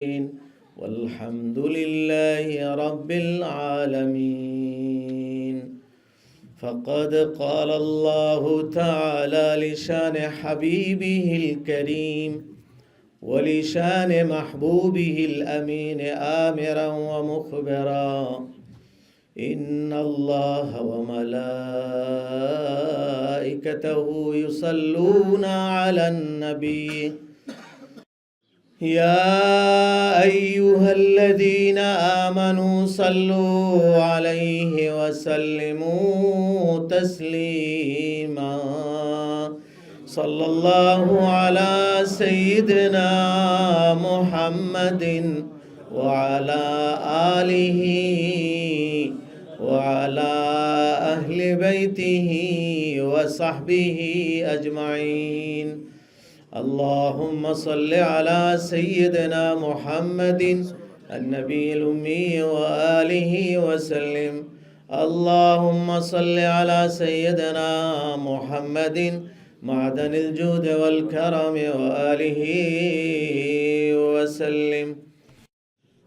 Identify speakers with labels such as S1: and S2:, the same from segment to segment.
S1: والحمد لله رب العالمين. فقد قال الله تعالى لشان حبيبه الكريم ولشان محبوبه الأمين آمرا ومخبرا: إن الله وملائكته يصلون على النبي يا أيها الذين آمنوا صلوا عليه وسلموا تسليما. صلى الله على سيدنا محمد وعلى آله وعلى أهل بيته وصحبه أجمعين. اللهم صل على سيدنا محمد النبي الأمي وآله وسلم. اللهم صل على سيدنا محمد معدن الجود والكرم وآله وسلم.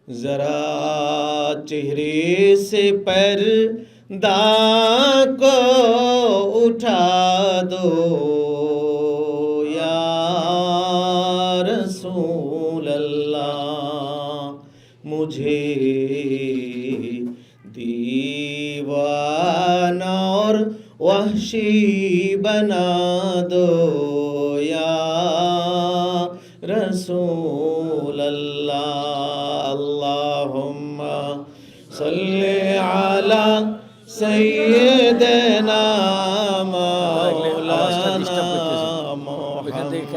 S1: ذرا چہرے سے پردہ کو اٹھا دو یا رسول اللہ، مجھے دیوانہ اور وحشی بنا دو یا رسول اللہ. اللہم صلی علی سیدنا مولانا محمد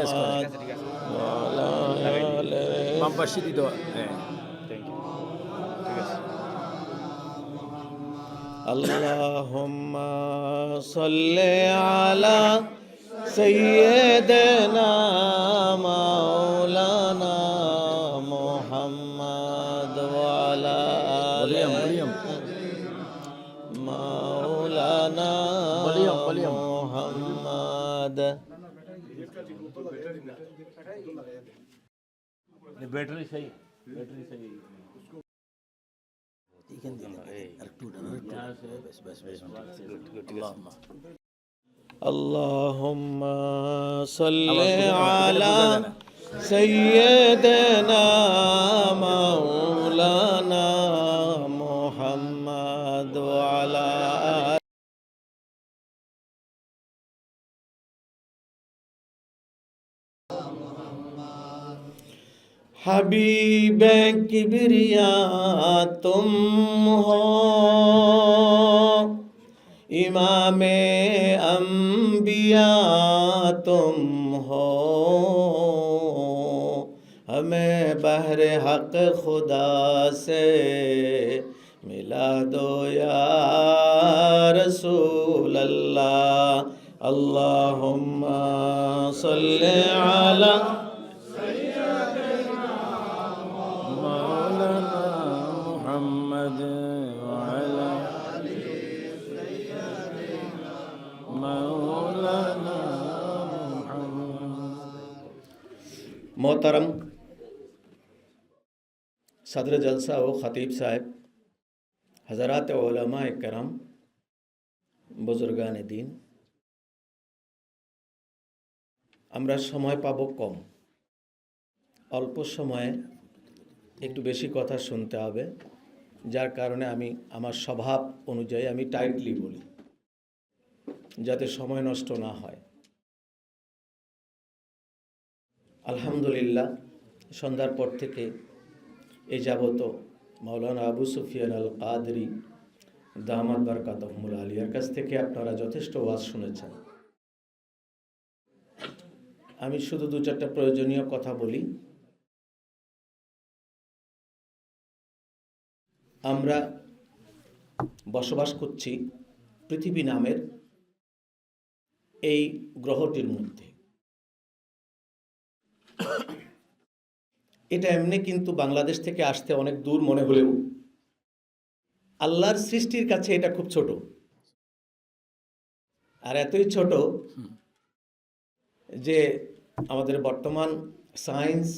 S1: اللہم صلی علی سیدنا مولانا محمد وعلی مولانا محمد. بیٹری صحیح اللہم صلی علی سیدنا مولانا محمد وعلی حبیب کبریا تم ہو، امام انبیاء تم ہو، ہمیں بہر حق خدا سے ملا دو یا رسول اللہ. اللہم صلی علی محترم صدر جلسہ و خطیب صاحب، حضرات علماء کرام، বুজুর্গানে দিন, আমরা সময় পাবো কম, অল্প সময়ে একটু বেশি কথা শুনতে হবে, যার কারণে আমি আমার স্বভাব অনুযায়ী আমি টাইটলি বলি যাতে সময় নষ্ট না হয়. আলহামদুলিল্লাহ, সন্ধ্যার পর থেকে এই যাবত মাওলানা আবু সুফিয়ান আল কাদরি দামাত বারকাতুহুল আলিয়ার কাছ থেকে আপনারা যথেষ্ট ওয়াজ শুনেছেন. আমি শুধু দু চারটা প্রয়োজনীয় কথা বলি. আমরা বসবাস করছি পৃথিবী নামের এই গ্রহটির মধ্যে. এটা এমনি কিন্তু বাংলাদেশ থেকে আসতে অনেক দূর মনে হলেও আল্লাহর সৃষ্টির কাছে এটা খুব ছোট, আর এতই ছোট যে আমাদের বর্তমান সায়েন্স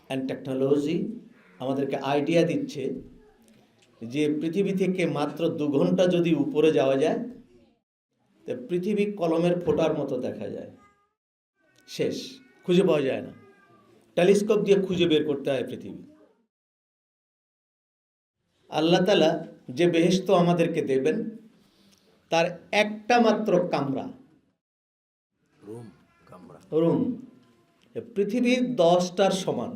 S1: অ্যান্ড টেকনোলজি আমাদেরকে আইডিয়া দিচ্ছে যে পৃথিবী থেকে মাত্র 2 ঘন্টা যদি উপরে যাওয়া যায় তো পৃথিবী কলমের ফোঁটার মতো দেখা যায়, শেষ, খুঁজে পাওয়া যায় না। টেলিস্কোপ দিয়ে খুঁজে বের করতে হয় পৃথিবী। আল্লাহ তাআলা যে বেহেশত আমাদেরকে দেবেন তার একটা মাত্র কামরা, রুম পৃথিবীর 10টার সমান।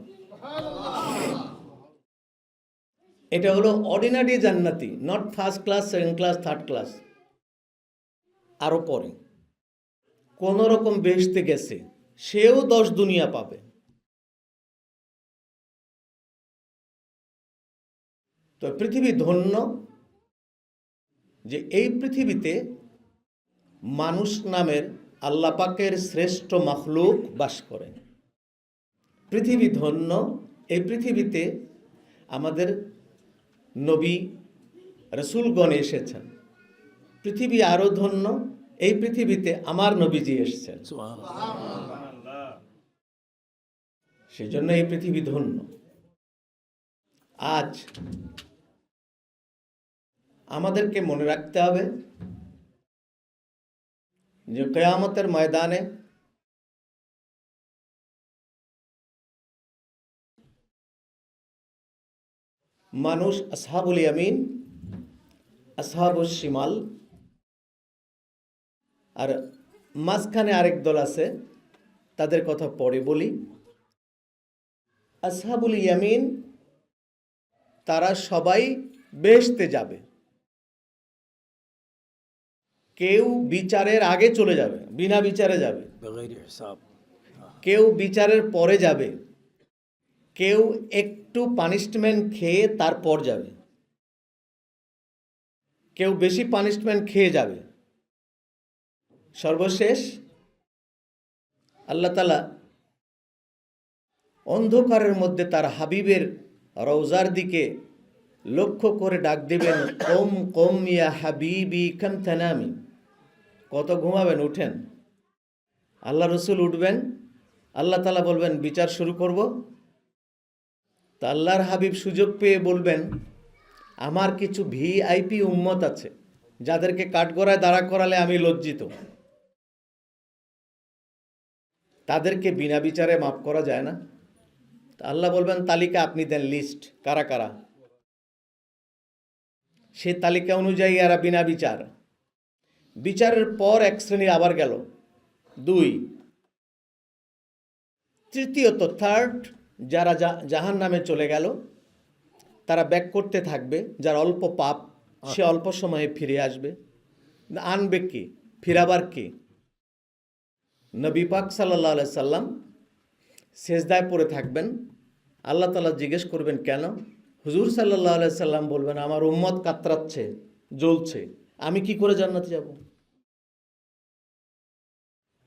S1: এটা হলো অর্ডিনারি জান্নাতি, not first class, second class, third class, আরো পরে কোন রকম বেহেশতে গেছে সেও 10 দুনিয়া পাবে। তো পৃথিবী ধন্য যে এই পৃথিবীতে মানুষ নামের আল্লাহ পাকের শ্রেষ্ঠ মাখলুক বাস করে। পৃথিবী ধন্য, এই পৃথিবীতে আমাদের নবী রাসূলগণ এসেছেন। পৃথিবী আরো ধন্য, এই পৃথিবীতে আমার নবীজি এসেছেন, সেজন্য এই পৃথিবী ধন্য। আজ আমাদেরকে মনে রাখতে হবে যে কিয়ামতের ময়দানে মানুষ আসহাবুল ইয়ামিন, আসহাবুল শিমাল, আর মাঝখানে আরেক দল আছে, তাদের কথা পরে বলি। আসহাবুল ইয়ামিন তারা সবাই বেহেশতে যাবে, কেউ বিচারের আগে চলে যাবে, বিনা বিচারে যাবে, কেউ বিচারের পরে যাবে, কেউ একটু পানিশমেন্ট খেয়ে তারপর যাবে, কেউ বেশি পানিশমেন্ট খেয়ে যাবে। সর্বশেষ আল্লাহ তাআলা অন্ধকারের মধ্যে তার হাবিবের রওজার দিকে লক্ষ্য করে ডাক দিবেন, কম কম ইয়া হাবিবি কাম তানামি, কত ঘুমাবেন, উঠেন। আল্লাহ রসুল উঠবেন, আল্লাহ তাআলা বলবেন বিচার শুরু করব। তা আল্লাহর হাবিব সুযোগ পেয়ে বলবেন, আমার কিছু ভিআইপি উম্মত আছে যাদেরকে কাঠগড়ায় দাঁড়া করালে আমি লজ্জিত, তাদেরকে বিনা বিচারে মাফ করা যায় না। আল্লাহ বলবেন তালিকা আপনি দেন, লিস্ট কারা কারা, সে তালিকা অনুযায়ী এরা বিনা বিচার। বিচারের পর এক শ্রেণী আবার গেল, 2, তৃতীয়ত থার্ড, যারা জাহান্নামে চলে গেল তারা ব্যাক করতে থাকবে। যার অল্প পাপ সে অল্প সময়ে ফিরে আসবে। আনবে কে, ফিরাবার কে? নবী পাক সাল্লাল্লাহু আলাইহি সাল্লাম সেজদায় পড়ে থাকবেন, আল্লাহ তাআলা জিজ্ঞেস করবেন কেন? হুজুর সাল্লাল্লাহু আলাইহি সাল্লাম বলবেন আমার উম্মত কাতরাচ্ছে, জ্বলছে, আমি কি করে জান্নাতে যাব?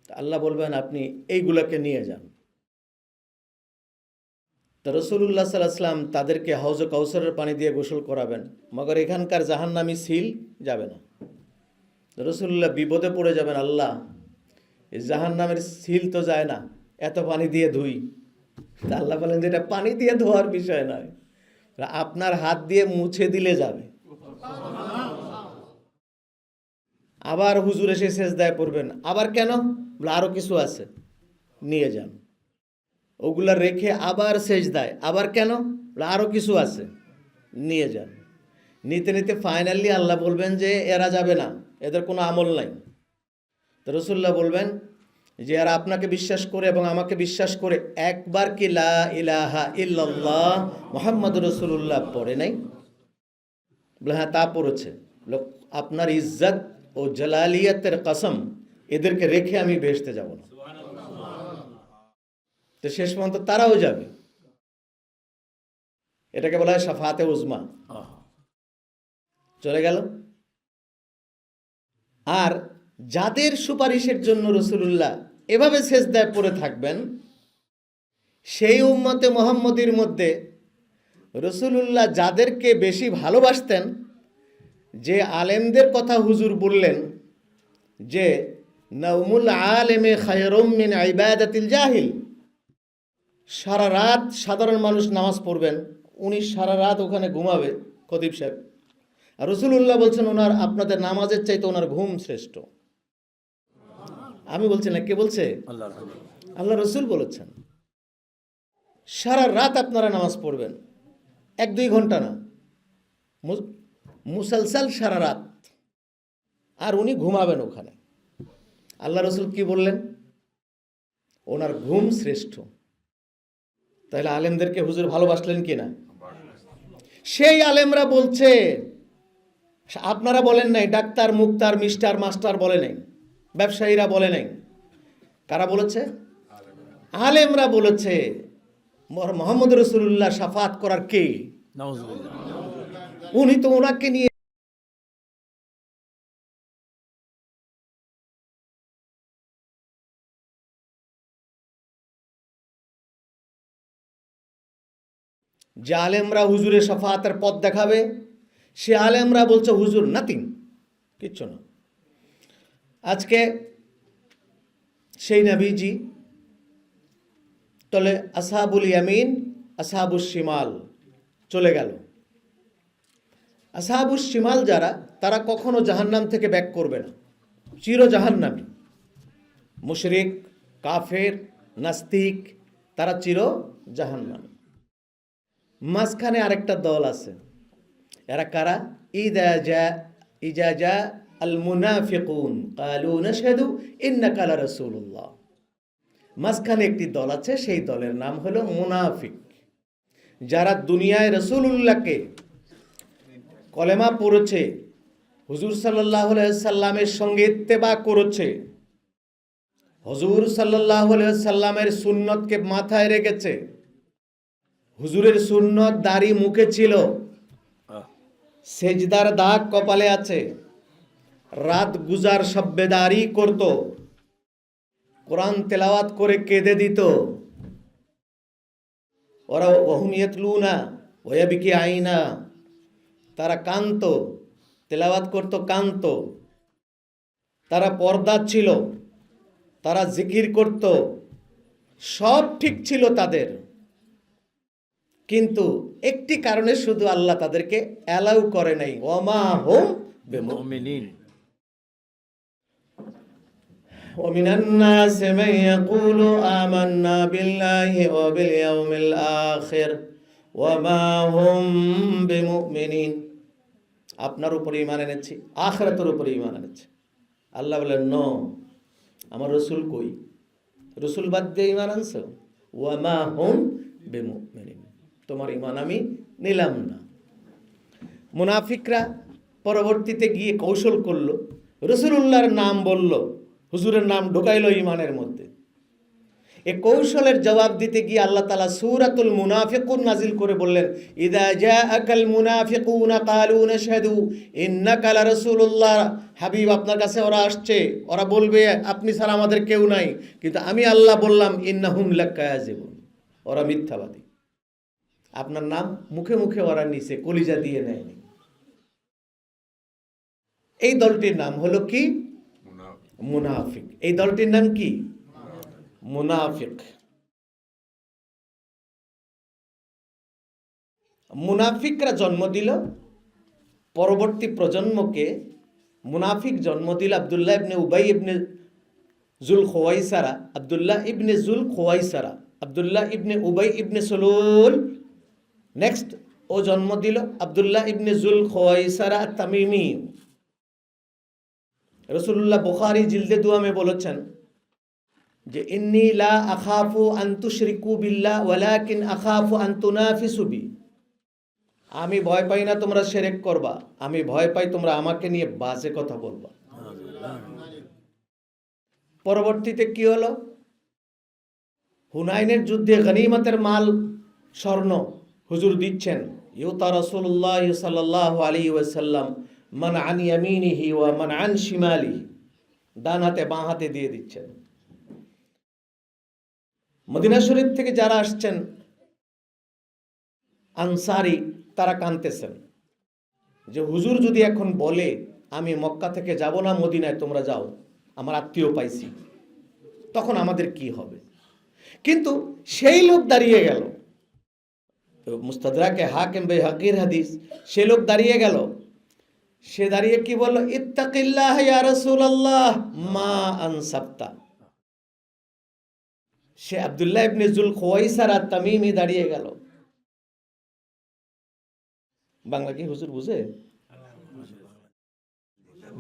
S1: আল্লাহ বলবেন আপনি এইগুলোকে নিয়ে যান। তা রাসূলুল্লাহ সাল্লাল্লাহু আলাইহি সাল্লাম তাদেরকে হাউজে কাউসারের পানি দিয়ে গোসল করাবেন, মগর এখানকার জাহান্নামী সিল যাবে না। রাসূলুল্লাহ বিপদে পড়ে যাবেন, আল্লাহ এই জাহান্নামের সিল তো যায় না, এত পানি দিয়ে ধুই। তা আল্লাহ বলেন যে এটা পানি দিয়ে ধোয়ার বিষয় নয়, আপনার হাত দিয়ে মুছে দিলে যাবে। আবার হুজুর এসে সেজদায় পড়বেন, আবার কেন? বলে আরো কিছু আছে, নিয়ে যান। ওগুলা রেখে আবার সেজদায়, আবার কেন? বলে আরো কিছু আছে, নিয়ে যান। নিতে নিতে ফাইনালি আল্লাহ বলবেন যে এরা যাবে না, এদের কোনো আমল নাই। তো রাসূলুল্লাহ বলবেন যে এরা আপনাকে বিশ্বাস করে এবং আমাকে বিশ্বাস করে একবার কি লা ইলাহা ইল্লাল্লাহ মুহাম্মাদুর রাসূলুল্লাহ পড়ে নাই? বলে হ্যাঁ তা পড়েছে। আপনার ইজ্জত ও জালালিয়াতের কসম, এদেরকে রেখে আমি বেহেশতে যাব না। তো শেষ পর্যন্ত তারাও যাবে। এটাকে বলা হয় শাফাতে উজমা। চলে গেল। আর যাদের সুপারিশের জন্য রাসূলুল্লাহ এভাবে সেজদায় পড়ে থাকবেন, সেই উম্মতে মুহাম্মদীর মধ্যে রাসূলুল্লাহ যাদেরকে বেশি ভালোবাসতেন, যে আলেমদের কথা হুজুর বললেন যে নাউমুল আলেমে খায়রুম মিন ইবাদাতিল জাহিল, সারা রাত সাধারণ মানুষ নামাজ পড়বেন, উনি সারা রাত ওখানে ঘুমাবে খতিব সাহেব, আর রসুল্লাহ বলছেন ওনার আপনাদের নামাজের চাইতে ওনার ঘুম শ্রেষ্ঠ। আমি বলছি না, কে বলছে? আল্লাহ রসুল বলেছেন সারা রাত আপনারা নামাজ পড়বেন, 1-2 ঘন্টা না, মুসলসল সারা রাত, আর উনি ঘুমাবেন ওখানে। আল্লাহ রসুল কি বললেন? ওনার ঘুম শ্রেষ্ঠ। তাহলে আলেমদেরকে হুজুর ভালোবাসলেন কিনা? সেই আলেমরা বলছে, আপনারা বলেন নাই, ডাক্তার মুক্তার মিস্টার মাস্টার বলে নাই, ব্যবসায়ীরা বলে নাই, কারা বলেছে? আলেমরা বলেছে মোহাম্মদ রসুল্লাহ শাফাত করার কে? উনি তো ওনাকে নিয়ে যে আলেমরা হুজুরের শাফাতের পথ দেখাবে, সে আলেমরা বলছে হুজুর নাথিং, কিচ্ছু না। আজকে সেই নবীজি তলে আসহাবুল ইয়ামিন আসহাবুস শিমাল চলে গেল। আসহাবুস শিমাল যারা, তারা কখনো জাহান্নাম থেকে ব্যাক করবে না, চির জাহান্নামী। মুশরিক, কাফের, নাস্তিক, তারা চির জাহান্নামী। মাঝখানে আরেকটা দল আছে, এরা কারা? ইজা জা আল মুনাফিকুন ক্বালু নাশহাদু ইন্নাকা লারাসূলুল্লাহ। মাঝখানে একটি দল আছে, সেই দলের নাম হলো মুনাফিক। যারা দুনিয়ায় রাসূলুল্লাহকে কলেমা পড়েছে, হুজুর সাল্লাল্লাহু আলাইহি সাল্লামের সঙ্গে ইত্তেবা করেছে, হুজুর সাল্লাল্লাহু আলাইহি সাল্লামের সুন্নতকে মাথায় রেখেছে, হুজুরের সুন্নত দাড়ি মুখে ছিল, সেজদার দাগ কপালে আছে, রাত গুজার সব্বেদারি করত, কোরআন তেলাওয়াত করে কেঁদে দিত। ওরা ওহুম ইয়াতলুনা ওয়া ইয়াবকি আইনা, তারা কান্ত, তেলাওয়াত করত কান্ত, তারা পর্দা ছিল, তারা জিকির করত, সব ঠিক ছিল তাদের। কিন্তু একটি কারণে শুধু আল্লাহ তাদেরকে অ্যালাউ করে নাই, ওমা হুম বিমুমিনিন। ومن الناس من يقول آمنا بالله وباليوم الآخر وما هم بمؤمنين। আপনার উপরে ঈমান এনেছি, আখিরাতের উপরে ঈমান এনেছি। আল্লাহ বলেন নো, আমার রসুল কই? রসুল বাদ দিয়ে ঈমান আনছো? ওয়ামা হুম বিমুমিনিন, তোমার ঈমান আমি নিলাম না। মুনাফিকরা পরবর্তীতে গিয়ে কৌশল করলো, রাসূলুল্লাহর নাম বলল, হুজুরের নাম ঢোকাইলো ঈমানের মধ্যে। এই কৌশলের জবাব দিতে গিয়ে আল্লাহ তাআলা সূরাতুল মুনাফিকুন নাজিল করে বললেন, ইযা জাআকাল মুনাফিকুনা ক্বালু নাশহাদু ইন্নাকা লারাসূলুল্লাহ। হাবিব, আপনার কাছে ওরা আসছে, ওরা বলবে আপনি ছাড়া আমাদের কেউ নাই, কিন্তু আমি আল্লাহ বললাম ইন্নাহুম লাকাযিবুন, ওরা মিথ্যাবাদী। আপনার নাম মুখে মুখে ওরা নিছে, কলিজা দিয়ে নেয়নি। এই দলটির নাম হলো কি? মুনাফিক। এই দলটির নাম কি? মুনাফিক। মুনাফিকরা জন্ম দিল পরবর্তী প্রজন্মকে, মুনাফিক জন্ম দিল আব্দুল্লাহ ইবনে উবাই ইবনে জুল খুয়াইসারা, আব্দুল্লাহ ইবনে জুল খুয়াইসারা, আব্দুল্লাহ ইবনে উবাই ইবনে সুলুল। নেক্সট ও জন্ম দিল আব্দুল্লাহ ইবনে জুল খুয়াইসারা তামিমি। রাসূলুল্লাহ বুখারী জিলদে 2 বলেছেন যে ইন্নী লা আখাফু আন তুশরিকু বিল্লাহ ওয়ালাকিন আখাফু আন তুনাফিসু বি। আমি ভয় পাই না তোমরা শিরক করবা, আমি ভয় পাই তোমরা আমাকে নিয়ে বাজে কথা বলবা। পরবর্তীতে কি হলো? হুনাইনের যুদ্ধে গনিমতের মাল স্বর্ণ হুজুর দিচ্ছেন, ইউতা রাসূলুল্লাহ সাল্লাল্লাহু আলাইহি ওয়াসাল্লাম মান আন ইয়ামিনিহি ওয়া মান আন শিমালিহি, ডান হাতে বাঁ হাতে দিয়ে দিচ্ছেন। মদিনা শরীফ থেকে যারা আসছেন আনসারি, তারা কাঁদতেছেন যে হুজুর যদি এখন বলে আমি মক্কা থেকে যাব না মদিনায়, তোমরা যাও, আমার আত্মীয় পাইছি, তখন আমাদের কি হবে? কিন্তু সেই লোক দাঁড়িয়ে গেল, মুস্তাদরাকে হাকিম বাইহাকির হাদিস, সে লোক দাঁড়িয়ে গেল, সে দাঁড়িয়ে কি বলল, ইত্তাকিল্লাহ ইয়া রাসূলুল্লাহ মা আনসাবতা। সে আব্দুল্লাহ ইবনে জুল খুয়াইসারা তামিমি দাঁড়িয়ে গেল। বাংলা কি হুজুর বুঝে?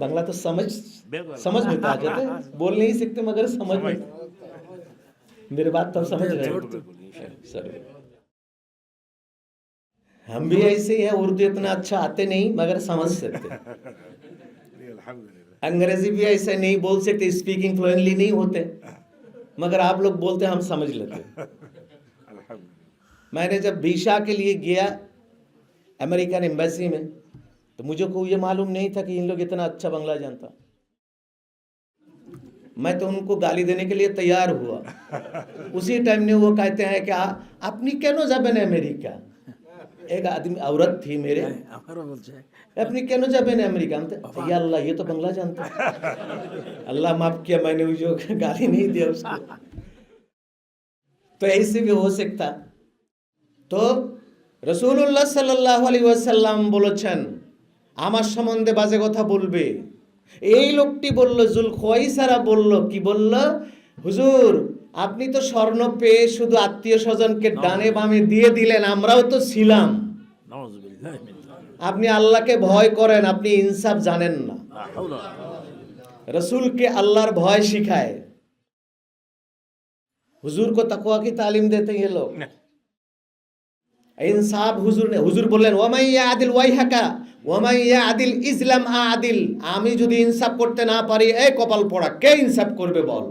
S1: बांग्ला तो समझ में तो आ जाते, बोल नहीं सकते मगर समझ में, मेरी बात तो समझ रहे हैं। हम भी ऐसे ही है, उर्दू इतना अच्छा आते नहीं मगर समझ सकते, अंग्रेजी भी ऐसे नहीं बोल सकते, स्पीकिंग फ्लुएंटली नहीं होते, मगर आप लोग बोलते हम समझ लेते। मैंने जब वीसा के लिए गया अमेरिकन एम्बेसी में, तो मुझे को ये मालूम नहीं था कि इन लोग इतना अच्छा बांग्ला जानता। मैं तो उनको गाली देने के लिए तैयार हुआ। उसी टाइम में वो कहते हैं कि अपनी क्यों जाबेन अमेरिका। एक आदमी औरत थी मेरे, अपनी क्यों जाबेन अमेरिका। या अल्लाह, ये तो बांग्ला जानता। अल्लाह माफ किया, मैंने जो गाली नहीं दिया उसको। तो ऐसे भी हो सकता। तो रसूलुल्लाह सल्लल्लाहु अलैहि वसल्लम বলেছেন, আমার সম্বন্ধে বাজে কথা বলবে। এই লোকটি বলল, জুল খুয়াইসারা বলল, কি বলল, হুজুর আপনি তো স্বর্ণ পেয়ে শুধু আত্মীয় স্বজনকে ডানে বামে দিয়ে দিলেন, আমরাও তো ছিলাম। আপনি আল্লাহকে ভয় করেন, আপনি ইনসাফ জানেন না। रसूलকে আল্লাহর ভয় শিখায়, হুজুর को तकवा की तालीम देते हैं ये लोग। इंसाफ हुजूर ने, हुजूर बोलेন ওয়ামাই ইয়াদিল ওয়াইহাকা ওয়ামাই ইয়াদিল ইসলাম আদিল। আমি যদি ইনসাফ করতে না পারি, এই কপাল পোড়া, কে ইনসাফ করবে বল।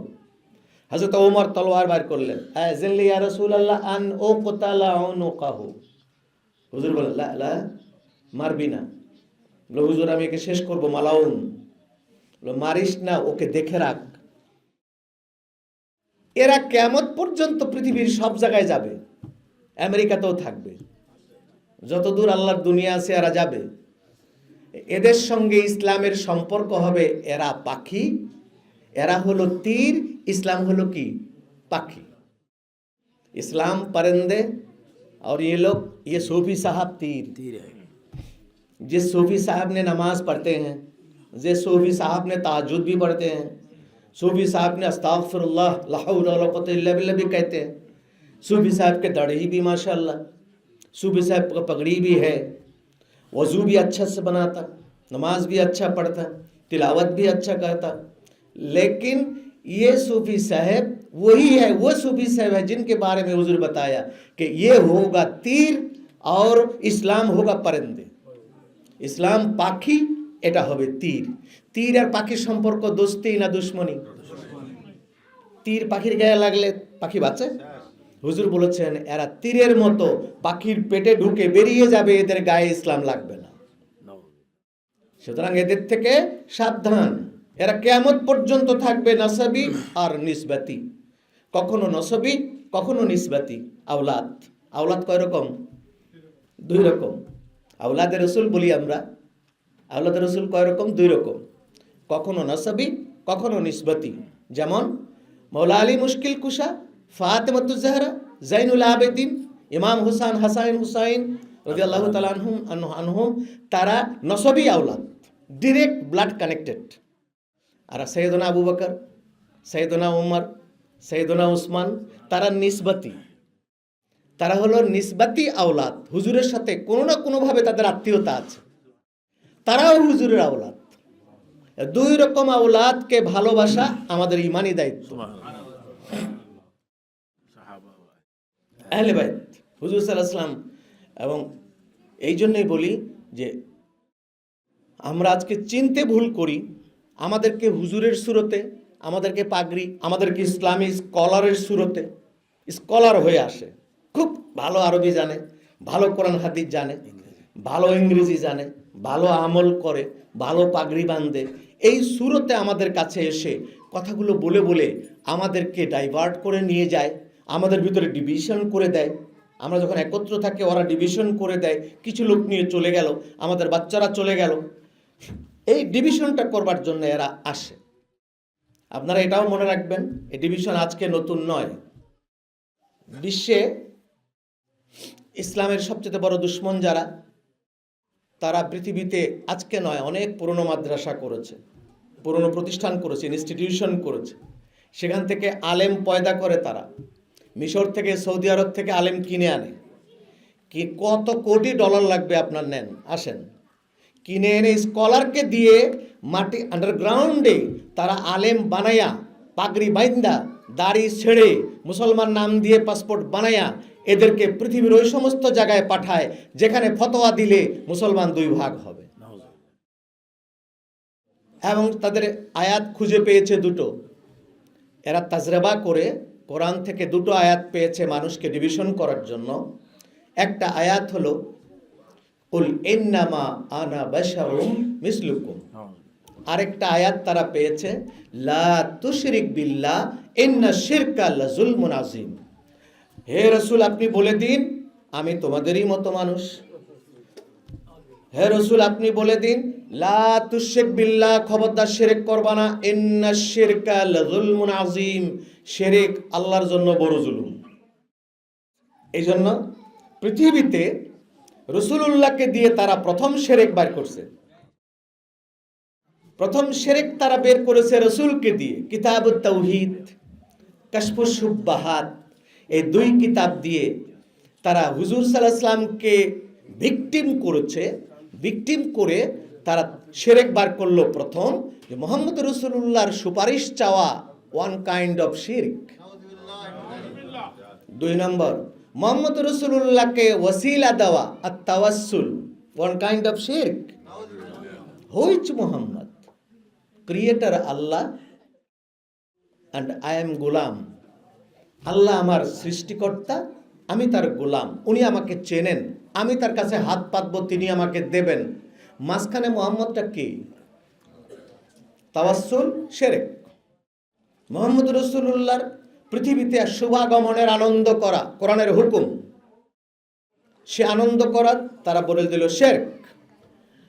S1: হযরত ওমর তলোয়ার বার করলেন, আযিল ইয়া রাসূলুল্লাহ আন উকতালা উনুকাহু। হুজুর বলেন, লা লা, মারবি না। বলে, হুজুর আমি একে শেষ করব, মালাউন। বলে, মারিস না, ওকে দেখে রাখ। এরা কিয়ামত পর্যন্ত পৃথিবীর সব জায়গায় যাবে, আমেরিকাতেও থাকবে, যতদূর আল্লাহর দুনিয়া আছে এরা যাবে। এদের সঙ্গে ইসলামের সম্পর্ক হবে, এরা পাখি, এরা হলো তীর, इस्लाम हलो की पाखी। इस्लाम परिंदे और ये लोग, ये सूफी साहब तीर है। जिस सूफी साहब ने नमाज पढ़ते हैं, जिस सूफी साहब ने ताजुद भी पढ़ते हैं, सूफी साहब ने अस्तगफिरुल्लाह ला हौला वला कुव्वता इल्ला बिल्लाह भी कहते हैं, सूफी साहब के दाढ़ी भी माशाअल्लाह, सूफी साहब का पगड़ी भी है, वज़ू भी अच्छा से बनाता, नमाज भी अच्छा पढ़ता, तिलावत भी अच्छा करता। लेकिन ये सूफी साहब वही है, वो सूफी साहब है जिनके बारे में हुजूर बताया कि ये होगा तीर और इस्लाम होगा परिंदे। इस्लाम पाखी, এটা হবে তীর। তীর আর পাখির সম্পর্ক দোস্তি না দুশমনি? তীর পাখির গায়ে লাগলে পাখি বাঁচে? হুজুর বলেছেন এরা তীরের মতো পাখির পেটে ঢুকে বেরিয়ে যাবে, এদের গায়ে ইসলাম লাগবে না। সুতরাং এদের থেকে সাবধান। এরা কিয়ামত পর্যন্ত থাকবে নসবি আর নিসবতি, কখনো নসবি কখনো নিসবতি। আওলাদ, আওলাদ কয় রকম? দুই রকম। আওলাদে রসুল বলি আমরা, আওলাদে রসুল কয় রকম? দুই রকম, কখনো নসবি কখনো নিসবতি। যেমন মৌলা আলী মুশকিল কুশা, ফাতেমাতুজ জাহরা, জাইনুল আবেদিন, ইমাম হুসাইন, হাসান হুসাইন রাদিয়াল্লাহু তাআলা আনহুম, তারা নসবি আওলাদ, ডিরেক্ট ব্লাড কানেক্টেড। আর সৈয়দনা আবু বকর, সৈয়দনা উমর, সৈয়দনা উসমান, তারা নিসবতি, তারা হলো নিসবতি আওলাদ। হুজুরের সাথে কোনো না কোনোভাবে তাদের আত্মীয়তা আছে, তারাও হুজুরের আওলাদ। দুই রকম আওলাদকে ভালোবাসা আমাদের ইমানি দায়িত্ব। আহলে বাইত হুজুর সাল্লাল্লাহু আলাইহি ওয়াসাল্লাম। এবং এই জন্যই বলি যে আমরা আজকে চিনতে ভুল করি, আমাদেরকে হুজুরের সুরতে, আমাদেরকে পাগড়ি, আমাদেরকে ইসলামী স্কলারের সুরতে স্কলার হয়ে আসে, খুব ভালো আরবি জানে, ভালো কোরআন হাদিস জানে, ভালো ইংরেজি জানে, ভালো আমল করে, ভালো পাগড়ি বাঁধে, এই সুরতে আমাদের কাছে এসে কথাগুলো বলে বলে আমাদেরকে ডাইভার্ট করে নিয়ে যায়, আমাদের ভিতরে ডিভিশন করে দেয়। আমরা যখন একত্র থাকি ওরা ডিভিশন করে দেয়, কিছু লোক নিয়ে চলে গেল, আমাদের বাচ্চারা চলে গেল, এই ডিভিশনটা করবার জন্য এরা আসে। আপনারা এটাও মনে রাখবেন, এই ডিভিশন আজকে নতুন নয়। বিশ্বে ইসলামের সবচেয়ে বড় দুশ্মন যারা, তারা পৃথিবীতে আজকে নয়, অনেক পুরনো মাদ্রাসা করেছে, পুরনো প্রতিষ্ঠান করেছে, ইনস্টিটিউশন করেছে, সেখান থেকে আলেম পয়দা করে তারা। মিশর থেকে, সৌদি আরব থেকে আলেম কিনে আনে। কি কত কোটি ডলার লাগবে আপনার, নেন, আসেন, কিনে এনে স্কলারকে দিয়ে মাটি আন্ডারগ্রাউন্ডে তারা আলেম বানায়া, পাগড়ি বাইন্দা, দাড়ি ছেড়ে, মুসলমান নাম দিয়ে পাসপোর্ট বানায়া এদেরকে পৃথিবীর ওই সমস্ত জায়গায় পাঠায় যেখানে ফতোয়া দিলে মুসলমান দুই ভাগ হবে। এবং তাদের আয়াত খুঁজে পেয়েছে দুটো। এরা তাজরেবা করে কোরআন থেকে দুটো আয়াত পেয়েছে মানুষকে ডিভিশন করার জন্য। একটা আয়াত হলো কুল ইন্নামা আনা বাশারুম মিসলুকুম। আরেকটা আয়াত তারা পেয়েছে লা তুশরিক বিল্লাহ ইন্না শিরকা লাযুলমুন আযীম। হে রাসূল, আপনি বলে দিন আমি তোমাদেরই মতো মানুষ। হে রাসূল, আপনি বলে দিন লা তুশরিক বিল্লাহ, খবরদার শিরক করবা না, ইন্না শিরকা লাযুলমুন আযীম, শিরক আল্লাহর জন্য বড় জুলুম। এই জন্য পৃথিবীতে রাসূলুল্লাহকে দিয়ে তারা প্রথম শিরক বের করছে। প্রথম শিরক তারা বের করেছে রাসূলকে দিয়ে। কিতাবুত তাওহীদ, কাশফুশ শুবহাত, এই দুই কিতাব দিয়ে তারা হুজুর সাল্লাল্লাহু আলাইহি ওয়াসাল্লামকে ভিকটিম করেছে। ভিকটিম করে তারা শিরক বার করলো প্রথম, যে মুহাম্মদ রাসূলুল্লাহর সুপারিশ চাওয়া ওয়ান কাইন্ড অফ শিরক। দুই নম্বর, মুহাম্মদ রাসূলুল্লাহকে ওয়াসিলা দেওয়া আত-তাওয়াসসুল, ওয়ান কাইন্ড অফ শিরক। Which Muhammad, creator Allah and I am গোলাম। আল্লাহ আমার সৃষ্টিকর্তা, আমি তার গোলাম, উনি আমাকে চেনেন, আমি তার কাছে হাত পাতবো, তিনি আমাকে দেবেন। মাঝখানে মুহাম্মদটা কি? তাওয়াসসুল, শিরক। মুহাম্মদ রাসূলুল্লাহর পৃথিবীতে শুভাগমনের আনন্দ করা কোরআনের হুকুম, সে আনন্দ করা তারা বলে দিল শিরক।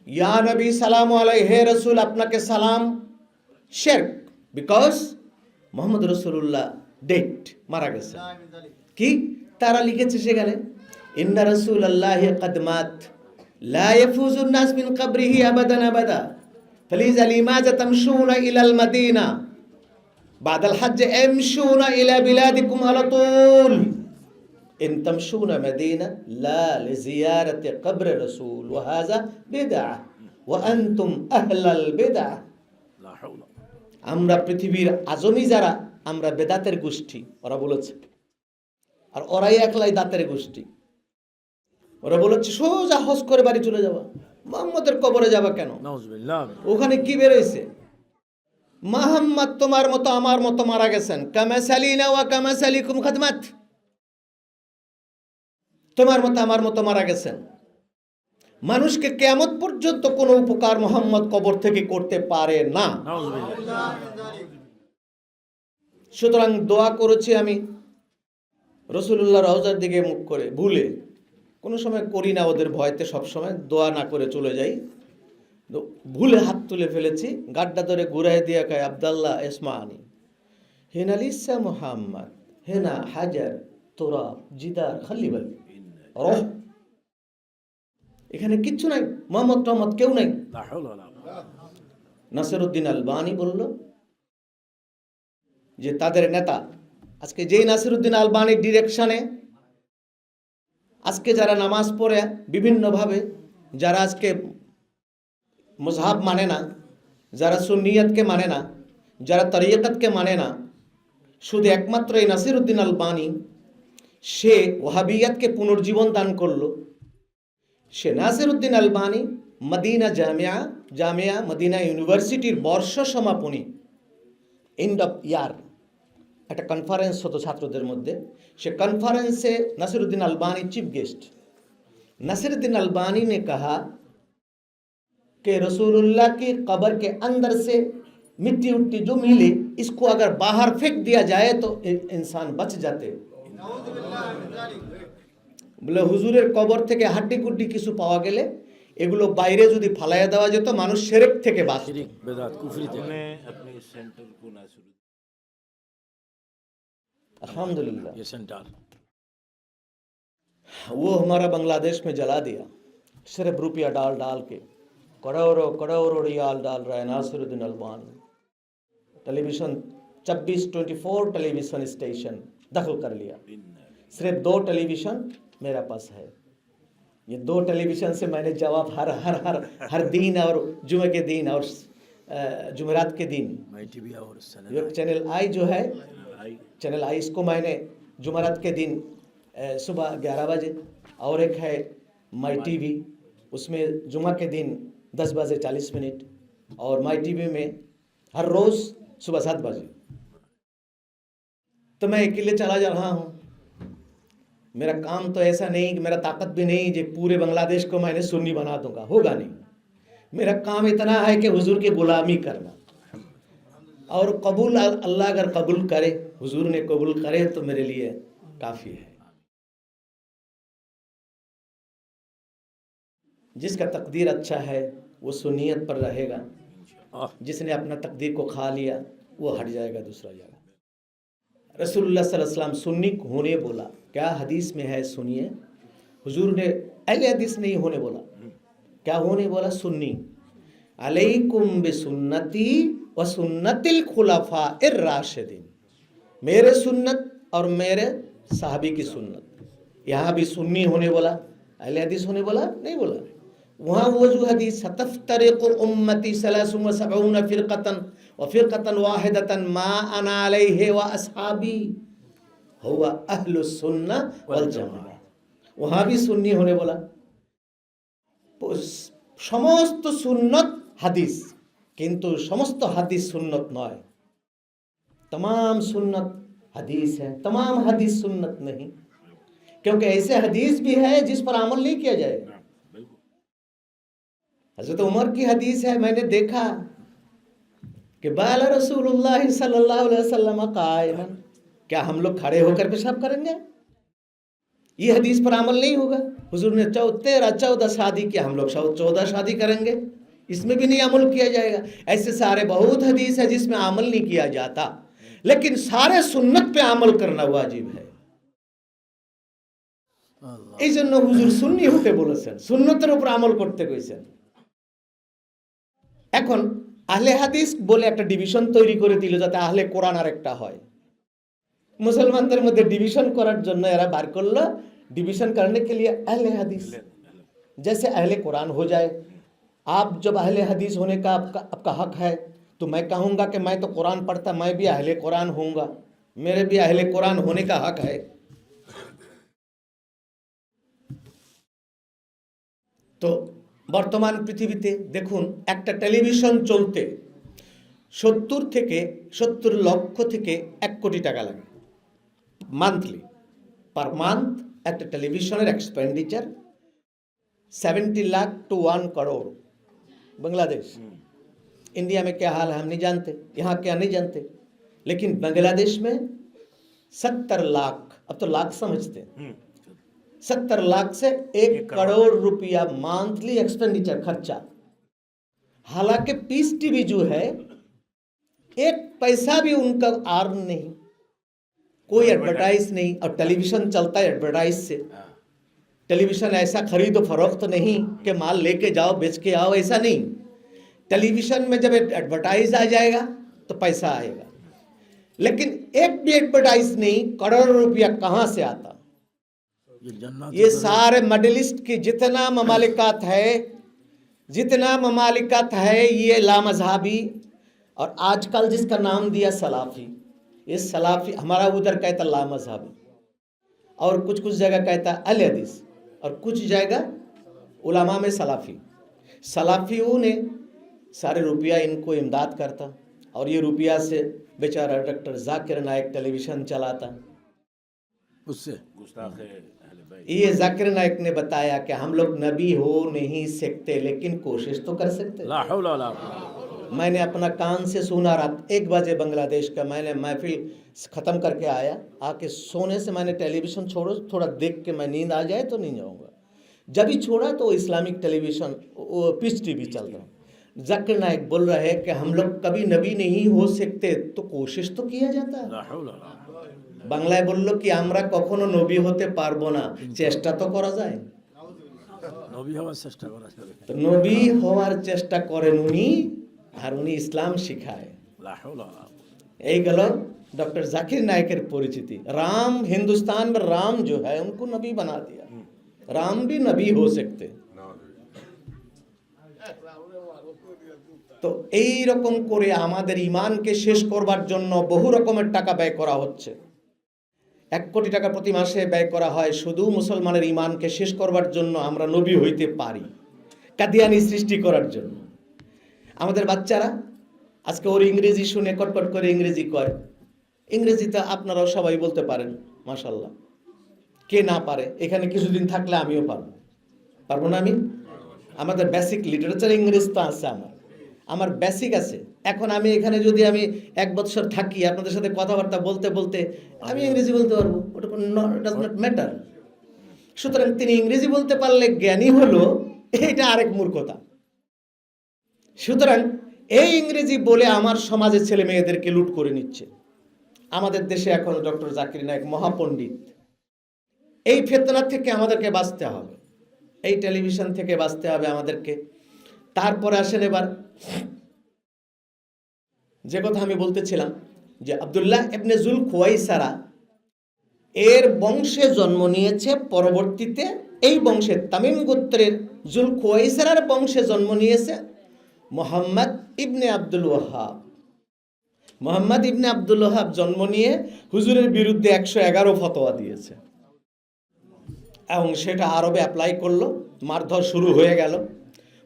S1: ইয়া নবী সালাম আলাইহি, হে রাসূল আপনাকে সালাম, শিরক। বিকজ মুহাম্মদ রাসূলুল্লাহ ডেড, মারা গেছে। কি তারা লিখেছে সেখানে, ইন্না রাসূলাল্লাহি ক্বাদ মাত লা ইয়াফুজুন নাস মিন কবরিহি আবাদান আবাদা ফালিযা লিমাযা তামশুনা ইলাল মাদিনা বাদাল হজ্জ আমশুনা ইলা বিলাদিকুম আলা তুল ইন তামশুনা মাদিনা লা লিজিয়ারাতি কবর রাসূল ওয়া হাযা বিদআহ ওয়া আনতুম আহলাল বিদআহ। লা হাওলা। আমরা পৃথিবীর আজমি যারা, আমরা বেদাতের গোষ্ঠী, ওরা বলেছে। আর ওরাই একলাই দাঁতের গোষ্ঠী। ওরা বলেছে সোজা হজ করে বাড়ি চলে যাওয়া, মুহাম্মদের কবরে যাবা কেন? ওখানে কি বেরোইছে? মুহাম্মদ তোমার মতো আমার মতো মারা গেছেন, কামাসালিনা ওয়া কামাসালিকুম খাদমাত, তোমার মতো আমার মতো মারা গেছেন। মানুষকে কিয়ামত পর্যন্ত কোনো উপকার মুহাম্মদ কবর থেকে করতে পারে না। সুতরাং দোয়া করেছি আমি রাসূলুল্লাহ রওজার দিকে মুখ করে, ভুলে কোনো সময় করি না, ওদের ভয়তে সবসময় দোয়া না করে চলে যাই। ভুলে হাত তুলে ফেলেছি, গাড্ডা ধরে ঘুরাই দিয়ে কয় আব্দুল্লাহ ইসমানি হেনা লিসা মুহাম্মদ হেনা হাজার তোরা জিদার খালিবাল রহ। এখানে কিচ্ছু নাই, মুহাম্মদ টহম্মদ কেউ নাই। নাসিরউদ্দিন আলবানী বলল যে তাদের নেতা, আজকে যেই নাসিরউদ্দিন আলবানীর ডিরেকশনে আজকে যারা নামাজ পড়ে বিভিন্নভাবে, যারা আজকে মযহাব মানে না, যারা সুন্নিয়তকে মানে না, যারা তরিকতকে মানে না, শুধু একমাত্র এই নাসিরউদ্দিন আলবানী, সে ওয়াহাবিয়াতকে পুনর্জীবন দান করলো। সে নাসিরউদ্দিন আলবানী মদিনা জামিয়া মদিনা ইউনিভার্সিটির বর্ষ সমাপনী, এন্ড অফ ইয়ার, একটা কনফারেন্স হতো ছাত্রদের মধ্যে। সে conference Nasiruddin Albani chief guest. Nasiruddin Albani ने कहा कि रसूलुल्लाह की कब्र के अंदर से मिट्टी उट्टी जो मिले, इसको अगर बाहर फेंक दिया जाए तो इंसान बच जाते। বলে হুজুরের কবর থেকে হাড্ডি কুড্ডি কিছু পাওয়া গেলে এগুলো বাইরে যদি ফালাইয়া দেওয়া যেত, মানুষ শিরক থেকে বাঁচত। বেদাত কুফরি থেকে। আপনি সেন্টার কোন আছে? আলহামদুলিল্লাহ, ये सेंटर वो हमारा बांग्लादेश में जला दिया, सिर्फ रुपया डाल डाल के, करोड़ों करोड़ों रियाल डाल रहा है Nasiruddin Albani. Television 24 television station दखल कर लिया, सिर्फ 2 टेलीविज़न मेरा पास है। ये 2 टेलीविज़न से मैंने जवाब हर दिन और जुमे के दिन और जुमेरात के दिन, चैनल आई जो है, चैनल आई, इसको मैंने जुमेरात के दिन सुबह 11 बजे, और एक है माई टीवी, उसमें जुमा के दिन 10 बजे 40 मिनट, और माई टीवी में हर रोज़ सुबह 7 बजे। तो मैं अकेले चला जा रहा हूँ। मेरा काम तो ऐसा नहीं कि मेरा ताकत भी नहीं कि पूरे बांग्लादेश को मैंने सुन्नी बना दूंगा, होगा नहीं। मेरा काम इतना है कि हुजूर की गुलामी करना, और कबूल अल्लाह अगर कबूल करे, हुजूर ने कबूल करे तो मेरे लिए काफ़ी है। जिसका तकदीर अच्छा है वो सुन्नियत पर रहेगा, जिसने अपना तकदीर को खा लिया वो हट जाएगा दूसरा जगह। रसूलुल्लाह सल्लल्लाहु अलैहि वसल्लम सुन्नी होने बोला, क्या हदीस में है सुनिए, हुजूर ने अहले हदीस नहीं होने बोला, क्या होने बोला, सुन्नी। अलैकुम बिसुन्नती व सुन्नतिल खुलफाइर राशिदीन, मेरे सुन्नत और मेरे साहबी की सुन्नत। यहाँ भी सुन्नी होने बोला, अहले हदीस होने बोला नहीं बोला। वहाँ वो जो हदीस सतफ्तरिकु उम्मती 73 फिरकतन व फिरकतन वाहिदतन मा अना अलैहि व अस्हाबी हुवा अहलुस सुन्नह वल जमाअह, वहाँ भी सुन्नी होने बोला। समस्त सुन्नत हदीस, किंतु समस्त हदीस सुन्नत नয়, तमाम सुन्नत हदीस है, तमाम हदीस सुन्नत नहीं, क्योंकि ऐसे हदीस भी है जिस पर अमल नहीं किया जाएगा। हज़रत उमर की हदीस है, मैंने देखा कि बाल रसूलुल्लाह सल्लल्लाहु अलैहि वसल्लम कायमन, क्या हम लोग खड़े होकर पेशाब करेंगे? ये हदीस पर अमल नहीं होगा। हुजूर ने 13-14 शादी किया, हम लोग 14 शादी करेंगे, इसमें भी नहीं अमल किया जाएगा। ऐसे सारे बहुत हदीस है जिसमें अमल नहीं किया जाता, लेकिन सारे सुन्नत पे अमल करना वाजिब है। এই জন্য হুজুর সুন্নি হতে বলেছেন, সুন্নতের উপর আমল করতে কইছেন। এখন আহলে হাদিস বলে একটা ডিভিশন তৈরি করে দিল যাতে আহলে কোরআন আর একটা হয়। मुसलमानদের মধ্যে ডিভিশন করার জন্য এরা বার করলো डिवीजन करने के लिए अहले हदीस, जैसे अहले कुरान हो जाए। आप जब अहले हदीस होने का आपका हक है, तो मैं कहूँगा कि मैं तो कुरान पढ़ता, मैं भी अहले कुरान होऊंगा, मेरे भी अहले कुरान होने का हक है। तो বর্তমান পৃথিবীতে দেখুন, একটা টেলিভিশন চলতে 70 লক্ষ থেকে 1 কোটি টাকা লাগে মান্থলি, পার মান্থ। একটা টেলিভিশনের expenditure 70 lakh to 1 crore. Bangladesh, India में क्या हाल है हम नहीं जानते, यहाँ क्या नहीं जानते, लेकिन बांग्लादेश में 70 लाख, अब तो लाख समझते हैं, 70 लाख से 1 करोड़ रुपया मंथली एक्सपेंडिचर खर्चा। हालांकि पीस टीवी जो है 1 पैसा भी उनका अर्न नहीं, कोई एडवर्टाइज नहीं, और टेलीविजन चलता है एडवर्टाइज से। टेलीविजन ऐसा खरीदो फरोख्त नहीं कि माल लेके जाओ बेच के आओ, ऐसा नहीं। टेलीविजन में जब एडवर्टाइज आ जाएगा तो पैसा आएगा, लेकिन एक भी एडवर्टाइज नहीं, करोड़ों रुपया कहाँ से आता? ये सारे मिडिल ईस्ट की जितना ममालिकात है, ये लामज़हबी, और आजकल जिसका नाम दिया सलाफी, ये सलाफी, हमारा उधर कहता लामज़हबी, और कुछ जगह कहता अहले हदीस, और कुछ जगह उलमा में सलाफी। सलाफियों ने सारे रुपया इनको इमदाद करता, और ये रुपया से बेचारा डॉक्टर जाकिर नायक टेलीविज़न चलाता। उससे ये जाकिर नायक ने बताया कि हम लोग नबी हो नहीं सकते, लेकिन कोशिश तो कर सकते। मैंने अपना कान से सुना, रात 1 बजे बांग्लादेश का, मैंने महफिल ख़त्म करके आया, आके सोने से मैंने टेलीविज़न छोड़ो, थोड़ा देख के मैं नींद आ जाए तो नहीं जाऊँगा। जब ही छोड़ा तो इस्लामिक टेलीविज़न, वो पीस टीवी चल रहा। जाकिर नायक बोल रहे हैं कि हम लोग कभी नबी नहीं हो सकते, तो कोशिश तो किया जाता है। বাংলায় বলল কি, আমরা কখনো নবী হতে পারবো না, চেষ্টা তো করা যায়।
S2: নবী হওয়ার চেষ্টা করা যাবে।
S1: তো নবী হওয়ার চেষ্টা করেন উনি, আর উনি ইসলাম শিখায়।
S2: লা হাওলা ওয়ালা কুওয়াতা।
S1: এই গেল डॉक्टर जाकिर नायक परिचिति। राम, हिंदुस्तान में राम जो है उनको नबी बना दिया। राम भी नबी हो सकते। তো এই রকম করে আমাদের ইমানকে শেষ করবার জন্য বহু রকমের টাকা ব্যয় করা হচ্ছে। 1 কোটি টাকা প্রতি মাসে ব্যয় করা হয় শুধু মুসলমানের ইমানকে শেষ করবার জন্য, আমরা নবী হইতে পারি, কাদিয়ানি সৃষ্টি করার জন্য। আমাদের বাচ্চারা আজকে ওর ইংরেজি শুনে কটকট করে ইংরেজি কয়। ইংরেজিতে আপনারাও সবাই বলতে পারেন মাশাআল্লাহ, কে না পারে? এখানে কিছুদিন থাকলে আমিও পারবো, পারবো না আমি? আমাদের বেসিক লিটারেচার ইংরেজ তো আছে, আমার বেসিক আছে। এখন আমি এখানে যদি আমি 1 বছর থাকি, আপনাদের সাথে কথাবার্তা বলতে বলতে আমি ইংরেজি বলতে পারবো, ওটা ডাজ নট ম্যাটার। সুতরাং তিনি ইংরেজি বলতে পারলে জ্ঞানী হলো, এটা আরেক মূর্খতা। সুতরাং এই ইংরেজি বলে আমার সমাজের ছেলে মেয়েদেরকে লুট করে নিচ্ছে। আমাদের দেশে এখন ডক্টর জাকির নায়েক মহাপণ্ডিত। এই ফেতনা থেকে আমাদেরকে বাঁচতে হবে, এই টেলিভিশন থেকে বাঁচতে হবে আমাদেরকে। তারপরে আসেন এবার যে কথা আমি বলতেছিলাম, যে আব্দুল্লাহ ইবনে জুল খুয়াইসারা এর বংশে জন্ম নিয়েছে। পরবর্তীতে এই বংশে তামিম গোত্রের জুল খুয়াইসারার বংশে জন্ম নিয়েছে মোহাম্মদ ইবনে আব্দুল ওয়াহাব। মোহাম্মদ ইবনে আব্দুল ওয়াহাব জন্ম নিয়ে হুজুরের বিরুদ্ধে 111 ফতোয়া দিয়েছে, এবং সেটা আরবে অ্যাপ্লাই করলো। মারধর শুরু হয়ে গেল,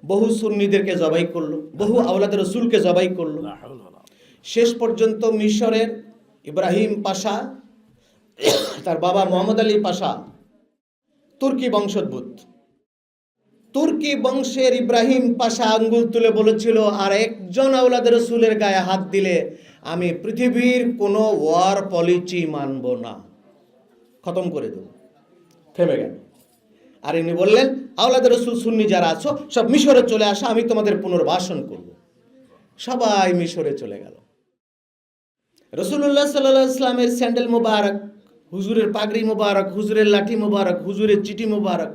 S1: বহু সুন্নিদেরকে জবাই করলো, বহু আওলাদ রসুলকে জবাই করলো।
S2: লা হাওলা ওয়ালা
S1: শেষ পর্যন্ত মিশরের ইব্রাহিম পাশা, তার বাবা মোহাম্মদ আলী পাশা তুর্কি বংশোদ্ভূত। তুর্কি বংশের ইব্রাহিম পাশা আঙ্গুল তুলে বলেছিল, আর একজন আওলাদ রসুলের গায়ে হাত দিলে আমি পৃথিবীর কোনো ওয়ার পলিসি মানব না, খতম করে দেব। থেমে গেল। আর ইনি বললেন, আওলাদ রসুল সুন্নি যারা আছো সব মিশরে চলে আসো, আমি তোমাদের পুনর্বাসন করব। সবাই মিশরে চলে গেল। রসুল্লাহ সাল্লাল্লাহু আলাইহি ইসলামের স্যান্ডেল মুবারক, হুজুরের পাগড়ি মুবারক, হুজুরের লাঠি মুবারক, হুজুরের চিঠি মুবারক,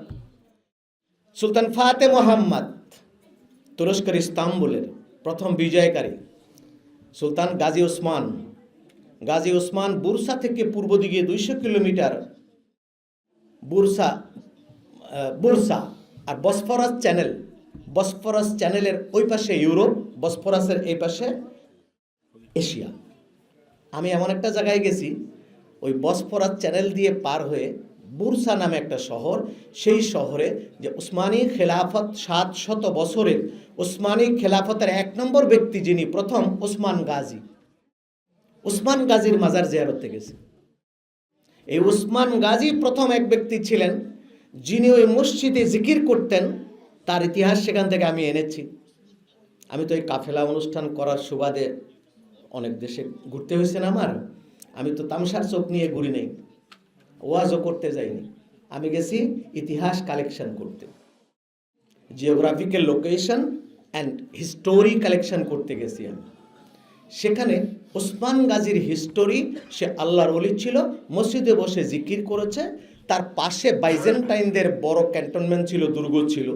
S1: সুলতান ফাতে মোহাম্মদ, তুরস্কের ইস্তাম্বুলের প্রথম বিজয়কারী সুলতান গাজী ওসমান বুরসা থেকে পূর্ব দিকে 200 কিলোমিটার বুরসা আর বসফরাস চ্যানেলের ওই পাশে ইউরোপ, বসফরাসের এই পাশে এশিয়া। আমি এমন একটা জায়গায় গেছি, ওই বসফরাস চ্যানেল দিয়ে পার হয়ে বুরসা নামে একটা শহর, সেই শহরে যে উসমানী খেলাফত 700 বছরের উসমানী খেলাফতের 1 নম্বর ব্যক্তি যিনি প্রথম, উসমান গাজীর মাজার জিয়ারতে গেছে। এই উসমান গাজী প্রথম এক ব্যক্তি ছিলেন যিনি ওই মসজিদে জিকির করতেন। তার ইতিহাস সেখান থেকে আমি এনেছি। আমি তো এই কাফেলা অনুষ্ঠান করার সুবাদে অনেক দেশে ঘুরতে হয়েছে না আমার। আমি তো তামসার চোখ নিয়ে ঘুরি নেই, ওয়াজও করতে যাইনি। আমি গেছি ইতিহাস কালেকশন করতে, geographical location and history collection করতে গেছি আমি। সেখানে ওসমান গাজীর হিস্টোরি, সে আল্লাহর ওলি ছিল, মসজিদে বসে জিকির করেছে। তার পাশে বাইজেন্টাইনদের বড় ক্যান্টনমেন্ট ছিল, দুর্গ ছিল।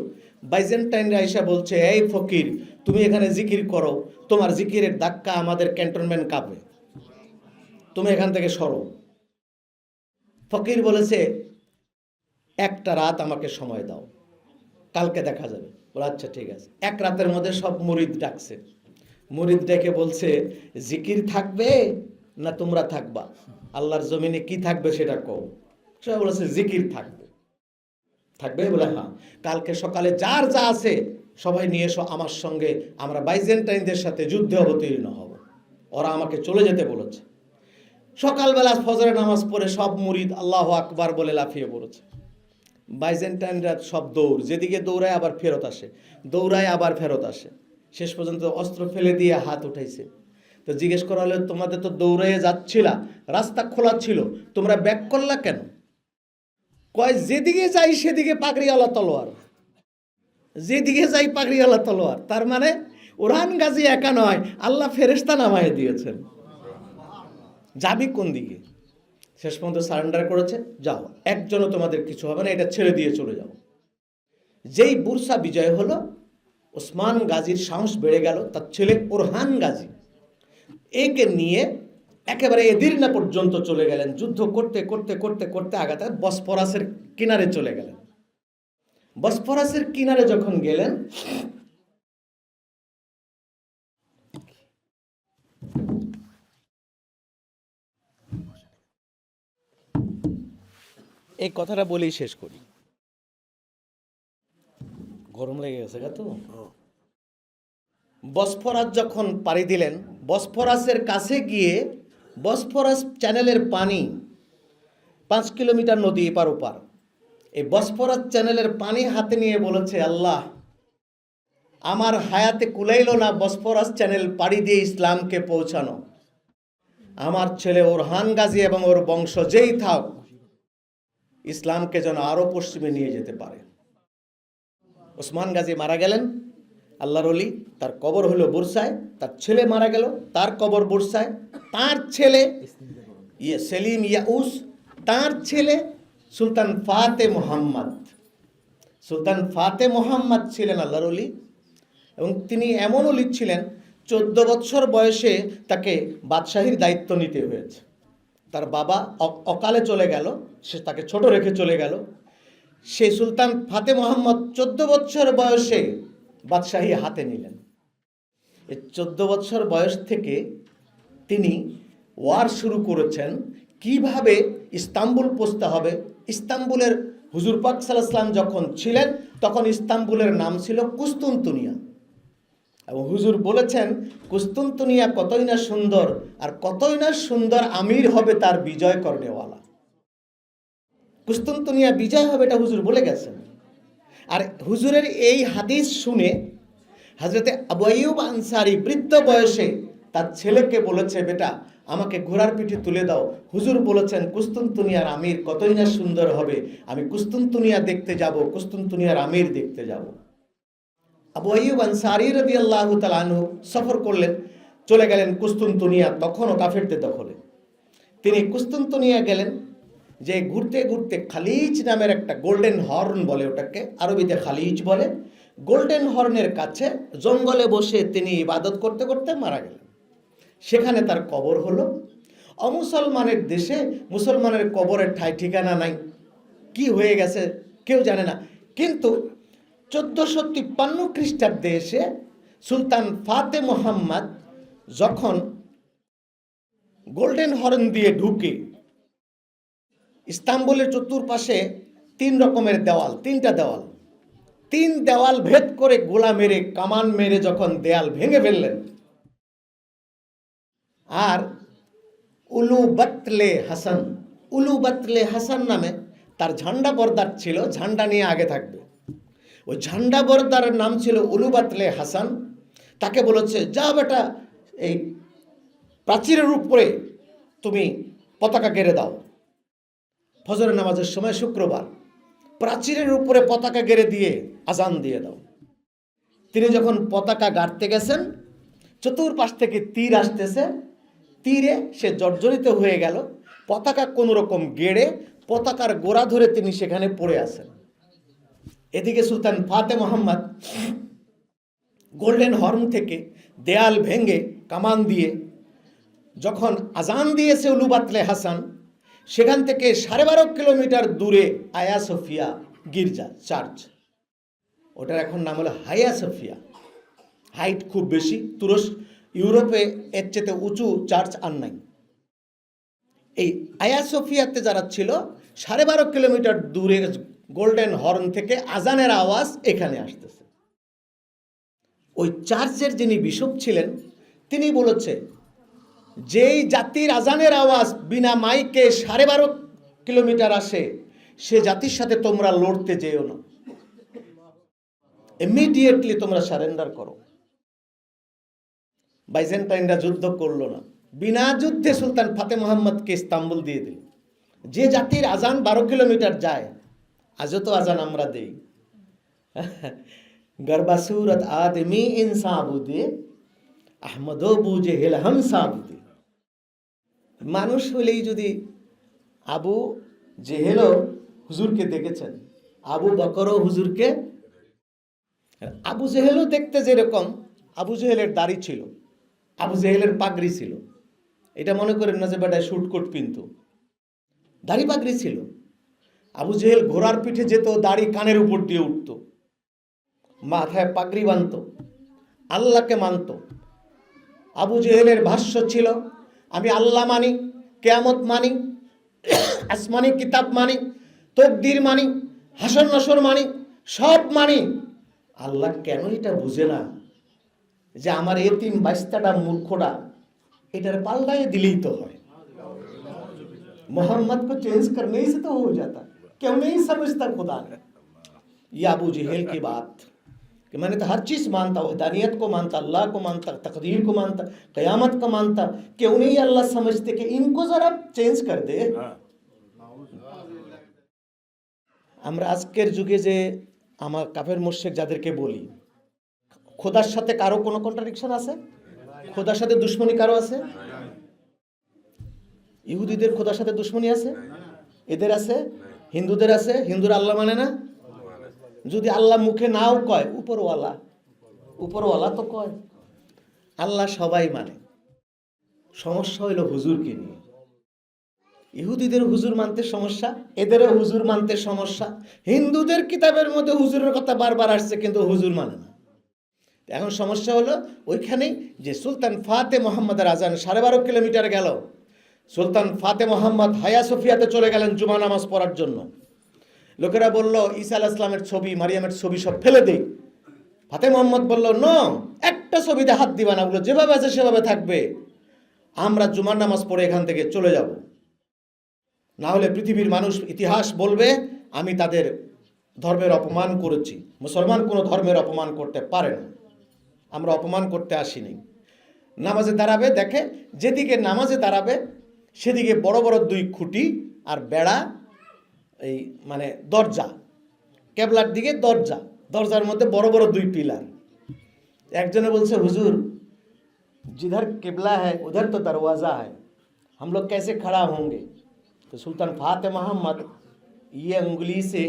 S1: বাইজেন্টাইনরা এসে বলছে, এই ফকির, তুমি এখানে জিকির করো, তোমার জিকিরের ধাক্কা আমাদের ক্যান্টনমেন্ট কাঁপে, তুমি এখান থেকে সরো। ফকির বলেছে, একটা রাত আমাকে সময় দাও, কালকে দেখা যাবে। বলে আচ্ছা ঠিক আছে। 1 রাতের মধ্যে সব মুরিদ ডাকছে। মুরিদ ডেকে বলছে, জিকির থাকবে না তোমরা থাকবা? আল্লাহর জমিনে কি থাকবে সেটা কও। সবাই বলেছে জিকির থাকবে। বলে হ্যাঁ, কালকে সকালে যার যা আছে সবাই নিয়ে এসো আমার সঙ্গে, আমরা বাইজেন্টাইনদের সাথে যুদ্ধে অবতীর্ণ হব। ওরা আমাকে চলে যেতে বলেছে। সকালবেলা ফজরের নামাজ পড়ে সব মুরিদ আল্লাহু আকবার বলে লাফিয়ে পড়েছে। বাইজেন্টাইনরা সব দৌড়, যেদিকে দৌড়ায় আবার ফেরত আসে, দৌড়ায় আবার ফেরত আসে। শেষ পর্যন্ত অস্ত্র ফেলে দিয়ে হাত উঠাইছে। তো জিজ্ঞেস করা হলো, তোমাদের তো দৌড়াইয়ে যাচ্ছিলা, রাস্তা খোলা ছিল, তোমরা ব্যাক করলা কেন? কয়, যেদিকে যাই সেদিকে পাগড়িওয়ালা তলোয়ার, যেদিকে যাই পাগড়িওয়ালা তলোয়ার। তার মানে ওরহান গাজী একা নয়, আল্লাহ ফেরেশতা নামায় দিয়েছেন। যাবি কোন দিকে? শেষ পর্যন্ত সারেন্ডার করেছে, যাও, একজনও তোমাদের কিছু হবে না, এটা ছেড়ে দিয়ে চলে যাও। যেই বুরসা বিজয় হলো, ওসমান গাজীর সাহস বেড়ে গেল, তার ছেলে ওরহান গাজী একে নিয়ে একেবারে এদিরনা পর্যন্ত চলে গেলেন। যুদ্ধ করতে করতে করতে করতে আগাতে বসফরাসের কিনারে চলে গেলেন। বসফরাসের কিনারে যখন গেলেন, এই কথাটা বলেই শেষ করি, গরম লেগে গেছে তো। বসফরাস যখন পাড়ি দিলেন, বসফরাসের কাছে গিয়ে বসফরাস চ্যানেলের পানি 5 কিলোমিটার নদী এপার ওপার, এই বসফরাস চ্যানেলের পানি হাতে নিয়ে বলেছে, আল্লাহ, আমার হায়াতে কুলাইল না বসফরাস চ্যানেল পাড়ি দিয়ে ইসলামকে পৌঁছানো। আমার ছেলে ওরহান গাজী এবং ওর বংশ যেই থাক, ইসলামকে যেন আরো পশ্চিমে নিয়ে যেতে পারে। ওসমান গাজী মারা গেলেন, আল্লাহর ওলি, তার কবর হলো বুরসায়। তার ছেলে মারা গেল, তার কবর বুরসায়। তার ছেলে সেলিম ইয়াউস, তার ছেলে সুলতান ফাতে মোহাম্মদ। সুলতান ফাতে মোহাম্মদ ছিলেন আল্লাহর ওলি, এবং তিনি এমন ওলি ছিলেন 14 বছর বয়সে তাকে বাদশাহীর দায়িত্ব নিতে হয়েছে। তার বাবা অকালে চলে গেল, সে তাকে ছোট রেখে চলে গেল। সেই সুলতান ফাতে মোহাম্মদ 14 বছর বয়সে বাদশাহী হাতে নিলেন। এই 14 বছর বয়স থেকে তিনি ওয়ার শুরু করেছেন, কিভাবে ইস্তাম্বুল পৌঁছতে হবে। ইস্তাম্বুলের হুজুর পাক সাল্লাল্লাহু আলাইহি ওয়াসাল্লাম যখন ছিলেন, তখন ইস্তাম্বুলের নাম ছিল কুস্তুনতুনিয়া। এবং হুজুর বলেছেন, কুস্তুনতুনিয়া কতই না সুন্দর, আর কতই না সুন্দর আমির হবে তার বিজয় করনেওয়ালা। কুস্তুনতুনিয়া বিজয় হবে, এটা হুজুর বলে গেছেন। আর হুজুরের এই হাদিস শুনে হযরতে আবু আইয়ুব আনসারী বৃদ্ধ বয়সে তার ছেলেকে বলেছে, বেটা, আমাকে ঘোড়ার পিঠে তুলে দাও। হুজুর বলেছেন, কুস্তুনতুনিয়ার আমির কতই না সুন্দর হবে, আমি কুস্তুনতুনিয়া দেখতে যাব, কুস্তুনতুনিয়ার আমির দেখতে যাব। আবু আইয়ুব আনসারী রাদিয়াল্লাহু তাআলা আনহু সফর করলেন, চলে গেলেন কুস্তুনতুনিয়া, তখনও কাফেরদের দখলে। তিনি কুস্তুনতুনিয়া গেলেন, যে ঘুরতে ঘুরতে খালিজ নামের একটা গোল্ডেন হর্ন বলে, ওটাকে আরবিতে খালিজ বলে, গোল্ডেন হর্নের কাছে জঙ্গলে বসে তিনি ইবাদত করতে করতে মারা গেলেন। সেখানে তার কবর হলো। অমুসলমানের দেশে মুসলমানের কবরের ঠাই ঠিকানা নাই, কি হয়ে গেছে কেউ জানে না। কিন্তু 1453 খ্রিস্টাব্দে এসে সুলতান ফাতে মোহাম্মদ যখন গোল্ডেন হর্ন দিয়ে ঢুকে, ইস্তাম্বুলের চতুর্পাশে 3 রকমের দেওয়াল, 3টা দেওয়াল, 3 দেওয়াল ভেদ করে গোলা মেরে, কামান মেরে যখন দেয়াল ভেঙে ফেললেন, আর উলুবাতলে হাসান নামে তার ঝান্ডা বরদার ছিল, ঝান্ডা নিয়ে আগে থাকবে, ওই ঝান্ডা বরদারের নাম ছিল উলুবাতলে হাসান। তাকে বলেছে, যা বেটা, এই প্রাচীরের উপরে তুমি পতাকা গেড়ে দাও। ফজরের নামাজের সময় শুক্রবার, প্রাচীরের উপরে পতাকা গেড়ে দিয়ে আজান দিয়ে দাও। তিনি যখন পতাকা গাড়তে গেছেন, চতুর্পাশ থেকে তীর আসতেছে, তীরে সে জর্জরিত হয়ে গেল। পতাকা কোন রকম গেড়ে পতাকার গোড়া ধরে তিনি সেখানে পড়ে আছেন। এদিকে সুলতান ফাতে মোহাম্মদ গোল্ডেন হর্ন থেকে দেয়াল ভেঙে কামান দিয়ে যখন আজান দিয়েছে উলুবাতলে হাসান, সেখান থেকে 12.5 কিলোমিটার দূরে আয়া সোফিয়া গির্জা চার্চ, ওটার এখন নাম হলো হায়া সোফিয়া। হাইট খুব বেশি, ইউরোপে এর চেয়ে উঁচু চার্চ আর নাই। এই আয়া সোফিয়াতে যারা ছিল, 12.5 কিলোমিটার দূরে গোল্ডেন হর্ন থেকে আজানের আওয়াজ এখানে আসতেছে। ওই চার্চের যিনি বিশপ ছিলেন, তিনি বলেছে, যেই জাতির আজানের আওয়াজ বিনা মাইকে 12.5 কিলোমিটার আসে, সে জাতির সাথে তোমরা লড়তে যেও না, ইমিডিয়েটলি তোমরা সারেন্ডার করো। বাইজেন্টাইনরা যুদ্ধ করলো না, বিনা যুদ্ধে সুলতান ফাতে মোহাম্মদকে ইস্তাম্বুল দিয়ে দিল। যে জাতির আজান 12 কিলোমিটার যায়, আজও তো আজান আমরা দেই, গরবাসুরত আদমি ইনসাবুদে আহমদ বুজে হেলহম সাবুদে। মানুষ হলেই যদি আবু জেহেলও হুজুরকে দেখেছেন, আবু বকরও হুজুরকে। আবু জেহেলও দেখতে যেরকম, আবু জেহেলের দাড়ি ছিল, আবু জেহেলের পাগড়ি ছিল। এটা মনে করেন না যে বেটায় শুটকোট পিনতো, দাড়ি পাগড়ি ছিল। আবু জেহেল ঘোড়ার পিঠে যেত, দাড়ি কানের উপর দিয়ে উঠত, মাথায় পাগড়ি বাঁধত, আল্লাহকে মানত। আবু জেহেলের ভাষ্য ছিল, আমি আল্লাহ মানি, কেয়ামত মানি, আসমানি কিতাব মানি, তকদির মানি, হাসর নসর মানি, সব মানি। আল্লাহ কেন এটা বুঝে না যে আমার এতিম বাইস্তাটা মূর্খটা এটার পাল্টায় দিলেই তো হয়। मोहम्मद को चेंज करने से तो हो जाता, क्यों नहीं समझता खुदा ने। ये अबू जहेल की बात कि मैंने तो हर चीज मानता, वहदानियत को मानता, अल्लाह को मानता, तकदीर को मानता, कयामत को मानता, क्यों नहीं अल्लाह समझते कि इनको जरा चेंज कर दे। আমরা আজকের যুগে যে আমার কাফের মুশরিক যাদেরকে বলি, খোদার সাথে কারো কোনো কন্ট্রাডিকশন আছে? খোদার সাথে দুশ্মনী কারো আছে? ইহুদিদের খোদার সাথে দুশ্মনী আছে, এদের আছে, হিন্দুদের আছে। হিন্দুরা আল্লাহ মানে না? যদি আল্লাহ মুখে নাও কয়, উপরওয়ালা, উপরওয়ালা তো কয়। আল্লাহ সবাই মানে। সমস্যা হইল হুজুরকে নিয়ে। ইহুদিদের হুজুর মানতে সমস্যা, এদেরও হুজুর মানতে সমস্যা। হিন্দুদের কিতাবের মধ্যে হুজুরের কথা বারবার আসছে, কিন্তু হুজুর মানে না। এখন সমস্যা হলো ওইখানেই যে সুলতান ফাতে মোহাম্মদের আজান 12.5 কিলোমিটার গেল। সুলতান ফাতে মোহাম্মদ হায়া সোফিয়াতে চলে গেলেন জুমা নামাজ পড়ার জন্য। লোকেরা বলল ঈসা আলাইহিস সালামের ছবি, মারিয়ামের ছবি সব ফেলে দেই। ফাতে মোহাম্মদ বলল, নো, একটা ছবিতে হাত দিবা না, ওগুলো যেভাবে আছে সেভাবে থাকবে। আমরা জুমার নামাজ পড়ে এখান থেকে চলে যাব, না হলে পৃথিবীর মানুষ ইতিহাস বলবে আমি তাদের ধর্মের অপমান করেছি। মুসলমান কোনো ধর্মের অপমান করতে পারে না, আমরা অপমান করতে আসিনি। নামাজে দাঁড়াবে, দেখে যেদিকে নামাজে দাঁড়াবে সেদিকে বড় বড় 2 খুঁটি আর বেড়া, এই মানে দরজা, কেবলার দিকে দরজা, দরজার মধ্যে বড় বড় 2 পিলার। একজনে বলছে, হুজুর जिधर किबला है उधर तो दरवाज़ा है, हम लोग कैसे खड़ा होंगे? तो सुल्तान फाते मोहम्मद ये उंगली से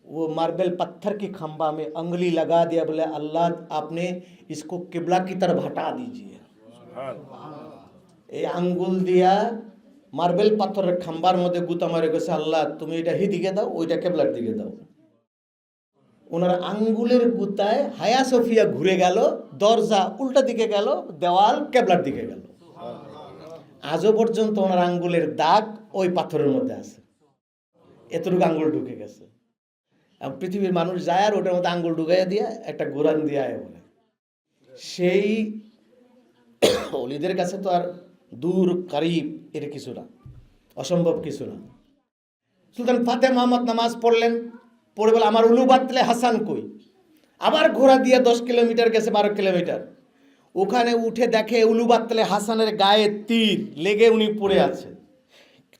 S1: वो मार्बल पत्थर की खंबा में उंगली लगा दिया, बोले अल्लाह आपने इसको किबला की तरफ हटा दीजिए। এই আঙ্গুল দিয়া মার্বেল পাথরের খাম্বার মধ্যে গুতা মারে গেছে, আল্লাহ তুমি এটা দিকে দাও, ওইটা কেবলার দিকে দাও। ওনার আঙ্গুলের গুতায় হায়া সোফিয়া ঘুরে গেল, দরজা উল্টা দিকে গেল, দেওয়াল কেবলার দিকে গেল। আজও পর্যন্ত ওনার আঙ্গুলের দাগ ওই পাথরের মধ্যে আছে, এতটুকু আঙ্গুল ঢুকে গেছে। পৃথিবীর মানুষ যায় আর ওটার মধ্যে আঙ্গুল ঢুকাইয়া দিয়া একটা গোরান দিয়ে বলে। সেই অলিদের কাছে তো আর দূর কারিব এর কিছু না, অসম্ভব কিছু না। সুলতান ফাতে মোহাম্মদ নামাজ পড়লেন, পড়ে বলে আমার উলু বাতলে হাসান কই। আবার ঘোড়া দিয়ে 10 কিলোমিটার গেছে, 12 কিলোমিটার। ওখানে উঠে দেখে উলু বাতলে হাসানের গায়ে তীর লেগে উনি পড়ে আছে।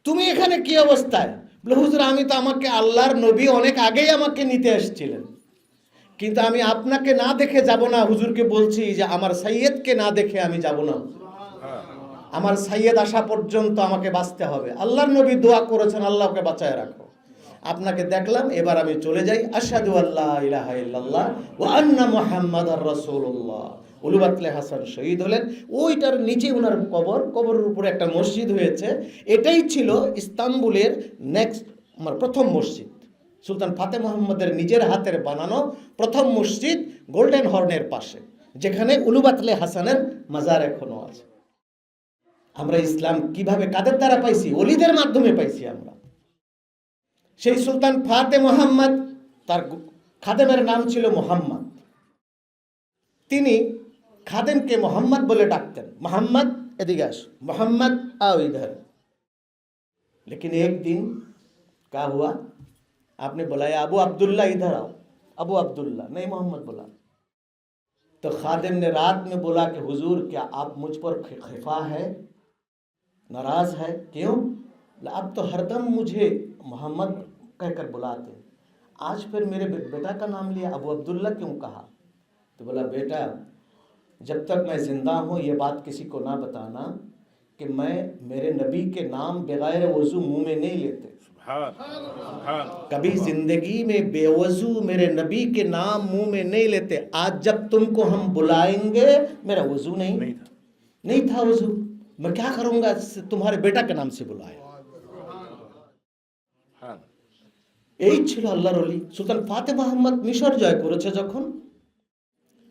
S1: তুমি এখানে কি অবস্থায়? বলে হুজুর আমি তো, আমাকে আল্লাহর নবী অনেক আগেই আমাকে নিতে এসেছিলেন, কিন্তু আমি আপনাকে না দেখে যাব না। হুজুরকে বলছি যে আমার সাইয়েদকে না দেখে আমি যাব না, আমার সাইয়েদ আসা পর্যন্ত আমাকে বাঁচতে হবে। আল্লাহর নবী দোয়া করেছেন, আল্লাহকে বাঁচায় রাখো। আপনাকে দেখলাম, এবার আমি চলে যাই। আশহাদু আল্লা ইলাহা ইল্লাল্লাহ ওয়া আন্না মুহাম্মাদার রাসূলুল্লাহ। উলু বাতলে হাসান শহীদ হলেন। ওইটার নিচে ওনার কবর, কবরের উপরে একটা মসজিদ হয়েছে। এটাই ছিল ইস্তাম্বুলের প্রথম মসজিদ। সুলতান ফাতে মোহাম্মদের নিজের হাতের বানানো প্রথম মসজিদ গোল্ডেন হর্নের পাশে, যেখানে উলু বাতলে হাসানের মাজার এখনো আছে। আমরা ইসলাম কিভাবে, কাদের দ্বারা পাইছি? ওলিদের মাধ্যমে পাইছি আমরা। সেই সুলতান ফাতে মোহাম্মদ, তার খাদেমের নাম ছিল মোহাম্মদ। তিনি খাদেমকে মোহাম্মদ বলে ডাকতেন, মোহাম্মদ এদিকে আস, मोहम्मद आओ इधर। लेकिन एक दिन क्या हुआ, आपने बुलाया अबू अब्दुल्ला इधर आओ, अबू अब्दुल्ला नहीं मोहम्मद बोला। तो खादिम ने रात में बोला कि हुजूर क्या आप मुझ पर खफा है, नाराज है? क्यों? अब तो हरदम मुझे मोहम्मद कहकर बुलाते, आज फिर मेरे बेटा का नाम लिया, अबू अब्दुल्ला क्यों कहा? तो बोला बेटा जब तक मैं जिंदा हूँ ये बात किसी को ना बताना कि मैं मेरे नबी के नाम बगैर वजू मुंह में नहीं लेते। कभी जिंदगी में बेवजू मेरे नबी के नाम मुंह में नहीं लेते। आज जब तुमको हम बुलाएंगे, मेरा वजू नहीं था वजू, मैं क्या करूंगा? तुम्हारे बेटा के नाम से बुलाया। এই ছিল আল্লাহর ওলি। সুলতান ফাতেমা আহমদ মিশর জয় করেছে যখন,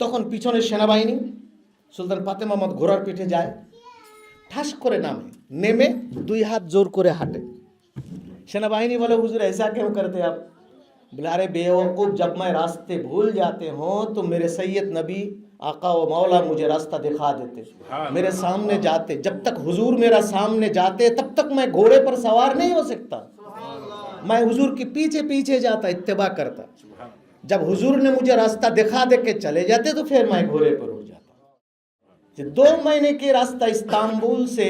S1: তখন পিছনে সেনাবাহিনী, সুলতান ফাতেমা আহমদ ঘোড়ার পিঠে যায়, ঠাস করে নেমে দুই হাত জোর করে হাঁটে। सेनाबाहिनी बोले हुजूर ऐसा क्यों करते आप? बोले अरे बेवकूफ़, जब मैं रास्ते भूल जाते हो तो मेरे सैयद नबी आका व मौला मुझे रास्ता दिखा देते, मेरे सामने जाते। जब तक हुजूर मेरा सामने जाते तब तक मैं घोड़े पर सवार नहीं हो सकता, मैं हुजूर के पीछे पीछे जाता, इत्तेबा करता। जब हुजूर ने मुझे रास्ता दिखा दे के चले जाते तो फिर मैं घोड़े पर उड़ जाता। 2 महीने की रास्ता इस्तांबुल से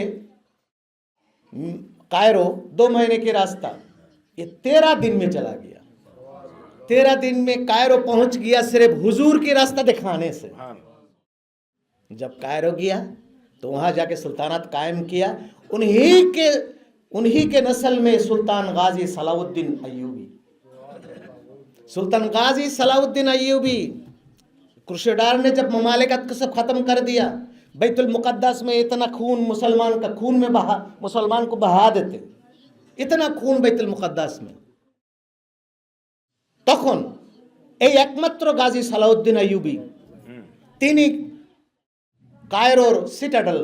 S1: कायरो, 2 महीने की रास्ता, ये 13 दिन में चला गया। 13 दिन में कायरो पहुंच गया सिर्फ हुजूर की रास्ता दिखाने से। जब कायरो गया तो वहां जाके सुल्तानात कायम किया। उन्हीं के नस्ल में सुल्तान गाजी सलाउद्दीन अय्यूबी, सुल्तान गाजी सलाउद्दीन अय्यूबी क्रूसेडर ने जब ममालिकत को सब खत्म कर दिया, बैतुल मुकद्दस में इतना खून मुसलमान का खून में बहा, मुसलमान को बहा देते, इतना खून बैतुल मुकद्दस में। তখন এই একমাত্র গাজী সালাউদ্দিন আইয়ুবী তিনি কায়রোর সিটাডেল,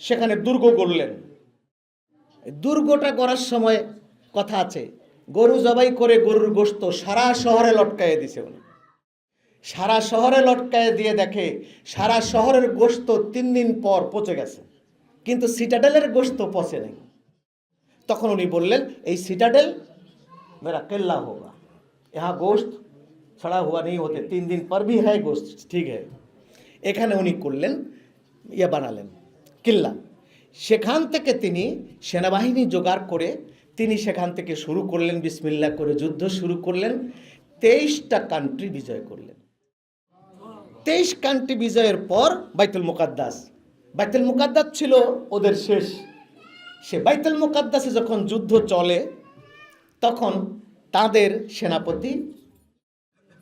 S1: সেখানে দুর্গ গড়লেন। দুর্গটা গড়ার সময় কথা আছে, গরু জবাই করে গরুর গোশত সারা শহরে লটকায়ে দিছে উনি। সারা শহরে লটকায় দিয়ে দেখে সারা শহরের গোশত 3 দিন পর পচে গেছে, কিন্তু সিটাডেলের গোশত পচে নেই। তখন উনি বললেন, এই সিটাডেল मेरा किला होगा, यहाँ गोश्त सड़ा हुआ नहीं होते, 3 दिन पर भी है गोश्त, ठीक है। এখানে উনি করলেন, ইয়ে বানালেন কিল্লা। সেখান থেকে তিনি সেনাবাহিনী জোগাড় করে তিনি সেখান থেকে শুরু করলেন, বিসমিল্লাহ করে যুদ্ধ শুরু করলেন। 23টা কান্ট্রি বিজয় করলেন। 23 কান্ট্রি বিজয়ের পর বাইতুল মুকাদ্দাস ছিল ওদের শেষ। সে বাইতুল মুকাদ্দাসে যখন যুদ্ধ চলে তখন তাদের সেনাপতি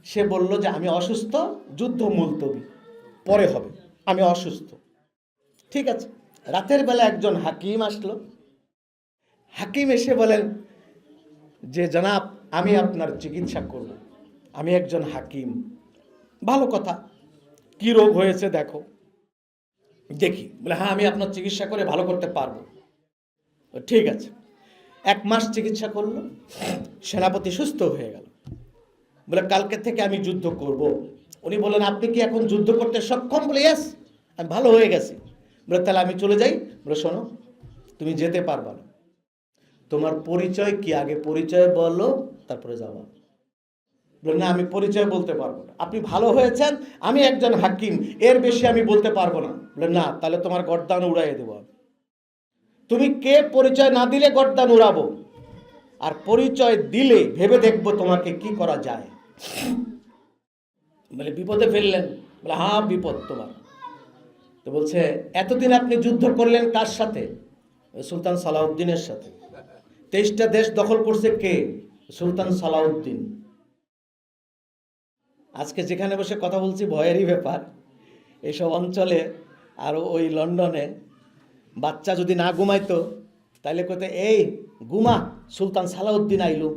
S1: সে বলল যে আমি অসুস্থ, যুদ্ধ মুলতবি, পরে হবে, আমি অসুস্থ। ঠিক আছে। রাতের বেলা একজন হাকিম আসলো। হাকিম এসে বলেন যে জনাব, আমি আপনার চিকিৎসা করব, আমি একজন হাকিম। ভালো কথা, কি রোগ হয়েছে দেখো, দেখি। বলে হ্যাঁ, আমি আপনার চিকিৎসা করে ভালো করতে পারবো। ঠিক আছে। 1 মাস চিকিৎসা করলো, সেনাপতি সুস্থ হয়ে গেল। বলে কালকে থেকে আমি যুদ্ধ করব। উনি বলেন আপনি কি এখন যুদ্ধ করতে সক্ষম? বলে ইয়েস, আমি ভালো হয়ে গেছি। বলে তাহলে আমি চলে যাই। বলে শোনো, তুমি যেতে পারবা না, তোমার পরিচয় কি আগে পরিচয় বলো, তারপরে যাওয়া। বলে না, আমি পরিচয় বলতে পারবো না, আপনি ভালো হয়েছেন, আমি একজন হাকিম, এর বেশি আমি বলতে পারবো না। বলে না, তাহলে তোমার গর্দান উড়াইয়ে দেবো। তুমি কে পরিচয় না দিলে গর্দান উড়াবো, আর পরিচয় দিলে ভেবে দেখবো তোমাকে কি করা যায়। বলে বিপদে ফেললেন? বলে হ্যাঁ, বিপদ তোমার। তো বলছে এতদিন আপনি যুদ্ধ করলেন কার সাথে? সুলতান সালাউদ্দিনের সাথে। 23টা দেশ দখল করছে কে? সুলতান সালাউদ্দিন। আজকে যেখানে বসে কথা বলছি ভয়েরই ব্যাপার। এইসব অঞ্চলে আর ওই লন্ডনে বাচ্চা যদি না ঘুমাইতো তাহলে কইতে এই ঘুমা, সুলতান সালাউদ্দিন আইলো।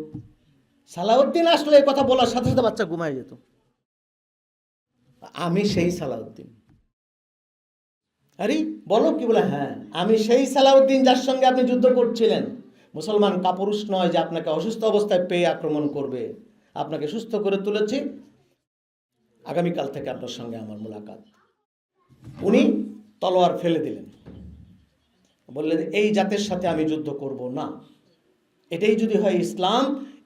S1: সালাউদ্দিন আসলে এই কথা বলার সাথে সাথে বাচ্চা ঘুমাই যেত। আমি সেই সালাউদ্দিন। আরে বলো কি? বলে হ্যাঁ, আমি সেই সালাউদ্দিন যার সঙ্গে আপনি যুদ্ধ করছিলেন। মুসলমান কাপুরুষ নয় যে আপনাকে অসুস্থ অবস্থায় পেয়ে আক্রমণ করবে, আপনাকে সুস্থ করে তুলেছি, আগামীকাল থেকে আপনার সঙ্গে আমার মোলাকাত। উনি তলোয়ার ফেলে দিলেন, বললেন এই জাতের সাথে আমি যুদ্ধ করব না, এটাই যদি হয় ইসলাম,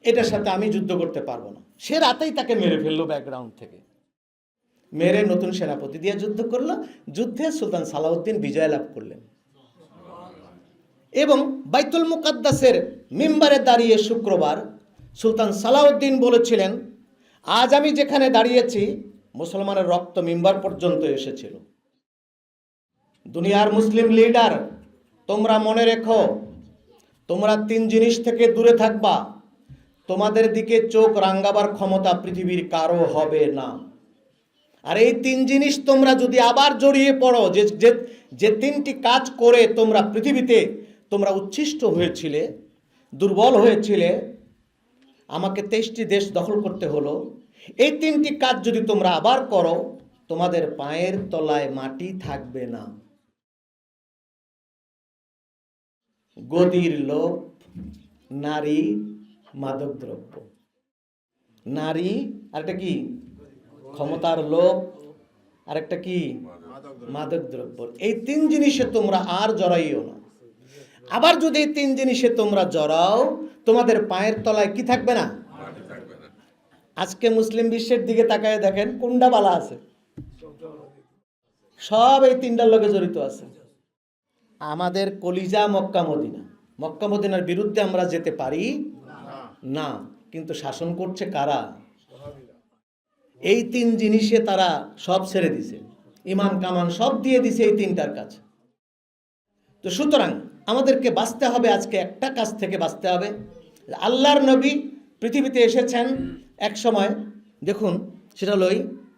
S1: এটার সাথে আমি যুদ্ধ করতে পারবো না। সে রাতেই তাকে মেরে ফেললো ব্যাকগ্রাউন্ড থেকে, মেরে নতুন সেনাপতি দিয়ে যুদ্ধ করলো। যুদ্ধে সুলতান সালাউদ্দিন বিজয় লাভ করলেন এবং বাইতুল মুকাদ্দাসের মিম্বারে দাঁড়িয়ে শুক্রবার সুলতান সালাউদ্দিন বলেছিলেন, আজ আমি যেখানে দাঁড়িয়েছি মুসলমানের রক্ত মিম্বার পর্যন্ত এসেছিল। দুনিয়ার মুসলিম লিডার তোমরা মনে রেখো, তোমরা 3 জিনিস থেকে দূরে থাকবা। তোমাদের দিকে চোখ রাঙাবার ক্ষমতা পৃথিবীর কারো হবে না। আর এই 3 জিনিস তোমরা যদি আবার জড়িয়ে পড়ো, যে যে যে 3টি কাজ করে তোমরা পৃথিবীতে তোমরা উচ্ছিষ্ট হয়েছিলে, দুর্বল হয়েছিলে, আমাকে 23টি দেশ দখল করতে হলো, এই 3টি কাজ যদি তোমরা আবার করো, তোমাদের পায়ের তলায় মাটি থাকবে না। গদির লোভ, নারী, মাদকদ্রব্য। নারী, আরেকটা কি? ক্ষমতার লোভ, আরেকটা কি? মাদকদ্রব্য। এই 3 জিনিসে তোমরা আর জড়াইও না। আবার যদি এই 3 জিনিসে তোমরা জড়াও, তোমাদের পায়ের তলায় কি থাকবে না? আজকে মুসলিম বিশ্বের দিকে তাকায় দেখেন, কোনটা বালা আছে? সব এই 3টার লগে জড়িত আছে। আমাদের কলিজা মক্কা মদিনা। মক্কা মদিনার বিরুদ্ধে আমরা যেতে পারি না, কিন্তু শাসন করছে কারা? এই 3 জিনিসে তারা সব ছেড়ে দিছে, ইমান কামান সব দিয়ে দিছে এই 3টার কাছে। তো সুতরাং আমাদেরকে বাঁচতে হবে, আজকে একটা কাজ থেকে বাঁচতে হবে। আল্লাহর নবী পৃথিবীতে এসেছেন এক সময়, দেখুন সেটা হলো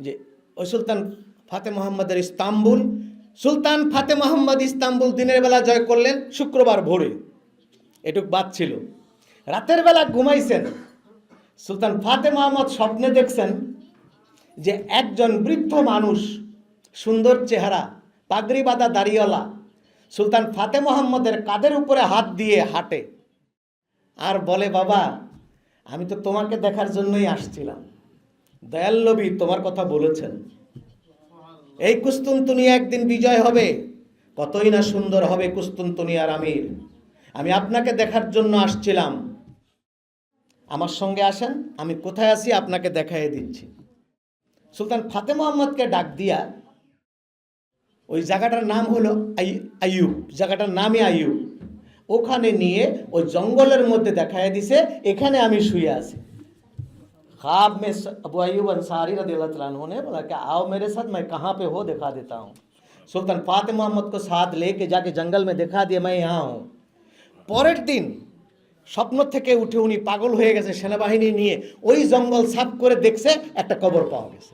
S1: যে ওই সুলতান ফাতে মোহাম্মদের ইস্তাম্বুল, সুলতান ফাতে মোহাম্মদ ইস্তাম্বুল দিনের বেলা জয় করলেন শুক্রবার ভোরে, এটুক বাদ ছিল। রাতের বেলা ঘুমাইছেন, সুলতান ফাতে মোহাম্মদ স্বপ্নে দেখছেন যে একজন বৃদ্ধ মানুষ, সুন্দর চেহারা, পাগড়ি বাঁধা দাড়িওয়ালা, সুলতান ফাতে মোহাম্মদের কাঁধের উপরে হাত দিয়ে হাঁটে আর বলে, বাবা আমি তো তোমাকে দেখার জন্যই আসছিলাম, দয়াল নবী তোমার কথা বলেছেন, এই কুস্তুনতুনিয়া একদিন বিজয় হবে, কতই না সুন্দর হবে কুস্তুনতুনিয়ার আমির, আমি আপনাকে দেখার জন্য আসছিলাম, আমার সঙ্গে আসেন, আমি কোথায় আছি আপনাকে দেখাই দিচ্ছি। সুলতান ফাতে মোহাম্মদকে ডাক দিয়া, ওই জায়গাটার নাম হলো আইয়ুব, জায়গাটার নামই আইয়ুব, ওখানে নিয়ে ওই জঙ্গলের মধ্যে দেখায় দিছে, এখানে আমি শুয়ে আছি। ख्वाब में अबू अय्यूब अंसारी रज़ियल्लाहु ताला अन्हु ने बोला कि आओ मेरे साथ, मैं कहाँ पे हो दिखा देता हूँ। सुल्तान फाते मोहम्मद को साथ लेके जाके जंगल में दिखा दिया मैं यहाँ हूँ। পরের দিন স্বপ্ন থেকে উঠে উনি পাগল হয়ে গেছে, সেনাবাহিনী নিয়ে ওই জঙ্গল সাফ করে দেখছে একটা কবর পাওয়া গেছে,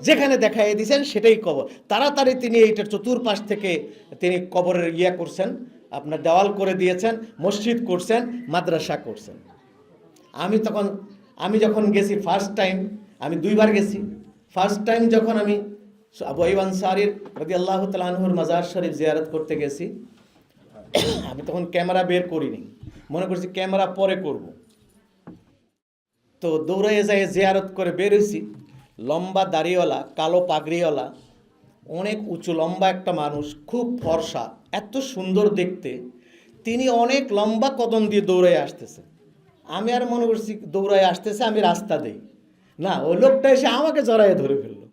S1: যেখানে দেখাই দিয়েছেন সেটাই কবর। তাড়াতাড়ি তিনি এইটার চতুর্পাশ থেকে তিনি কবরের করছেন, আপনার দেওয়াল করে দিয়েছেন, মসজিদ করছেন, মাদ্রাসা করছেন। আমি যখন গেছি ফার্স্ট টাইম, আমি 2বার গেছি। ফার্স্ট টাইম যখন আমি আবু আইয়ুব আনসারীর রাদিয়াল্লাহু তাআলা আনহুর মাজার শরীফ জিয়ারত করতে গেছি, আমি তখন ক্যামেরা বের করিনি, মনে করছি ক্যামেরা পরে করব। তো দৌড়াইয়ে যায় জিয়ারত করে বের হয়েছি, লম্বা দাড়িওয়ালা, কালো পাগড়িওয়ালা, অনেক উঁচু লম্বা একটা মানুষ, খুব ফর্সা, এত সুন্দর দেখতে, তিনি অনেক লম্বা কদম দিয়ে দৌড়াই আসতেছে। আমি আর মনে করছি দৌড়াই আসতেছে, আমি রাস্তা দেই না, ওই লোকটা এসে আমাকে জড়াইয়ে ধরে ফেললো।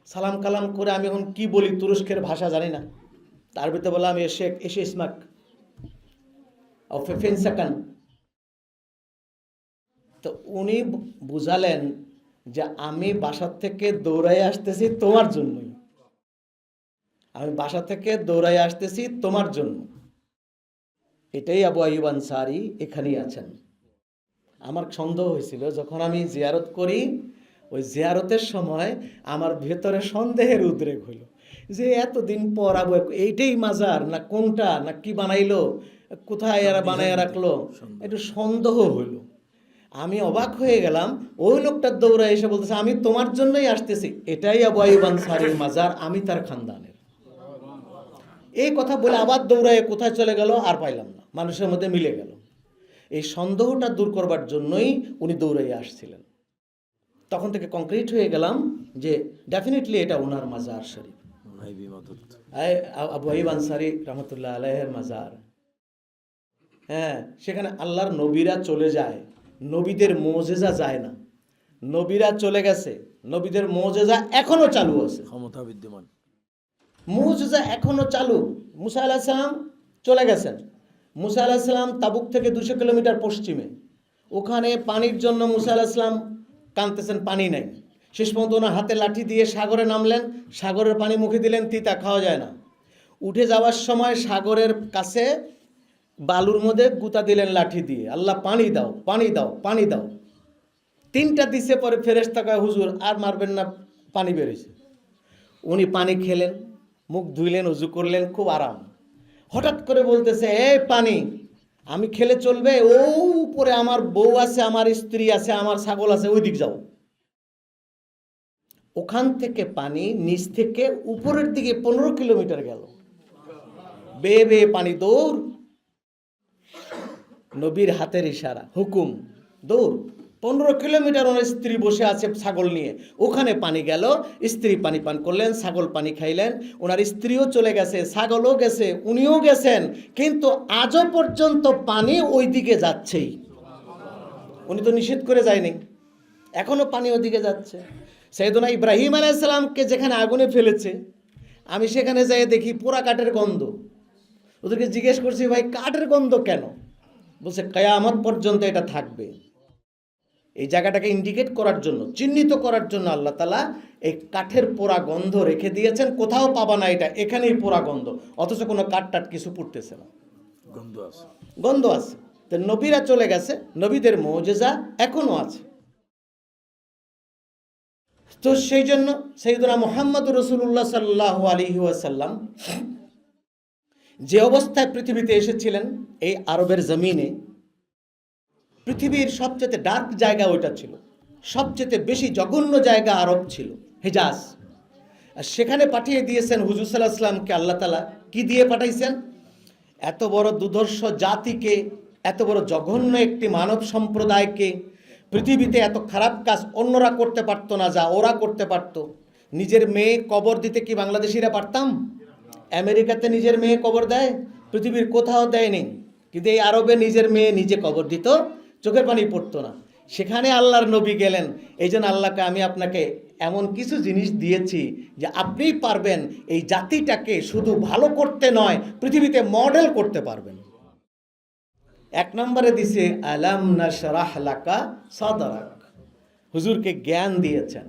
S1: সালাম কালাম করে আমি এখন কি বলি, তুরস্কের ভাষা জানি না, তার ভিতরে বললাম এসে ইসমাক ফেফেনসাকান। তো উনি বুঝালেন যে আমি বাসা থেকে দৌড়াই আসতেছি তোমার জন্যই, আমি বাসা থেকে দৌড়াই আসতেছি তোমার জন্য। এটাই আবু আইয়ুব আনসারী এখানেই আছেন। আমার সন্দেহ হয়েছিল যখন আমি জিয়ারত করি, ওই জিয়ারতের সময় আমার ভেতরে সন্দেহের উদ্রেক হইল যে এতদিন পর আবু এইটাই মাজার না কোনটা, না কি বানাইলো, কোথায় এরা বানায় রাখলো, একটু সন্দেহ হইল। আমি অবাক হয়ে গেলাম, ওই লোকটা দৌড়ে এসে বলতেছে আমি তোমার জন্যই আসতেছি, এটাই আবু আইয়ুব আনসারীর মাজার, আমি তার খানদানের। এই কথা বলে আবার দৌড়ায় কোথায় চলে গেল আর পাইলাম না, মানুষের মধ্যে মিলে গেল। এই সন্দেহটা দূর করবার জন্যই উনি দৌড়াইয়ে আসছিলেন। তখন থেকে কংক্রিট হয়ে গেলাম যে ডেফিনেটলি এটা ওনার মাজার শরীফ, আবু আইয়ুব আনসারী রহমতুল্লাহ আলাইহির মাজার। হ্যাঁ, সেখানে আল্লাহর নবীরা চলে যায়, নবীদের মুজিজা যায় না। নবীরা চলে গেছে, নবীদের মুজিজা এখনো চালু আছে,
S2: ক্ষমতা বিদ্যমান,
S1: মুজিজা এখনো চালু। মুসা আলাইহিস সালাম চলে গেছেন, মুসা আলাইহিস সালাম তাবুক থেকে 200 কিলোমিটার পশ্চিমে, ওখানে পানির জন্য মুসা আলাইহিস সালাম কাঁদতেছেন, পানি নাই। শেষ পর্যন্ত ওনার হাতে লাঠি দিয়ে সাগরে নামলেন, সাগরের পানি মুখে দিলেন, তিতা, খাওয়া যায় না। উঠে যাওয়ার সময় সাগরের কাছে বালুর মধ্যে গুতা দিলেন লাঠি দিয়ে, আল্লাহ পানি দাও, পানি দাও, পানি দাও। 3টা দিছে, পরে ফেরেশতা কয় হুজুর আর মারবেন না, পানি বেরিয়েছে। উনি পানি খেলেন, মুখ ধুইলেন, উজু করলেন, খুব আরাম। হঠাৎ করে বলতেছে, এই পানি আমি খেলে চলবে? ও উপরে আমার বউ আছে, আমার স্ত্রী আছে, আমার ছাগল আছে, ওই দিক যাও। ওখান থেকে পানি নিচ থেকে উপরের দিকে 15 কিলোমিটার গেল, বেয়ে বেয়ে পানি, দৌড়। নবীর হাতের ইশারা, হুকুম, দৌড়। 15 কিলোমিটার ওনার স্ত্রী বসে আছে ছাগল নিয়ে, ওখানে পানি গেল, স্ত্রী পানি পান করলেন, ছাগল পানি খাইলেন, ওনার স্ত্রীও চলে গেছে, ছাগলও গেছে, উনিও গেছেন, কিন্তু আজও পর্যন্ত পানি ওই দিকে যাচ্ছেই। উনি তো নিষেধ করে যায়নি, এখনো পানি ওদিকে যাচ্ছে। সাইয়েদনা ইব্রাহিম আলাইহিস সালামকে যেখানে আগুনে ফেলেছে, আমি সেখানে যাই দেখি পোড়া কাঠের গন্ধ। ওদেরকে জিজ্ঞেস করছি, ভাই কাঠের গন্ধ কেন? বলছে কিয়ামত পর্যন্ত এটা থাকবে। এই জায়গাটাকে ইন্ডিকেট করার জন্য, চিহ্নিত করার জন্য আল্লাহ তাআলা এই কাঠের পোড়া গন্ধ রেখে দিয়েছেন। কোথাও পাবা না এটা, এখানেই পোড়া গন্ধ, অথচ কোনো কাঠ টাট কিছু পুড়তেছে না,
S2: গন্ধ আছে।
S1: গন্ধ আছে। তো নবীরা চলে গেছে, নবীদের মুজিজা এখনো আছে। তো সেই জন্য সাইয়েদনা মুহাম্মদ রাসূলুল্লাহ সাল্লাল্লাহু আলাইহি ওয়াসাল্লাম যে অবস্থায় পৃথিবীতে এসেছিলেন, এই আরবের জমিনে পৃথিবীর সবচেয়ে ডার্ক জায়গা ওইটা ছিল, সবচেয়ে বেশি জঘন্য জায়গা আরব ছিল, হিজাজ। আর সেখানে পাঠিয়ে দিয়েছেন হুজুর সাল্লাল্লাহু আলাইহি ওয়াসাল্লামকে আল্লাহ তাআলা। কি দিয়ে পাঠাইছেন? এত বড় দুর্ধর্ষ জাতিকে, এত বড় জঘন্য একটি মানব সম্প্রদায়কে, পৃথিবীতে এত খারাপ কাজ অন্যরা করতে পারতো না, যা ওরা করতে পারত। নিজের মেয়ে কবর দিতে কি বাংলাদেশিরা পারতাম? আমেরিকাতে নিজের মেয়ে কবর দেয়, পৃথিবীর কোথাও দেয়নি। কিন্তু এই আরবে নিজের মেয়ে নিজে কবর দিত, চোখের পানি পড়তো না। সেখানে আল্লাহর নবী গেলেন। এই জন্য আল্লাহকে আমি আপনাকে এমন কিছু জিনিস দিয়েছি যে আপনিই পারবেন এই জাতিটাকে শুধু ভালো করতে নয়, পৃথিবীতে মডেল করতে পারবেন। 1 নম্বরে দিছে আলাম নাশরাহ লাকা সাদরাক, হুজুরকে জ্ঞান দিয়েছেন।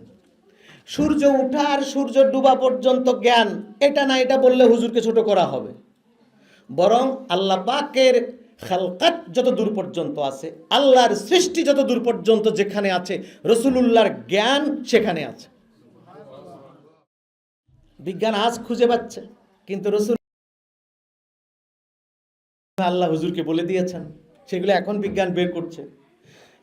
S1: সূর্য ওঠা আর সূর্য ডুবা পর্যন্ত জ্ঞান, এটা না এটা বললে হুজুরকে ছোট করা হবে। বরং আল্লাহ পাকের খালকাত যত দূর পর্যন্ত আছে, আল্লাহর সৃষ্টি যত দূর পর্যন্ত যেখানে আছে, রাসূলুল্লাহর জ্ঞান সেখানে আছে। বিজ্ঞান আজ খুঁজে পাচ্ছে, কিন্তু রাসূল আল্লাহ হুজুরকে বলে দিয়েছেন, সেগুলো এখন বিজ্ঞান বের করছে।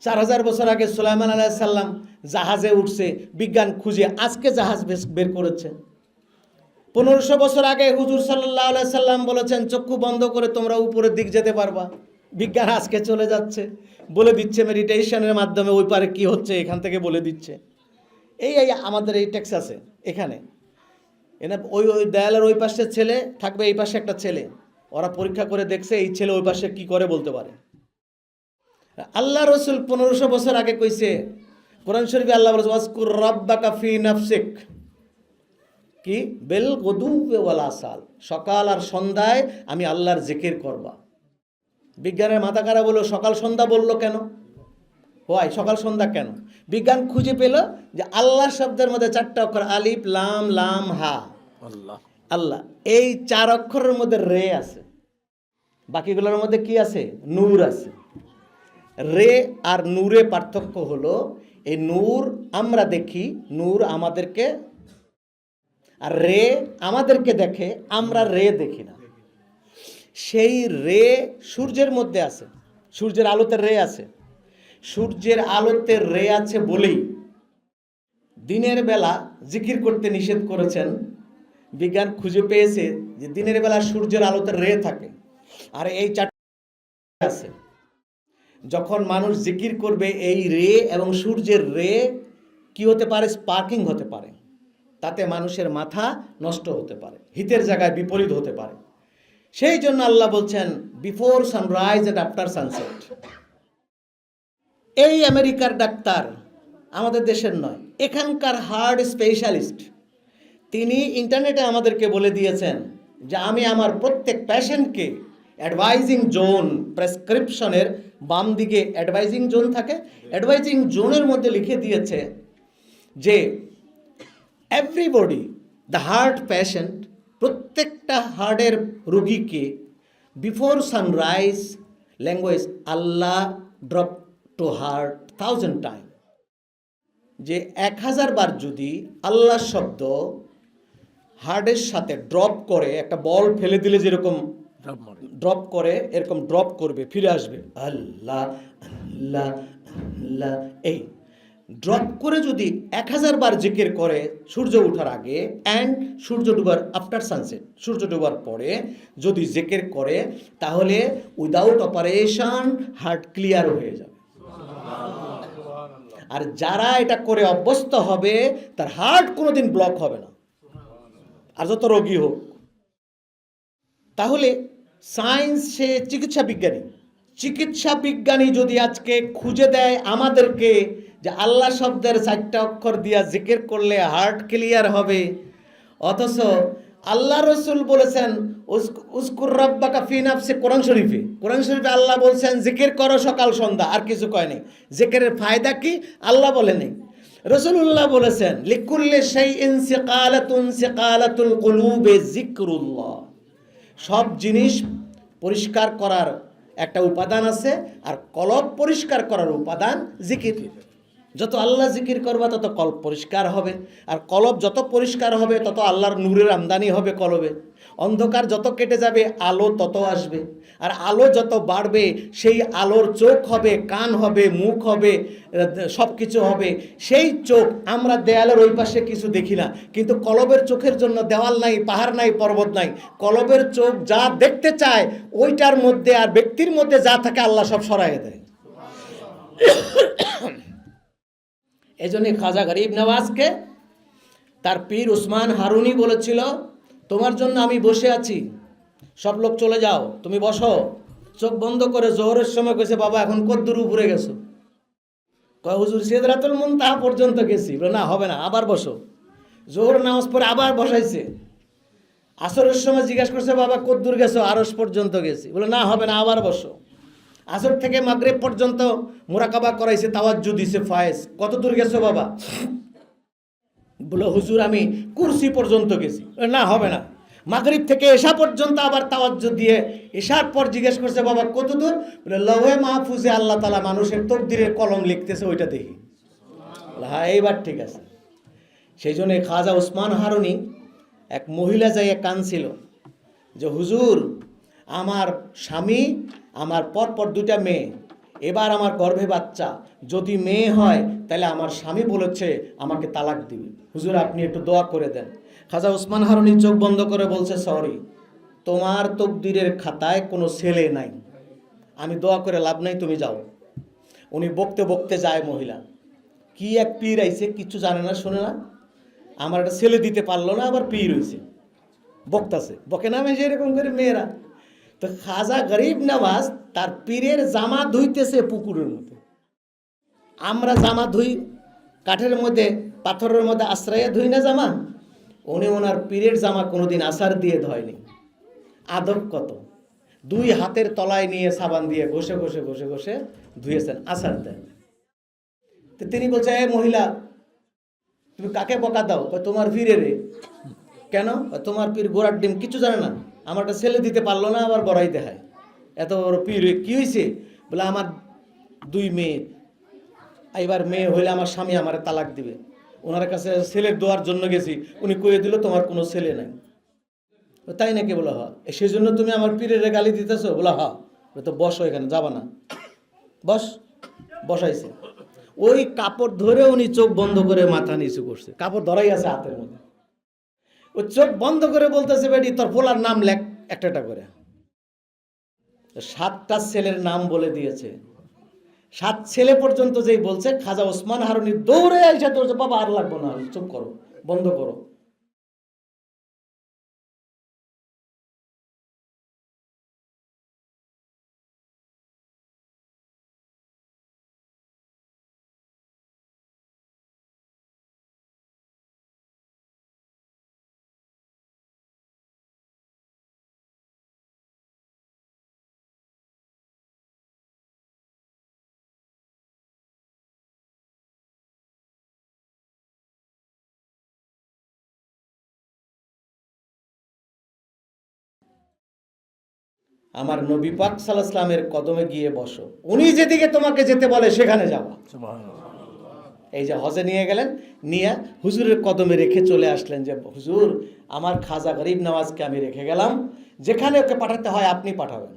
S1: 4000 বছর আগে সুলাইমান আলাইহিস সালাম জাহাজে উঠছে, বিজ্ঞান খুঁজে আজকে জাহাজ বের করেছে। 1500 বছর আগে হুজুর সাল্লাল্লাহু আলাইহি সাল্লাম বলেছেন, চক্ষু বন্ধ করে তোমরা উপরের দিক যেতে পারবা। বিজ্ঞান আজকে চলে যাচ্ছে, বলে দিচ্ছে মেডিটেশনের মাধ্যমে ওই পারে কি হচ্ছে এখান থেকে বলে দিচ্ছে। এই আমাদের এই টেক্সাসে এখানে ওই দেয়ালের ওই পাশে ছেলে থাকবে, এই পাশে একটা ছেলে, ওরা পরীক্ষা করে দেখছে এই ছেলে ওই পাশে কি করে বলতে পারে। আল্লাহ রাসূল 1500 বছর আগে কইছে, কোরআন শরীফে আল্লাহ বলেছে ওয়াজকুর রাব্বাকা ফি নাফসিক, কি বেল গুদুওয়া ওয়াল আসাল, সকাল আর সন্ধ্যায় আমি আল্লাহর জিকির করবা। বিজ্ঞানের মাথা খারাপ হলো, সকাল সন্ধ্যা বললো কেন? হয় সকাল সন্ধ্যা কেন? বিজ্ঞান খুঁজে পেল যে আল্লাহর শব্দের মধ্যে 4টা অক্ষর, আলিফ লাম লাম হা,
S2: আল্লাহ
S1: আল্লাহ, এই 4 অক্ষরের মধ্যে রে আছে, বাকিগুলোর মধ্যে কি আছে? নূর আছে। রে আর নূরে পার্থক্য হলো, এই নূর আমরা দেখি, নূর আমাদেরকে, আর রে আমাদেরকে দেখে, আমরা রে দেখি না। সেই রে সূর্যের মধ্যে আছে, সূর্যের আলোতে রে আছে। সূর্যের আলোতে রে আছে বলেই দিনের বেলা জিকির করতে নিষেধ করেছেন। বিজ্ঞান খুঁজে পেয়েছে যে দিনের বেলা সূর্যের আলোতে রে থাকে, আর এই 4টা আছে। যখন মানুষ জিকির করবে, এই রে এবং সূর্যের রে কি হতে পারে? স্পার্কিং হতে পারে, তাতে মানুষের মাথা নষ্ট হতে পারে, হিতের জায়গায় বিপরীত হতে পারে। সেই জন্য আল্লাহ বলছেন before sunrise and after sunset. এই আমেরিকার ডাক্তার, আমাদের দেশের নয়, এখানকার হার্ট স্পেশালিস্ট, তিনি ইন্টারনেটে আমাদেরকে বলে দিয়েছেন যে আমি আমার প্রত্যেক পেশেন্টকে অ্যাডভাইজিং জোন, প্রেসক্রিপশনের বাম দিকে অ্যাডভাইজিং জোন থাকে, অ্যাডভাইজিং জোনের মধ্যে লিখে দিয়েছে যে এভরিবডি, দ্য হার্ট পেশেন্ট প্রত্যেকটা হার্টের রোগীকে before sunrise language Allah drop to heart 1000 time, যে 1000 বার যদি আল্লাহ শব্দ হার্টের সাথে ড্রপ করে, একটা বল ফেলে দিলে যেরকম
S2: ড্রপ মারে।
S1: ড্রপ করে, এরকম ড্রপ করবে, ফিরে আসবে আল্লাহ আল্লাহ আল্লাহ, এই ড্রপ করে যদি 1000 বার জিকির করে সূর্য ওঠার আগে অ্যান্ড সূর্য ডুবার আফটার সানসেট, সূর্য ডুবার পরে যদি জিকির করে, তাহলে উইদাউট অপারেশন হার্ট ক্লিয়ার হয়ে যাবে। আর যারা এটা করে অভ্যস্ত হবে তার হার্ট কোনোদিন ব্লক হবে না, আর যত রোগী হোক। তাহলে সায়েন্স, সে চিকিৎসা বিজ্ঞানী যদি আজকে খুঁজে দেয় আমাদেরকে যে আল্লাহ শব্দের 4টা অক্ষর দিয়া জিকির করলে হার্ট ক্লিয়ার হবে, অথচ আল্লাহ রসুল বলেছেন উজকুর রাব্বাকা ফি নাফসি, কোরআন শরীফে আল্লাহ বলছেন জিকির করো সকাল সন্ধ্যা, আর কিছু কয় নেই। জিকিরের ফায়দা কি আল্লাহ বলে নেই, রসুল্লাহ বলেছেন লিকুল্লি শাইইন সিকালাতুল কুলুবে যিকরুল্লাহ। সব জিনিস পরিষ্কার করার একটা উপাদান আছে, আর কলব পরিষ্কার করার উপাদান জিকির। যত আল্লাহ জিকির করবা তত কলব পরিষ্কার হবে, আর কলব যত পরিষ্কার হবে তত আল্লাহর নূরের আমদানি হবে কলবে। অন্ধকার যত কেটে যাবে আলো তত আসবে, আর আলো যত বাড়বে সেই আলোর চোখ হবে, কান হবে, মুখ হবে, সব কিছু হবে। সেই চোখ, আমরা দেয়ালের ওই পাশে কিছু দেখি না, কিন্তু কলবের চোখের জন্য দেওয়াল নাই, পাহাড় নাই, পর্বত নাই। কলবের চোখ যা দেখতে চায় ওইটার মধ্যে আর ব্যক্তির মধ্যে যা থাকে আল্লাহ সব সরাইয়ে দেয়। এই জন্য খাজা গরিব নওয়াজকে তার পীর উসমান হারুনি বলেছিল, তোমার জন্য আমি বসে আছি, সব লোক চলে যাও, তুমি বসো। চোখ বন্ধ করে জোহরের সময় কইছে, বাবা এখন কদ্দুর উপরে গেছো? কয় হুজুর সিদরাতুল মুনতাহা পর্যন্ত গেছি। বলে না, হবে না, আবার বসো। জোহর নামাজ পড়ে আবার বসাইছে। আসরের সময় জিজ্ঞাসা করছে, বাবা কদ্দুর গেছো? আরশ পর্যন্ত গেছি। বলে না, হবে না, আবার বসো। আসর থেকে মাগরিব পর্যন্ত মুরাকাবা করাইছে, তাওয়াজ্জু দিছে ফায়েজ। কত দূর গেছো বাবা? বলে হুজুর আমি কুরসি পর্যন্ত গেছি। না, হবে না। মাগরিব থেকে এশা পর্যন্ত আবার তাওয়াজ্জু দিয়ে এশার পর জিজ্ঞেস করছে, বাবা কত দূর? বলে লৌহে মাহফুজে আল্লাহ তাআলা মানুষের তকদিরের কলম লিখতেছে, ওইটা দেখি। হ্যাঁ, এইবার ঠিক আছে। সেই জন্য খাজা উসমান হারুনি, এক মহিলা যাইয়া কাঁদছিল যে হুজুর, আমার স্বামী, আমার পরপর 2টা মেয়ে, এবার আমার গর্ভে বাচ্চা, যদি মেয়ে হয় তাহলে আমার স্বামী বলেছে আমাকে তালাক দিবে, হুজুর আপনি একটু দোয়া করে দেন। খাজা উসমান হারুনি চোখ বন্ধ করে বলছে, সরি, তোমার তকদিরের খাতায় কোনো ছেলে নাই, আমি দোয়া করে লাভ নাই, তুমি যাও। উনি বকতে বকতে যায়। মহিলা কি এক পীর আইছে, কিচ্ছু জানে না, শোনে না, আমার একটা ছেলে দিতে পারলো না, আবার পীর হইছে, বক্তাছে, বকে নামে যেরকম করে মেয়েরা। তো খাজা গরিব নওয়াজ তার পীরের জামা ধুইতেছে পুকুরের মধ্যে। আমরা জামা ধুই কাঠের মধ্যে, পাথরের মধ্যে আশ্রয়ে ধুই না জামা, উনি ওনার পীরের জামা কোনোদিন আসার দিয়ে ধয়নি। আদব কত! 2 হাতের তলায় নিয়ে সাবান দিয়ে ঘষে ঘষে ঘষে ঘষে ধুয়েছেন, আসার দেন। তো তিনি বলছে, এ মহিলা, তুমি কাকে বকা দাও? তোমার পীরে রে। কেন? তোমার পীর গোড়ার ডিম, কিছু জানে না, আমার একটা ছেলে দিতে পারলো না, আবার বড়াই দেখায়, এত বড় পীর কি হয়েছে? বলে আমার 2 মেয়ে, এবার মেয়ে হইলে আমার স্বামী আমার তালাক দিবে, ওনার কাছে ছেলের দোয়ার জন্য গেছি, উনি কয়ে দিল তোমার কোনো ছেলে নাই। তাই নাকি? বলা হয়, সেই জন্য তুমি আমার পীরের গালি দিতেছো? বলা হ্যাঁ। তো বসো, এখানে যাবা না, বসাইছে। ওই কাপড় ধরে উনি চোখ বন্ধ করে মাথা নিচু করছে, কাপড় ধরাই আছে হাতের মধ্যে। ও চোখ বন্ধ করে বলতেছে, বেটি তোর পোলার নাম লেখ একটা একটা করে। 7টা ছেলের নাম বলে দিয়েছে। 7 ছেলে পর্যন্ত যেই বলছে, খাজা ওসমান হারুনি দৌড়ে আইসা তোর বাবা আর লাগবো না, চুপ করো, বন্ধ করো। আমার নবী পাক সাল্লাল্লাহু আলাইহি ওয়াসাল্লামের কদমে গিয়ে বসো, উনি যেদিকে তোমাকে যেতে বলে সেখানে যাওয়া। এই যে হজে নিয়ে গেলেন, নিয়ে হুজুরের কদমে রেখে চলে আসলেন যে হুজুর আমার খাজা গরিব নওয়াজকে আমি রেখে গেলাম, যেখানে ওকে পাঠাতে হয় আপনি পাঠাবেন।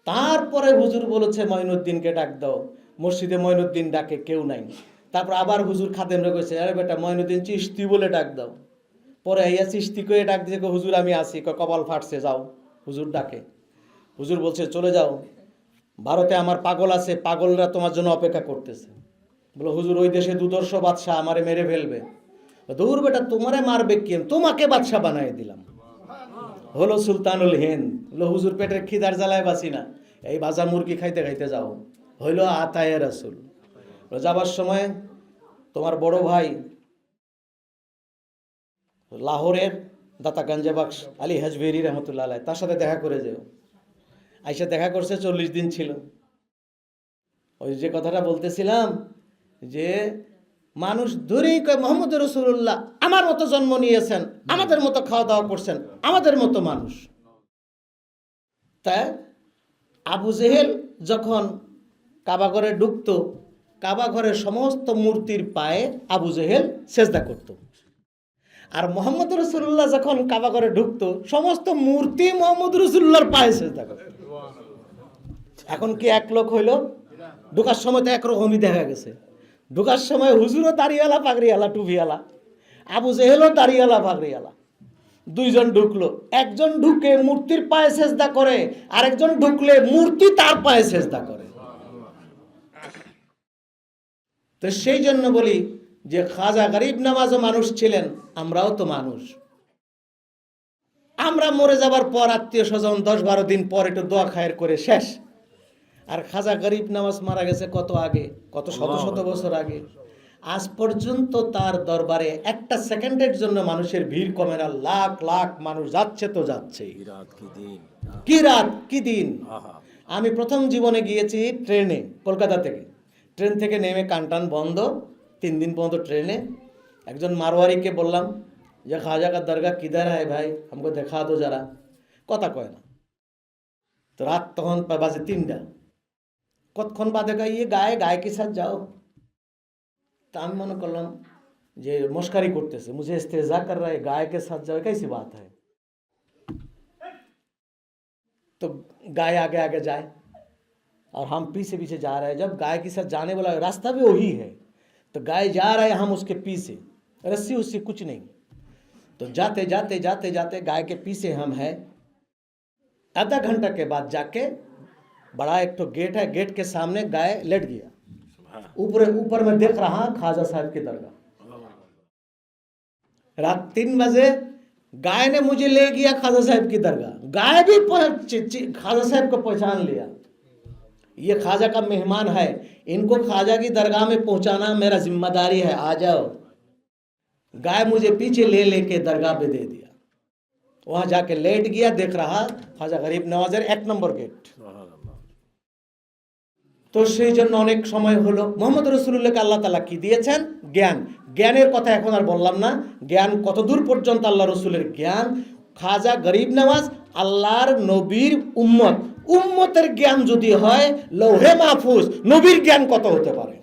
S1: তারপরে হুজুর বলেছে মঈনুদ্দিনকে ডাক দাও, মসজিদে মঈনুদ্দিন ডাকে কেউ নাই। তারপর আবার হুজুর খাদেমরা কইছে আরে বেটা মঈনুদ্দিন চিশতি বলে ডাক দাও। পরে আইয়া চিশতি করে ডাক দিয়ে হুজুর আমি আসি, কপাল ফাটছে যাও। হুজুর ডাকে, হুজুর বলছে চলে যাও, ভারতে আমার পাগল আছে, পাগলরা তোমার জন্য অপেক্ষা করতেছে। বলো হুজুর ওই দেশে দুদর্শ বাদশাহ আমারে মেরে ফেলবে। দূর বেটা তোমারে মারবে কে, তোমাকে বাদশাহ বানাই দিলাম, হলো সুলতানুল হিন্দ। বলো হুজুর পেটের খিদার জ্বালায় বাঁচি না, এই ভাজা মুরগি খাইতে খাইতে যাও, হইল আতায়ে রাসূল। যাবার সময় তোমার বড় ভাই লাহোরের দাতা গাঞ্জা বাক্স আলী হাজবেরি রহমতুল্লাহ আলাইহি, তার সাথে দেখা করে যেও। আইসা দেখা করছে, 40 দিন ছিল। ওই যে কথাটা বলতেছিলাম যে মানুষ ধরেই কয় মোহাম্মদ রাসূলুল্লাহ আমার মতো জন্ম নিয়েছেন, আমাদের মতো খাওয়া দাওয়া করছেন, আমাদের মতো মানুষ। তাই আবু জেহেল যখন কাবা ঘরে ঢুকতো, কাবা ঘরের সমস্ত মূর্তির পায়ে আবু জেহেল সেজদা করত। আর মোহাম্মদ রাসূলুল্লাহ যখন কাবা ঘরে ঢুকতো, সমস্ত মূর্তি মোহাম্মদ রাসূলুল্লাহর পায়ে সেজদা করত। এখন কি এক লোক হইল? ঢুকার সময় তো একরকমই দেখা গেছে। ঢুকার সময় হুজুরও দাড়িওয়ালা পাগড়িওয়ালা টুপিওয়ালা, আবু জেহেলও দাড়িওয়ালা পাগড়িওয়ালা, দুইজন ঢুকলো। একজন ঢুকে মূর্তির পায়ে সেজদা করে, আরেকজন ঢুকলে মূর্তি তার পায়ে সেজদা করে। তো সেই জন্য বলি যে খাজা গরিব নওয়াজও মানুষ ছিলেন, আমরাও তো মানুষ। আমরা মরে যাবার পর আত্মীয় স্বজন 10-12 দিন পর একটু দোয়া খায়ের করে শেষ। আর খাজা গরিব নওয়াজ মারা গেছে কত আগে, কত শত শত বছর আগে। আজ পর্যন্ত তার দরবারে একটা সেকেন্ডের জন্য মানুষের ভিড় কমে না। লাখ লাখ মানুষ যাচ্ছে তো যাচ্ছে। কি রাত কি দিন। আমি প্রথম জীবনে গিয়েছি ট্রেনে, কলকাতা থেকে। ট্রেন থেকে নেমে কানটান বন্ধ, 3 দিন পর্যন্ত ট্রেনে। একজন মারোয়ারিকে বললাম যে খাজা কা দরগা কিধার है ভাই, हमको দেখা দো যারা। কথা কয় না। তো রাত তখন বাজে 3টা। কতক্ষণ বাদে ইয়ে গায়ে গায়কের সাথে যাও। তা আমি মনে করলাম যে মস্কারি করতেছে, मुझे इस्तेजा कर रहा है, गाय के साथ जाओ कैसी बात है। तो गाय आगे आगे जाए और हम पीछे पीछे जा रहे हैं। जब गाय के साथ जाने वाला रास्ता भी वही है, तो गाय जा रहा है, हम उसके पीछे, रस्सी उससे कुछ नहीं। तो जाते जाते जाते जाते गाय के पीछे हम हैं। आधा घंटा के बाद जाके बड़ा एक तो गेट है, गेट के सामने गाय लेट गया। ऊपर ऊपर में देख रहा खाजा साहब की दरगाह। रात 3 बजे गाय ने मुझे ले गया खाजा साहब की दरगाह। गाय भी खाजा साहब को पहचान लिया, ये खाजा का मेहमान है, इनको खाजा की दरगाह में पहुंचाना मेरा जिम्मेदारी है, आ जाओ। गाय मुझे पीछे ले लेके दरगाह पे दे दिया। वहां जाके लेट गया, देख रहा खाजा गरीब नवाजेर 1 নম্বর गेट। তো সেই জন্য অনেক সময় হলো। মোহাম্মদ রাসূলুল্লাহকে আল্লাহ তাআলা কি দিয়েছেন? জ্ঞান। জ্ঞানের কথা এখন আর বললাম না। জ্ঞান কতদূর পর্যন্ত আল্লাহ রসুলের জ্ঞান। খাজা গরিব নওয়াজ আল্লাহর নবীর উম্মত, উম্মতের জ্ঞান যদি হয় লৌহে মাহফুজ, নবীর জ্ঞান কত হতে পারে।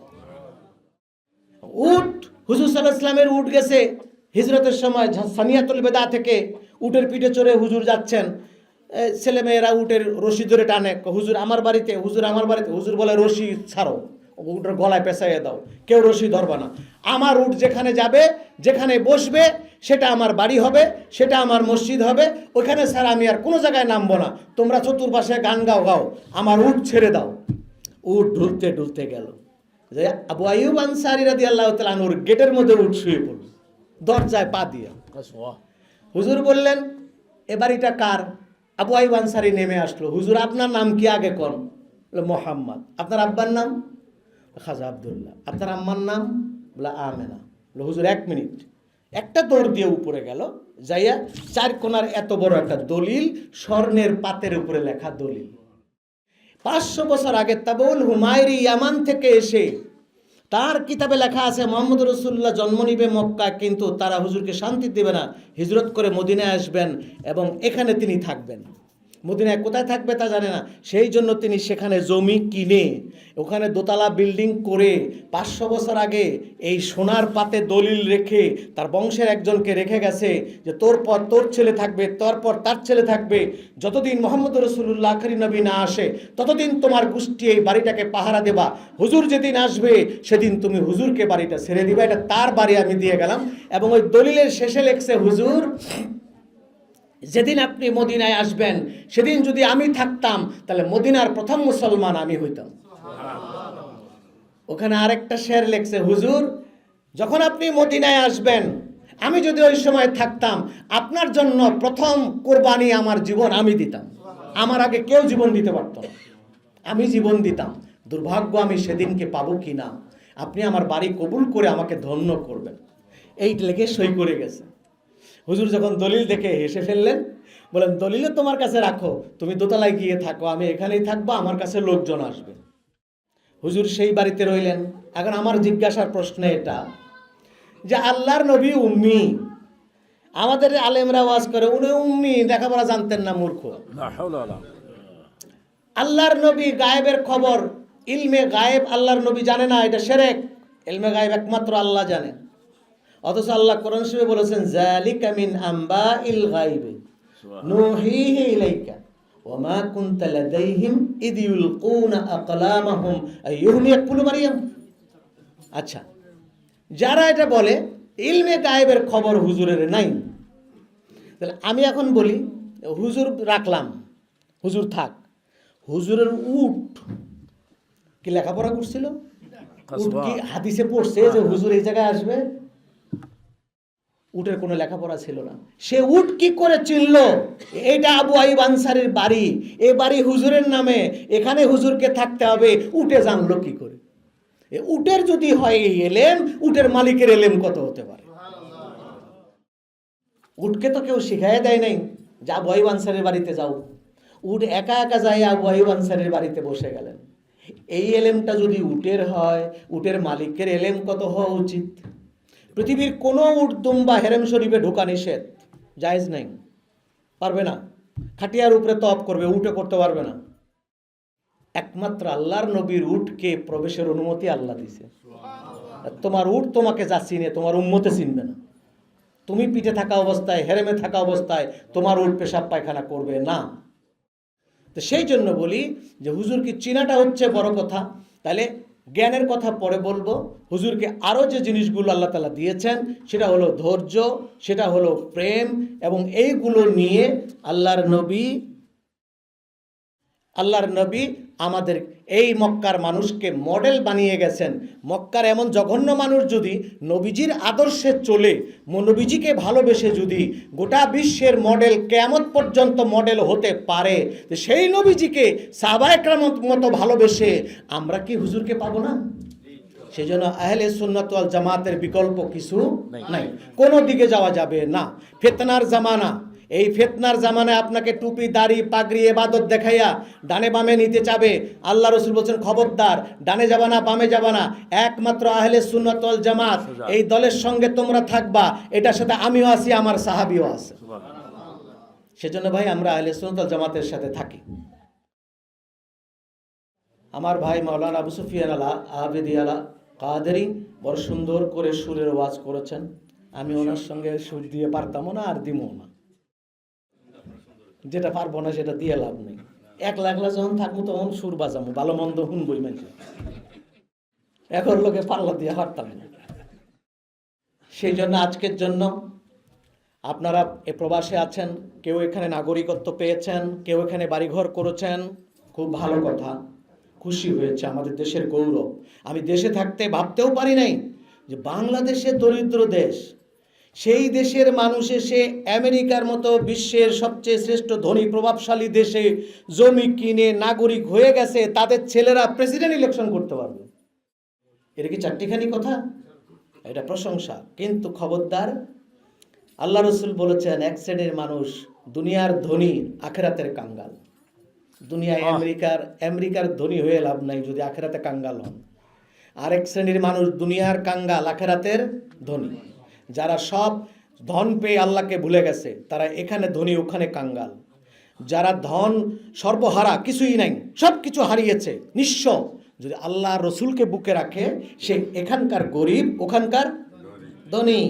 S1: উট হুজুর সাল্লাল্লাহু আলাইহি ওয়াসাল্লামের উট গেছে হিজরতের সময় সানিয়াতুল বেদা থেকে উটের পিঠে চড়ে হুজুর যাচ্ছেন। ছেলেমেয়েরা উটের রশি ধরে টানে, হুজুর আমার বাড়িতে, হুজুর আমার বাড়িতে। হুজুর বলে রশি ছাড়ো, উটের গলায় পেঁচাইয়ে দাও, কেউ রশি ধরবে না। আমার উট যেখানে যাবে, যেখানে বসবে, সেটা আমার বাড়ি হবে, সেটা আমার মসজিদ হবে, ওইখানে স্যার আমি আর কোনো জায়গায় নামবো না। তোমরা চতুর্পাশে গান গাও গাও, আমার উট ছেড়ে দাও। উট ঢুলতে ঢুলতে গেল যে আবু আইয়ুব আনসারী রাদিয়াল্লাহু তাআলা আনহুর গেটের মধ্যে উট শুয়ে পড়ল, দরজায় পা দিয়া। হুজুর বললেন এ বাড়িটা কার? আবু আইয়ুব আনসারী নেমে আসলো। হুজুর আপনার নাম কি আগে কোন? বলে মোহাম্মদ। আপনার আব্বার নাম? খাজা আব্দুল্লাহ। আপনার আম্মার নাম? বলে আমেনা। বলে হুজুর 1 মিনিট। একটা দৌড় দিয়ে উপরে গেল, যাইয়া 4 কোণার এত বড় একটা দলিল, স্বর্ণের পাতের উপরে লেখা দলিল। 500 বছর আগে তাবুল হুমায়রি ইয়ামান থেকে এসে তার কিতাবে লেখা আছে মুহাম্মদ রাসূলুল্লাহ জন্ম নিবে মক্কা, কিন্তু তারা হুজুরকে শান্তি দেবে না, হিজরত করে মদিনায় আসবেন এবং এখানে তিনি থাকবেন। মদিনায় কোথায় থাকবে তা জানে না, সেই জন্য তিনি সেখানে জমি কিনে ওখানে দোতলা বিল্ডিং করে 500 বছর আগে এই সোনার পাতে দলিল রেখে তার বংশের একজনকে রেখে গেছে যে তোর পর তোর ছেলে থাকবে, তোর পর তার ছেলে থাকবে, যতদিন মোহাম্মদ রসুল্লাহ আখরি নবী না আসে ততদিন তোমার গোষ্ঠী এই বাড়িটাকে পাহারা দেবা, হুজুর যেদিন আসবে সেদিন তুমি হুজুরকে বাড়িটা ছেড়ে দিবা। এটা তার বাড়ি আমি দিয়ে গেলাম। এবং ওই দলিলের শেষে লেখছে, হুজুর যেদিন আপনি মদিনায় আসবেন সেদিন যদি আমি থাকতাম তাহলে মদিনার প্রথম মুসলমান আমি হইতাম। ওখানে আরেকটা শের লেখছে, হুজুর যখন আপনি মদিনায় আসবেন আমি যদি ওই সময় থাকতাম আপনার জন্য প্রথম কোরবানি আমার জীবন আমি দিতাম, আমার আগে কেউ জীবন দিতে পারত না, আমি জীবন দিতাম। দুর্ভাগ্য আমি সেদিনকে পাবো কি না, আপনি আমার বাড়ি কবুল করে আমাকে ধন্য করবেন। এই লেখে সই করে গেছে। হুজুর যখন দলিল দেখে হেসে ফেললেন, বলেন দলিলে তোমার কাছে রাখো, তুমি দোতলায় গিয়ে থাকো, আমি এখানেই থাকবো, আমার কাছে লোকজন আসবে। হুজুর সেই বাড়িতে রইলেন। এখন আমার জিজ্ঞাসার প্রশ্ন এটা যে আল্লাহর নবী উম্মি, আমাদের আলেমরা ওয়াজ করে উনি উম্মি, লেখাপড়া জানতেন না, মূর্খ।
S2: লা হাওলা ওয়ালা
S1: আল্লাহর নবী গায়েবের খবর, ইলমে গায়েব আল্লাহর নবী জানে না, এটা শিরক। ইলমে গায়েব একমাত্র আল্লাহ জানেন। অথচ আল্লাহ কোরআন শরীফে বলেছেন যালিকা মিন আম্বাইল গায়বি নুহিহি ইলাইকা ওয়া মা কুনতা লাদাইহিম ইদ ইউলকুনা আকলামাহুম আইয়ুহুম ইয়াকফুলু মারইয়াম। আচ্ছা, যারা এটা বলে ইলমে গায়েবের খবর হুজুরের নাই, তাহলে আমি এখন বলি হুজুর রাখলাম, হুজুর থাক, হুজুরের উট কি লেখাপড়া করছিল? উট কি হাদিসে পড়ছে যে হুজুর এই জায়গায় আসবে? উটের কোনো লেখাপড়া ছিল না। সে উট কি করে চিনল এটা আবু আইয়ুব আনসারীর বাড়ি, এ বাড়ি হুজুরের নামে, এখানে হুজুরকে থাকতে হবে? উটে জানলো কি করে? এ উটের যদি হয় এই এলেম, উটের মালিকের এলেম কত হতে পারে? উটকে তো কেউ শিখাই দেয় নাই যে আবু আইয়ুব আনসারীর বাড়িতে যাও। উট একা একা যায় আবু আইয়ুব আনসারীর বাড়িতে বসে গেলেন। এই এলেমটা যদি উটের হয়, উটের মালিকের এলেম কত হওয়া উচিত? পৃথিবীর কোনো উট দুম্বা হেরেম শরীফে ঢোকা নিষেধ, জায়েজ নাই, পারবে না। খাটিয়ার উপরে তপ করবে, উটে করতে পারবে না। একমাত্র আল্লাহর নবীর উটকে প্রবেশের অনুমতি আল্লাহ দিছে। তোমার উট তোমাকে যা চিনে তোমার উম্মতে চিনবে না। তুমি পিঠে থাকা অবস্থায়, হেরেমে থাকা অবস্থায় তোমার উট পেশাব পায়খানা করবে না। তো সেই জন্য বলি যে হুজুরকে চিনাটা হচ্ছে বড় কথা। তাহলে জ্ঞানের কথা পরে বলবো। হুজুরকে আরও যে জিনিসগুলো আল্লাহ তাআলা দিয়েছেন সেটা হলো ধৈর্য, সেটা হলো প্রেম, এবং এইগুলো নিয়ে আল্লাহর নবী আমাদের এই মক্কার মানুষকে মডেল বানিয়ে গেছেন। মক্কার এমন জঘন্য মানুষ যদি নবীজির আদর্শে চলে, নবীজিকে ভালোবেসে যদি গোটা বিশ্বের মডেল কিয়ামত পর্যন্ত মডেল হতে পারে, সেই নবীজিকে সাহাবায়ে কেরামের মতো ভালোবেসে আমরা কি হুজুরকে পাবো না? সেই জন্য আহলে সুন্নাত ওয়াল জামাতের বিকল্প কিছু নাই, কোনো দিকে যাওয়া যাবে না। ফিতনার জামানা, এই ফিতনার জামানায় আপনাকে টুপি, দাড়ি, পাগড়ি, ইবাদত দেখাইয়া ডানে বামে নিতে চাবে। আল্লাহ রাসূল বলেছেন খবরদার, ডানে যাবা না, বামে যাবা না, একমাত্র আহলে সুন্নাত ওয়াল জামাত এই দলের সঙ্গে তোমরা থাকবা। এটার সাথে আমিও আছি, আমার সাহাবীও আছে। সেজন্য ভাই আমরা আহলে সুন্নাত ওয়াল জামাতের সাথে থাকি। আমার ভাই মাওলানা আবু সুফিয়ান আলা আবেদি আলা কাদেরি বড় সুন্দর করে সুরের ওয়াজ করেছেন। আমি ওনার সঙ্গে সুর দিয়ে পারতামও না, আর দিমও না। যেটা পারবো না সেটা দিয়ে লাভ নেই। একলা একলা যখন থাকবো তখন সুর বাজামো, ভালো মন্দ শুনবই মানুষ। এখন লোকে পাল্লা দিয়ে পারতাম না। সেই জন্য আজকের জন্য আপনারা এ প্রবাসে আছেন, কেউ এখানে নাগরিকত্ব পেয়েছেন, কেউ এখানে বাড়িঘর করেছেন, খুব ভালো কথা, খুশি হয়েছে, আমাদের দেশের গৌরব। আমি দেশে থাকতে ভাবতেও পারি নাই যে বাংলাদেশে দরিদ্র দেশ, সেই দেশের মানুষ এসে আমেরিকার মতো বিশ্বের সবচেয়ে শ্রেষ্ঠ ধনী প্রভাবশালী দেশে জমি কিনে নাগরিক হয়ে গেছে, তাদের ছেলেরা প্রেসিডেন্ট ইলেকশন করতে পারবে। এটা কি চারটিখানি কথা? এটা প্রশংসা। কিন্তু খবরদার, আল্লাহ রসুল বলেছেন এক শ্রেণীর মানুষ দুনিয়ার ধনী, আখেরাতের কাঙ্গাল। দুনিয়ায় আমেরিকার ধনী হয়ে লাভ নাই যদি আখেরাতে কাঙ্গাল হন। আরেক শ্রেণীর মানুষ দুনিয়ার কাঙ্গাল, আখেরাতের ধনী। যারা সব ধন পেয়ে আল্লাহকে ভুলে গেছে তারা এখানে ধনী, ওখানে কাঙ্গাল। যারা ধন সর্বহারা, কিছুই নাই, সব কিছু হারিয়েছে, নিঃস্ব, যদি আল্লাহ রসুলকে বুকে রাখে, সে এখানকার গরিব, ওখানকার ধনী।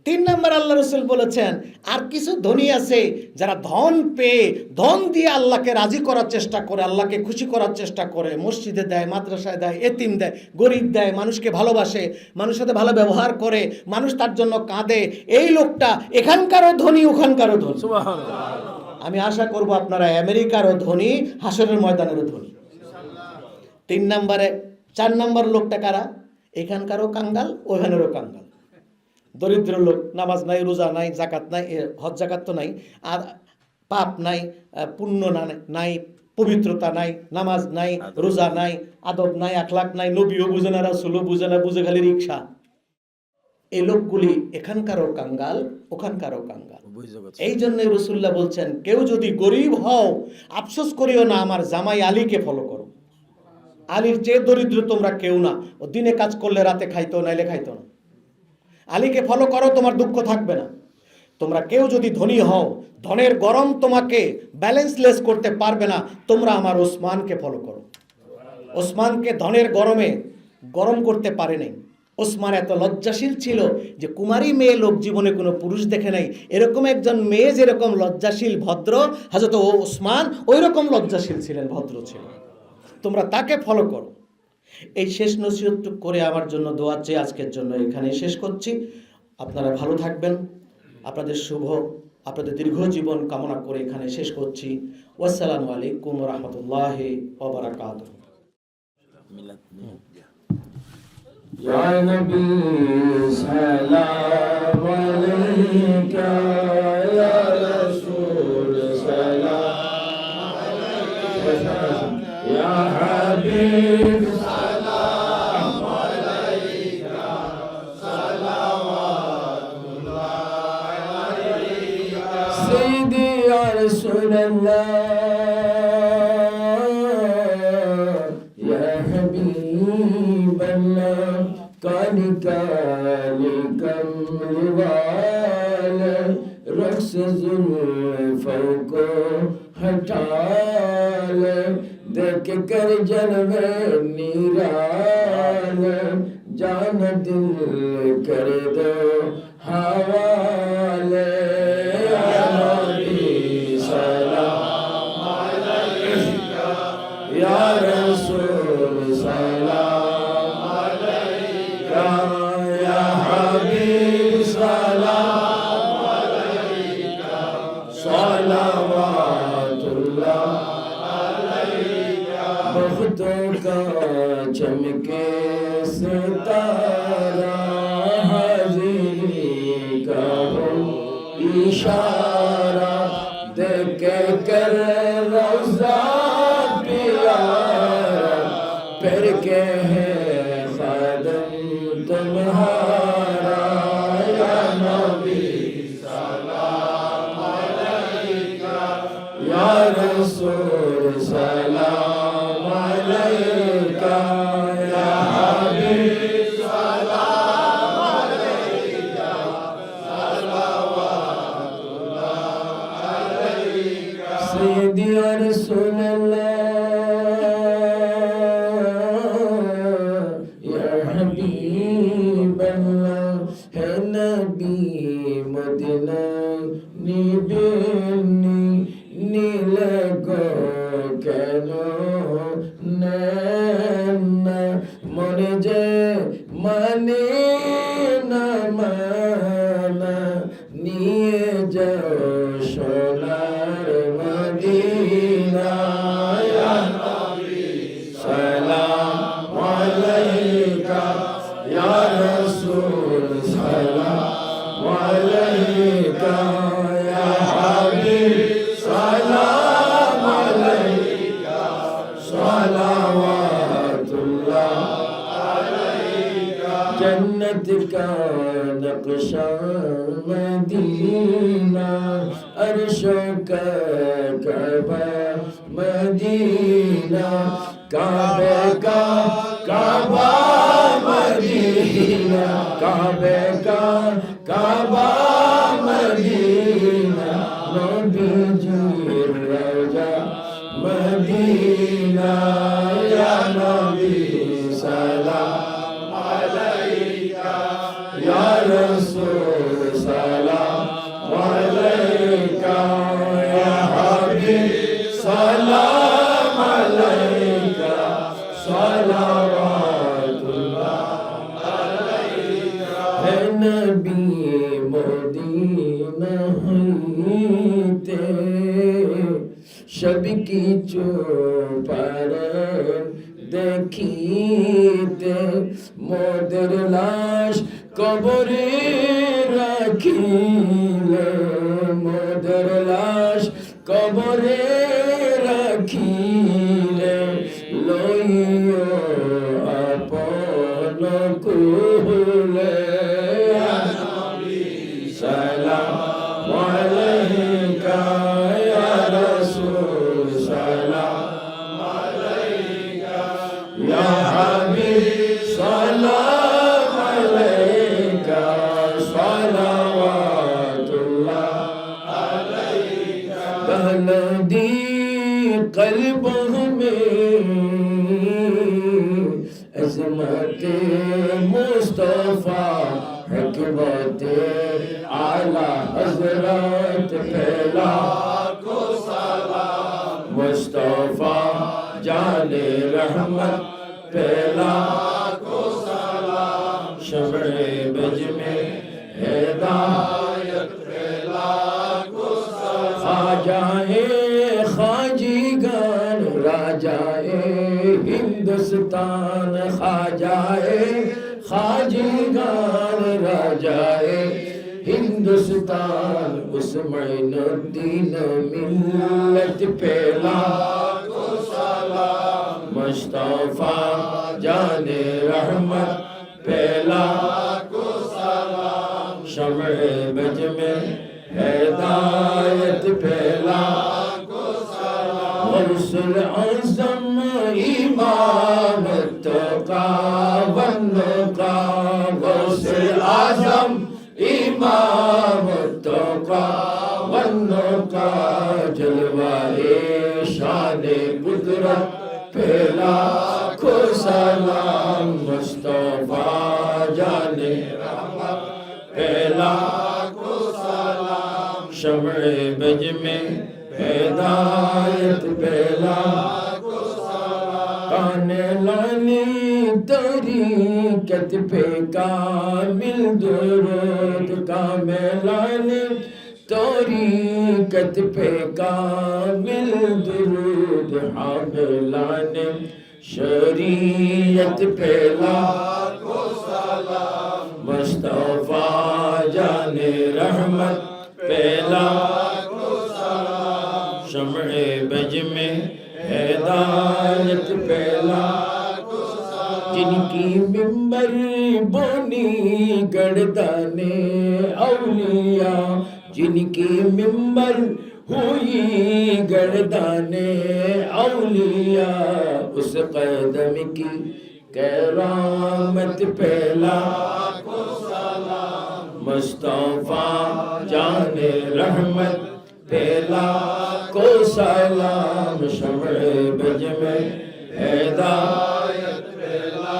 S1: 3 নম্বর আল্লাহ রসুল বলেছেন, আর কিছু ধনী আছে যারা ধন পেয়ে ধন দিয়ে আল্লাহকে রাজি করার চেষ্টা করে, আল্লাহকে খুশি করার চেষ্টা করে, মসজিদে দেয়, মাদ্রাসায় দেয়, এতিম দেয়, গরিব দেয়, মানুষকে ভালোবাসে, মানুষের সাথে ভালো ব্যবহার করে, মানুষ তার জন্য কাঁদে। এই লোকটা এখানকারও ধনী, ওখানকারও ধনী।
S2: সুবহানাল্লাহ।
S1: আমি আশা করব আপনারা আমেরিকারও ধনী, হাসরের ময়দানেরও ধনী। 3 নম্বরে 4 নম্বর লোকটা কারা? এখানকারও কাঙ্গাল, ওখানেরও কাঙ্গাল। দরিদ্র লোক, নামাজ নাই, রোজা নাই, জাকাত নাই, হজ জাকাত তো নাই, আর পাপ নাই, পুণ্য নাই, পবিত্রতা নাই, নামাজ নাই, রোজা নাই, আদব নাই, আখলাক নাই, নবীও বুঝে না, রাসূলও বুঝে না, বুঝে খালি রিকশা। এই লোকগুলি এখানকারও কাঙ্গাল, ওখানকারও কাঙ্গাল। এই জন্যই রাসূলুল্লাহ বলছেন, কেউ যদি গরিব হও, আফসোস করিও না, আমার জামাই আলীকে ফলো করো। আলীর চেয়ে দরিদ্র তোমরা কেউ না, ও দিনে কাজ করলে রাতে খাইতো, নাইলে খাইতো না। আলীকে ফলো করো, তোমার দুঃখ থাকবে না। তোমরা কেউ যদি ধনী হও, ধনের গরম তোমাকে ব্যালেন্সলেস করতে পারবে না, তোমরা আমার ওসমানকে ফলো করো। ওসমানকে ধনের গরমে গরম করতে পারে নাই। ওসমান এত লজ্জাশীল ছিল যে কুমারী মেয়ে লোক জীবনে কোনো পুরুষ দেখে নাই। এরকম একজন মেয়ে যেরকম লজ্জাশীল, ভদ্র, হযরত ওসমান ওই রকম লজ্জাশীল ছিলেন, ভদ্র ছিলেন। তোমরা তাকে ফলো করো। এই শেষ নসিহতটুকু করে আমার জন্য দোয়া চেয়ে আজকের জন্য এখানে শেষ করছি। আপনারা ভালো থাকবেন, আপনাদের আপনাদের দীর্ঘ জীবন কামনা করে এখানে শেষ করছি। ওয়াসসালামু আলাইকুম ওয়া রাহমাতুল্লাহি ওয়া বারাকাতুহু।
S3: या नबी सलाम अलैका, या रसूल सलाम अलैका, या हबीब सलाम अलैका, सलावतुल्लाह अलैका, सय्यदी या रसूल अल्लाह, या हबीब अल्लाह, काली काली कमली वाले रक्स जुल्फों को हटा ले, देख कर जलवे निराले, जान दिल कर दो हवाले, या नबी सलाम अलैका, या रसूल सलाम अलैका, या हबीब सलाम अलैका, सलावतुल्लाह अलैका, बख्तों का चमके सितारा, हाज़िरी का हो इशारा, देख कर रोज़ा प्यारा, फिर के है खादम तुम्हारा, या नबी सलाम अलैका, या रसूल सलाम अलैका, या हबीब सलाम अलैका, सलावतुल्लाह अलैका, सय्यदी या रसूल या हबीब अल्लाह, है नबी मदीना निबेनी नीलगो केनो नैना, मन जे माने ना माना, निये जाओ सोनार मदीना, या नबी सलाम अलैका, या रसूल सलाम अलैका, या हबीब सलाम अलैका, सलावतुल्लाह अलैका, जन्नत का नक्शा मदीना, अर्शों का कअबा मदीना, काबे का काबा मदीना, काबे का काबा मदीना, नबी जी মদিনা হইতে সব কিছু পারেন দেখিতে মোদের লাশ কবরে রাখিলে মোদের লাশ কবরে রাখিলে লইও আপন কুলে সালাম আলাইকা ইয়া রাসূল সালাম আলাইকা ইয়া হাবিব সালাম আলাইকা সালাওয়াতুল্লাহ আলাইকা বহলদি قلب میں عظمت مصطفیٰ حکمت اعلی حضرت پہلا کو سلام مصطفیٰ جان رحمت پہلا کو سلام شمع بج میں ہدایت پہلا کو سلام خواجہ خواجگان راجائے ہندوستان خواجائے خواجگان راجائے ہندوستان اس معین الدین ملت پہلا کو سلام مصطفیٰ جان رحمت پہلا کو سلام شمع بج میں ہدایت پہلا غوث العظم امام التقى والنقى غوث العظم امام التقى والنقى جلوائے شان قدرت پہلا کو سلام مصطفیٰ جان رحمت پہلا کو سلام شمع بج میں ہدایت پہلا کو سلام کان لانی طریقت پہ کامل درود کاملانی طریقت پہ کامل درود حاملان شریعت پہلا کو سلام مصطفیٰ جان رحمت پہلا شمع بج میں ہدایت پہلا جن کی ممبر بنی گردانے اولیاء جن کی ممبر ہوئی گردانے اولیاء اس قدم کی کرامت پہلا کو سلام مصطفیٰ جان رحمت پہلا کو سلام شمع بج میں ہدایت پہلا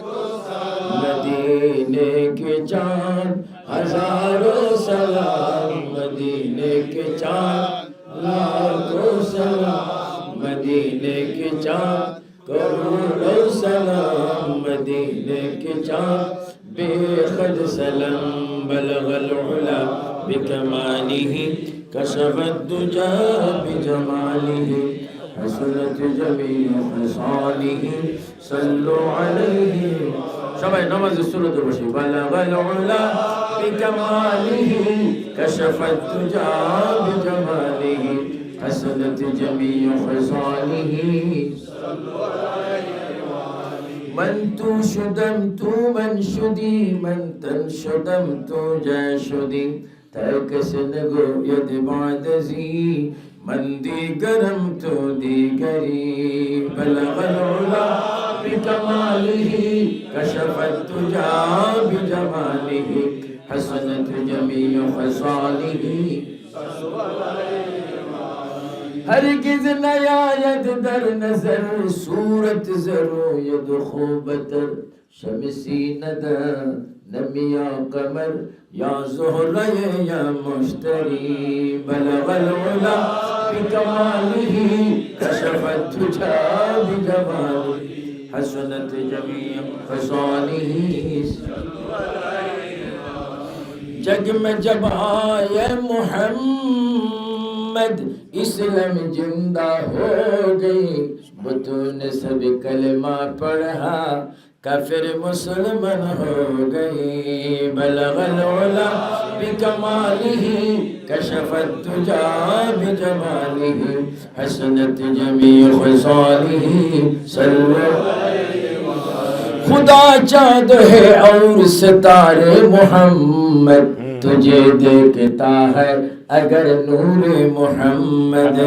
S3: کو سلام مدینے کے چاند ہزاروں سلام مدینے کے چاند لاکھوں سلام مدینے کے چاند کروڑوں سلام مدینے کے چاند بے خد سلام بلغ العلا بکمالہ كشف الدجى بجماله حسنت جميع خصاله صلوا عليه সবাই নামাজে সুরত বসে بلغ العلا بكماله كشف الدجى بجماله حسنت جميع خصاله صلوا عليه من تو شدم تو من شدی من تن شدم تو جا شدی ترکس نگو ید بعد زی من دیگرم تو دیگری بلغ العلا بکمالہ کشف الدجى بجمالہ حسنت جمیع خصالہ ہرگز نیاید در نظر صورت زرو ید خوبتر شمسی ندى نمیا قمر یا زہرہ یا مشتری بلغ العلا بکمالہ کشف الدجى بجمالہ حسنت جمیع خصالہ जग में जब आए मोहम्मद इस्लाम जिंदा हो गई बुतों ने सब कलमा पढ़ा काफिर मुसलमान हो गई बलगल उला बिकमालिही कशफत तुजा बिजमालिही हसनत जमी खसालिही सल्लल्लाहु खुदा चाँद है और सितारे मोहम्मद तुझे देखता है अगर नूर मोहम्मद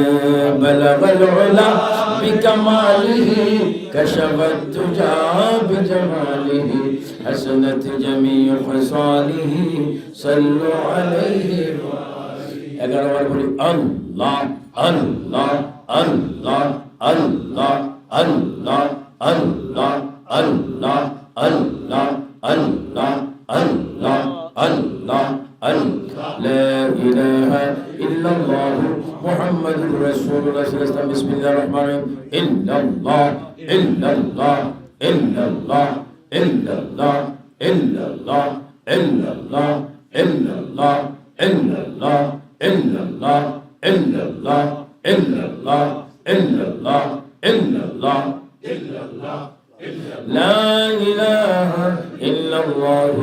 S3: बलगल उला बिकमालिही कशफत तुजा बिजमालिही हसनत जमी खसालिही सल्लु अलैहि अगर बार बोली अल्लाह अल्लाह अल्लाह अल्लाह अल्लाह अल्लाह अल्लाह अल्लाह अल्लाह अल्लाह अल्लाह अल्लाह ला इलाहा इल्लल्लाह मुहम्मदुर रसूलुल्लाह सल्लल्लाहु अलैहि वसल्लम बिस्मिल्लाहिर रहमानिर रहीम इल्लल्लाह इल्लल्लाह इल्लल्लाह इल्लल्लाह इल्लल्लाह इल्लल्लाह इल्लल्लाह इल्लल्लाह इल्लल्लाह इल्लल्लाह इल्लल्लाह इल्लल्लाह इल्लल्लाह इल्लल्लाह لا إله إلا الله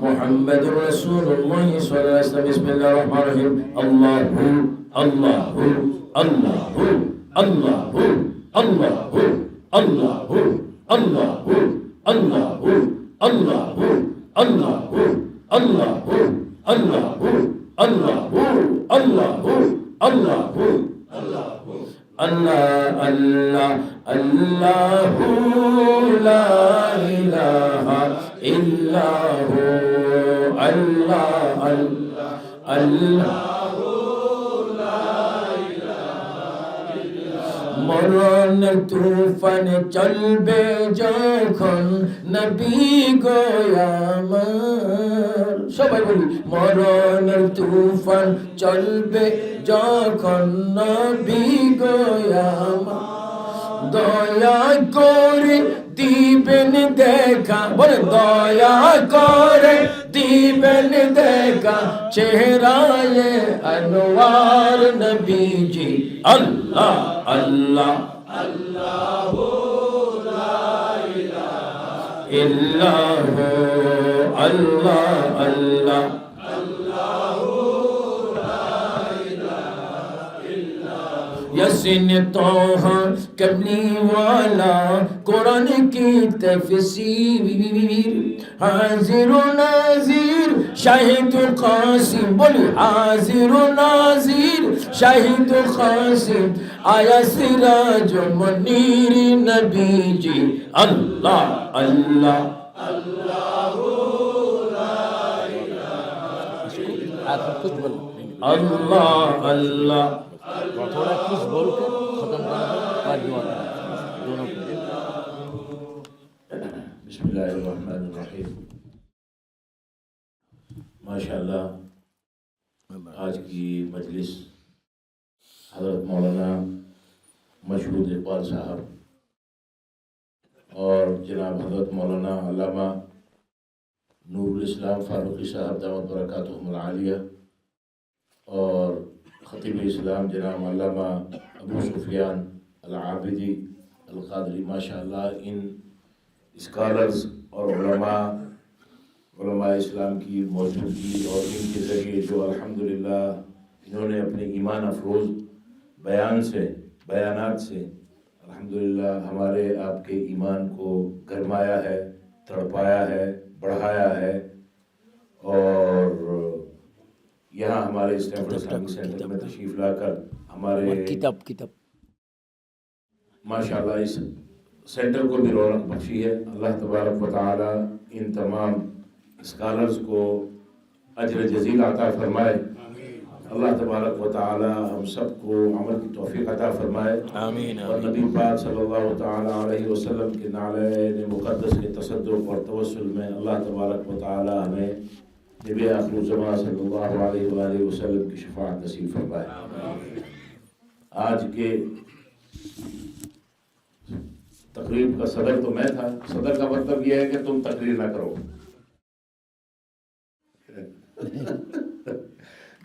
S3: محمد رسول الله صلى الله عليه وسلم بسم الله الرحمن الرحيم الله الله الله الله الله الله الله الله الله الله الله الله الله الله الله الله الله الله لا إله إلا هو الله الله মরণ তুফান চলবে যখন নবী গো আমার সবাই বলি মরণ তুফান চলবে যখন নবী গো আমার দয়া করে দিবেন দেখা বলে দয়া করে দিবেন দেখা চেহারায় আনোয়ার নবীজি আল্লাহ আল্লাহ আল্লাহ লা ইলাহা ইল্লাহু আল্লাহ আল্লাহ यासीन तोहा कमली वाला कुरान की तफसीर हाजिर नाज़िर शाहिद कासिम बोली हाजिर नाज़िर शाहिद कासिम आया सिराज मुनीर नबी जी अल्लाह अल्लाह अल्लाह अल्लाह
S2: थोड़ा कुछ बोल के खत्म करना बाद दुआ दोनों को
S3: बिस्मिल्लाहिर्रहमानिर्रहीम माशाअल्लाह आज की मजलिस हज़रत मौलाना मशहूद इकबाल साहब और जनाब हज़रत मौलाना अल्लामा नूरुल इस्लाम फारूकी साहब दामत बरकातुहुमुल आलिया और खतीब इस्लाम जनाब अल्लामा अबू सुफियान अल-आबिदी अल-क़ादरी माशाअल्लाह इन स्कॉलर्स और उलमा इस्लाम की मौजूदगी और इनके ज़रिए जो अल्हम्दुलिल्लाह इन्होंने अपने ईमान अफरोज़ बयानात से अल्हम्दुलिल्लाह हमारे आपके ईमान को गरमाया है, तड़पाया है, बढ़ाया है और यहाँ हमारे स्टैंफोर्ड इस्लामिक सेंटर में तशरीफ़ लाकर हमारे
S2: किताब
S3: माशाअल्लाह इस सेंटर को भी रौनक बख्शी है। अल्लाह तबारक व तआला इन तमाम स्कॉलर्स को अजर जज़ील अता फरमाए। अल्लाह तबारक व तआला हम सबको अमल की तौफीक अता फरमाए।
S2: आमीन।
S3: और नबी पाक सल्लल्लाहु तआला अलैहि वसल्लम के नाले मुक़द्दस के तसद्दुक़ और तवस्सुल में अल्लाह तबारक व तआला हमें नबी आखिर ज़मां सल्लल्लाहु अलैहि वसल्लम की शफ़ाअत नसीब फरमाए। आज के तकरीब का सदर तो मैं था। सदर का मतलब यह है कि तुम तकरीर ना करो,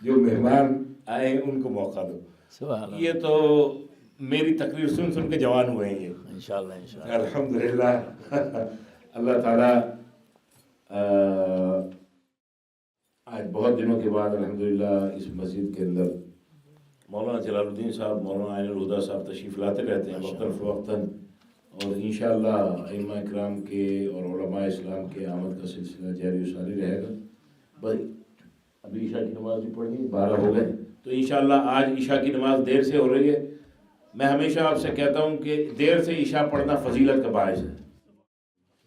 S3: جو مہمان آئے ہیں ان کو موقع دو.
S2: سبحان اللہ.
S3: یہ تو میری تقریر سن سن کے جوان ہوئے ہیں یہ.
S2: انشاءاللہ انشاءاللہ.
S3: الحمدللہ. اللہ تعالیٰ آج بہت دنوں کے بعد الحمدللہ اس مسجد کے اندر مولانا جلال الدین صاحب، مولانا عین الہدیٰ صاحب تشریف لاتے رہتے ہیں وقتاً فوقتاً، اور انشاءاللہ ائمہ کرام کے اور علماء اسلام کے آمد کا سلسلہ جاری و ساری رہے گا. بھائی ابھی عشاء کی نماز بھی پڑھنی، 12 ہو گئے، تو انشاءاللہ آج عشاء کی نماز دیر سے ہو رہی ہے. میں ہمیشہ آپ سے کہتا ہوں کہ دیر سے عشاء پڑھنا فضیلت کا باعث ہے.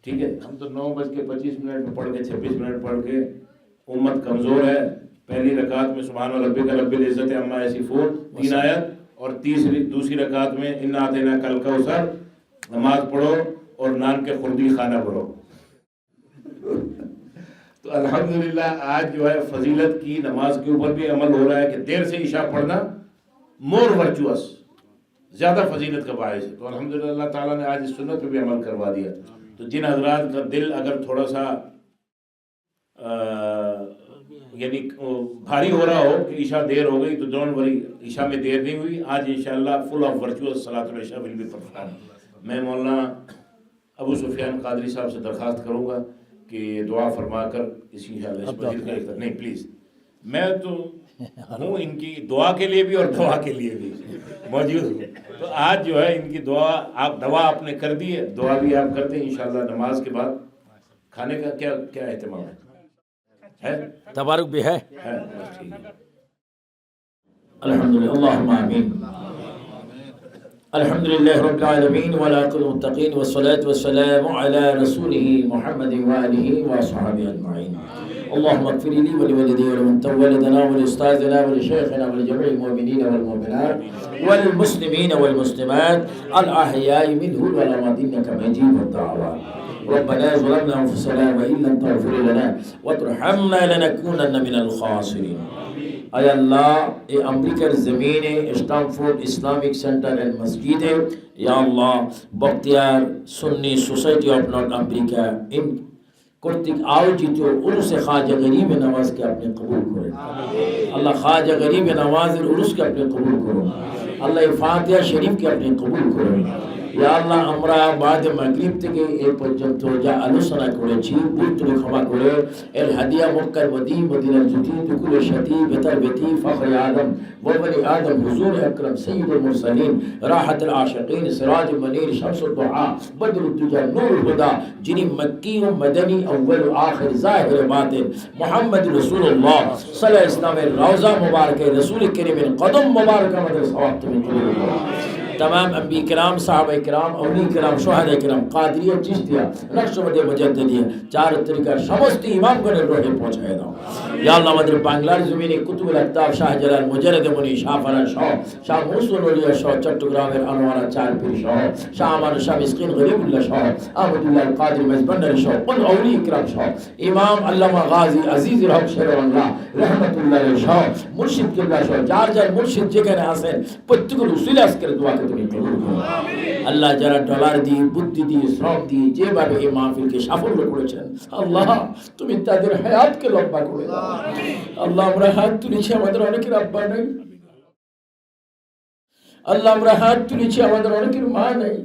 S3: ٹھیک ہے، ہم تو 9:25 میں پڑھ کے 26 منٹ پڑھ کے امت کمزور ہے. پہلی رکعت میں سبحان ربک رب العزت عما یصفون 3 آیت، اور دوسری رکعت میں انا اعطیناک الکوثر. نماز پڑھو اور نان کے خوردی خانہ بھرو. تو الحمدللہ آج جو ہے فضیلت کی نماز کے اوپر بھی عمل ہو رہا ہے کہ دیر سے عشاء پڑھنا مور ورچوس، زیادہ فضیلت کا باعث ہے. تو الحمدللہ اللہ تعالیٰ نے آج اس سنت پہ بھی عمل کروا دیا. تو جن حضرات کا دل اگر تھوڑا سا یعنی بھاری ہو رہا ہو کہ عشاء دیر ہو گئی، تو ڈونٹ وری، عشاء میں دیر نہیں ہوئی. آج انشاءاللہ فل آف ورچوس صلاۃ العشاء ول بی پرفارم. میں مولانا ابو سفیان قادری صاحب سے درخواست کروں گا کہ دعا فرما کر اس مسجد کا نہیں پلیز. میں تو ہوں ان کی دعا کے لیے بھی اور دعا کے لیے بھی موجود ہوں. تو آج جو ہے ان کی دعا آپ نے کر دی ہے، دعا بھی آپ کرتے ہیں انشاءاللہ. نماز کے بعد کھانے کا کیا اہتمام ہے؟
S2: تبارک بھی ہے.
S3: بس ٹھیک ہے.
S2: الحمدللہ. اللہم آمین. الحمدللہ رب العالمین والعاقبۃ للمتقین والصلاة والسلام علی رسولہ محمد وآلہ وصحبہ اجمعین. اللهم اغفر لي ولوالدي ولمن ولدنا ولأستاذنا ولشيخنا ولجميع المؤمنين والمؤمنات والمسلمين والمسلمات الأحياء منهم والأموات إنك مجيب الدعوات. ربنا ظلمنا أنفسنا وإن لم تغفر لنا وترحمنا لنكونن من الخاسرين. اے اللہ، یہ امریکہ زمین اسٹامفورڈ اسلامک سینٹر اینڈ مسجد ہے. یا اللہ، بختیار سنی سوسائٹی آف نارتھ امریکہ ان کرتک آؤ جیتو عرس خواجہ غریب نواز کے اپنے قبول کرو. اللہ خواجہ غریب نواز عرس کے اپنے قبول کرو. اللہ فاتحہ شریف کے اپنے قبول کرو. یا اللہ امرا بعد مغرب থেকে এই পর্যন্ত যা আলোচনা করেছি ভুল ত্রুটি ক্ষমা করে এর হাদিয়া মক্কার মদিনার জ্যোতি দুকুলের সাথী বেতার বেতি ফখর আদম ওবনি আদম হুজুর আকরম সৈয়দুল মুরসালিন রাহাতুল আশিকিন সিরাজ মনির শামসুদ দুআ বদরুদ দুজা নূরুল হুদা যিনি মক্কি ও মদনী আউয়াল ও আখির জাহির বাতিন মুহাম্মদ রাসূলুল্লাহ সাল্লাল্লাহু আলাইহি ওয়াসাল্লামের রওজা মুবারকে রাসূল করিমের কদম মুবারক আমাদের সওয়াব তুমি কবুল করো. تمام انبیاء کرام، صحابہ کرام، اولیاء کرام، شہداء کرام، قادریہ، چشتیہ، نقشبندیہ، مجددیہ، چار طریقہ সমস্ত ইমামগণের রোহে পৌঁছায় দাও। ইয়া আল্লাহ, আমাদের বাংলার জমিনে কুতুবুল আকতাব শাহজালাল মুজাররদ মুনি শাহ ফরাজ সহ, শাহ মুহসিন ওলিয়া সহ, চট্টগ্রামের আনোয়ারা চার পীর সহ, শাহ আমান শাহ মিসকিন গরিবুল্লাহ সহ, আহমদুল্লাহ কাদের মেজবান্ডারি সহ, কোন اولیاء کرام সহ, ইমাম আল্লামা গাজী আজিজুল হক শেরওয়াল্লাহ রহমাতুল্লাহ সহ, মুর্শিদ কিবলা সহ, যার যার মুর্শিদ যেখানে আছেন প্রত্যেকের উসিলা আজকের দোয়া তুমি কবুল করো। আল্লাহ যারা ডলার দিয়ে, বুদ্ধি দিয়ে, শ্রম দিয়ে যেভাবে এই মাহফিলকে সাফল্য করেছেন, আল্লাহ তুমি তাদের হায়াতকে লম্বা করে দাও। আল্লাহ আমরা হাত তুলেছি, আমাদের অনেকের আব্বা নেই। আল্লাহ আমরা হাত তুলেছি, আমাদের অনেকের মা নেই।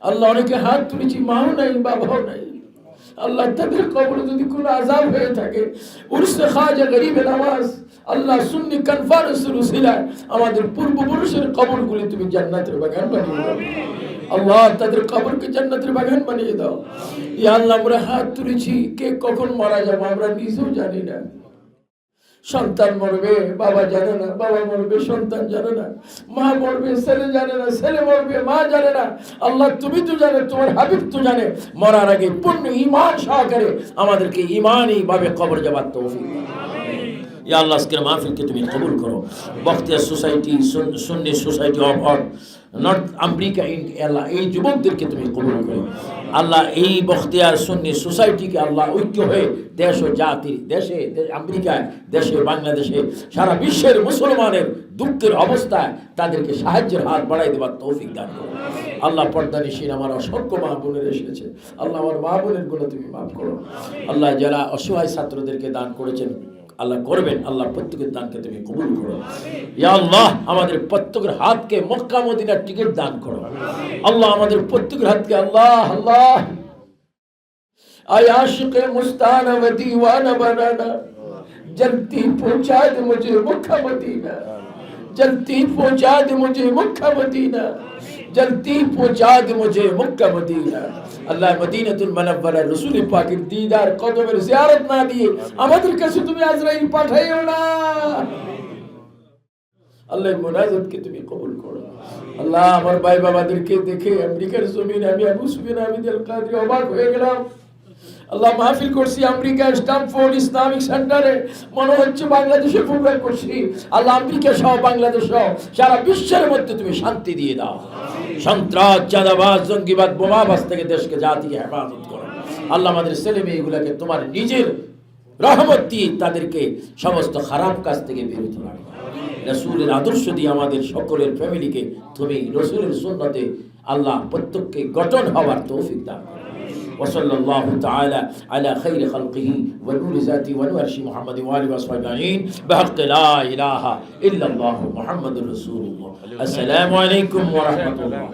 S2: আল্লাহ অনেকে হাত তুলেছি, মাও নাই, বাবাও নাই। আল্লাহ তাদের কবরে যদি কোনো আযাব হয়ে থাকে, উরসে খাজা গরিব নওয়াজ আল্লাহ সুন্নি কনফারেন্সের উসিলায় আমাদের পূর্বপুরুষের কবরগুলি তুমি জান্নাতের বাগান বানিয়ে দাও। আল্লাহ তাদের কবরকে জান্নাতের বাগান বানিয়ে দাও। ইয়া আল্লাহ আমরা হাত তুলেছি, কে কখন মারা যাবো আমরা নিজেও জানি না। সন্তান মরবে, বাবা জানে না, বাবা মরবে, সন্তান জানে না, মা মরবে, ছেলে জানে না, ছেলে মরবে, মা জানে না। আল্লাহ তুমি তো জানে, তোমার হাবিব তো জানে। মরার আগে পূর্ণ ঈমান সহকারে আমাদেরকে ঈমানী ভাবে কবর যাবার তৌফিক দাও। ইয়া আল্লাহ আজকের মাহফিলকে তুমি কবুল করো। Bakhtiar society, Sunni society of North America, Allah এই যুবকদেরকে তুমি কবুল করো। আল্লাহ এই বখতিয়ার সুন্নি সোসাইটিকে আল্লাহ ঐক্য হয়ে দেশ ও জাতির দেশে আমেরিকায় দেশে বাংলাদেশে সারা বিশ্বের মুসলমানের দুঃখের অবস্থায় তাদেরকে সাহায্যের হাত বাড়াই দেবার তৌফিক দান করো। আল্লাহ পর্দানিশীন আমার অসংখ্য মা বোনের এসেছে, আল্লাহ আমার মা বোনের গুলো তুমি মাফ করো। আল্লাহ যারা অসহায় ছাত্রদেরকে দান করেছেন আল্লাহ করবেন, আল্লাহ প্রত্যেকের দানকে তুমি কবুল করো। ইয়া আল্লাহ আমাদের প্রত্যেকের হাতকে মক্কা মদিনার টিকিট দান করো। আল্লাহ আমাদের প্রত্যেকের হাতকে আল্লাহ আল্লাহ आय आशिक़ मुस्ताना व दीवाना बनाना, जल्दी पहुंचा दे मुझे मक्का मदीना, जल्दी पहुंचा दे मुझे मक्का मदीना, जल्दी पहुंचा दे मुझे मक्का मदीना। अल्लाह मदीनातुल मुनव्वरा रसूल पाकेर दीदार कदमेर जियारत ना दिए আমাদের কাছে তুমি আজরাইল পাঠাইও না। আল্লাহ মুনাজাতকে তুমি কবুল করো। আল্লাহ আমার ভাই বাবাদেরকে দেখে আমেরিকার জমিনে আমি আবু সুফিয়ান আহমেদ আল কাদরি অবাক হয়ে গেলাম। আল্লাহ মাহফিল করছি আমেরিকা স্ট্যামফোর্ড ইসলামিক সেন্টারে, মনে হচ্ছে বাংলাদেশে প্রোগ্রাম করছি। আল্লাহ আমেরিকা সহ বাংলাদেশ সহ সারা বিশ্বের মধ্যে তুমি শান্তি দিয়ে দাও। সন্ত্রাস চাঁদাবাজ জঙ্গিবাদ বোমাবাজ থেকে দেশকে জাতিকে হেফাজত করো। আল্লাহ আমাদের ছেলে মেয়েগুলোকে তোমার নিজের রহমত দিয়ে তাদেরকে সমস্ত খারাপ কাজ থেকে বিরত রাখো। রাসূলের আদর্শ দিয়ে আমাদের সকলের ফ্যামিলিকে তুমি রাসূলের সুন্নতে আল্লাহ প্রত্যেককে গঠন হওয়ার তৌফিক দাও। وصلى الله تعالى على خير خلقه ونور ذاته ونور عرش محمد وآله وصحبه أجمعين بحق لا إله إلا الله محمد رسول الله. السلام عليكم ورحمة الله.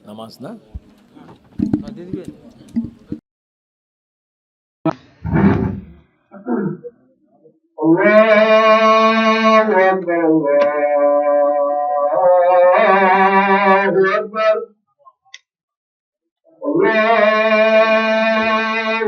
S2: नमाज ना
S4: الله أكبر الله أكبر الله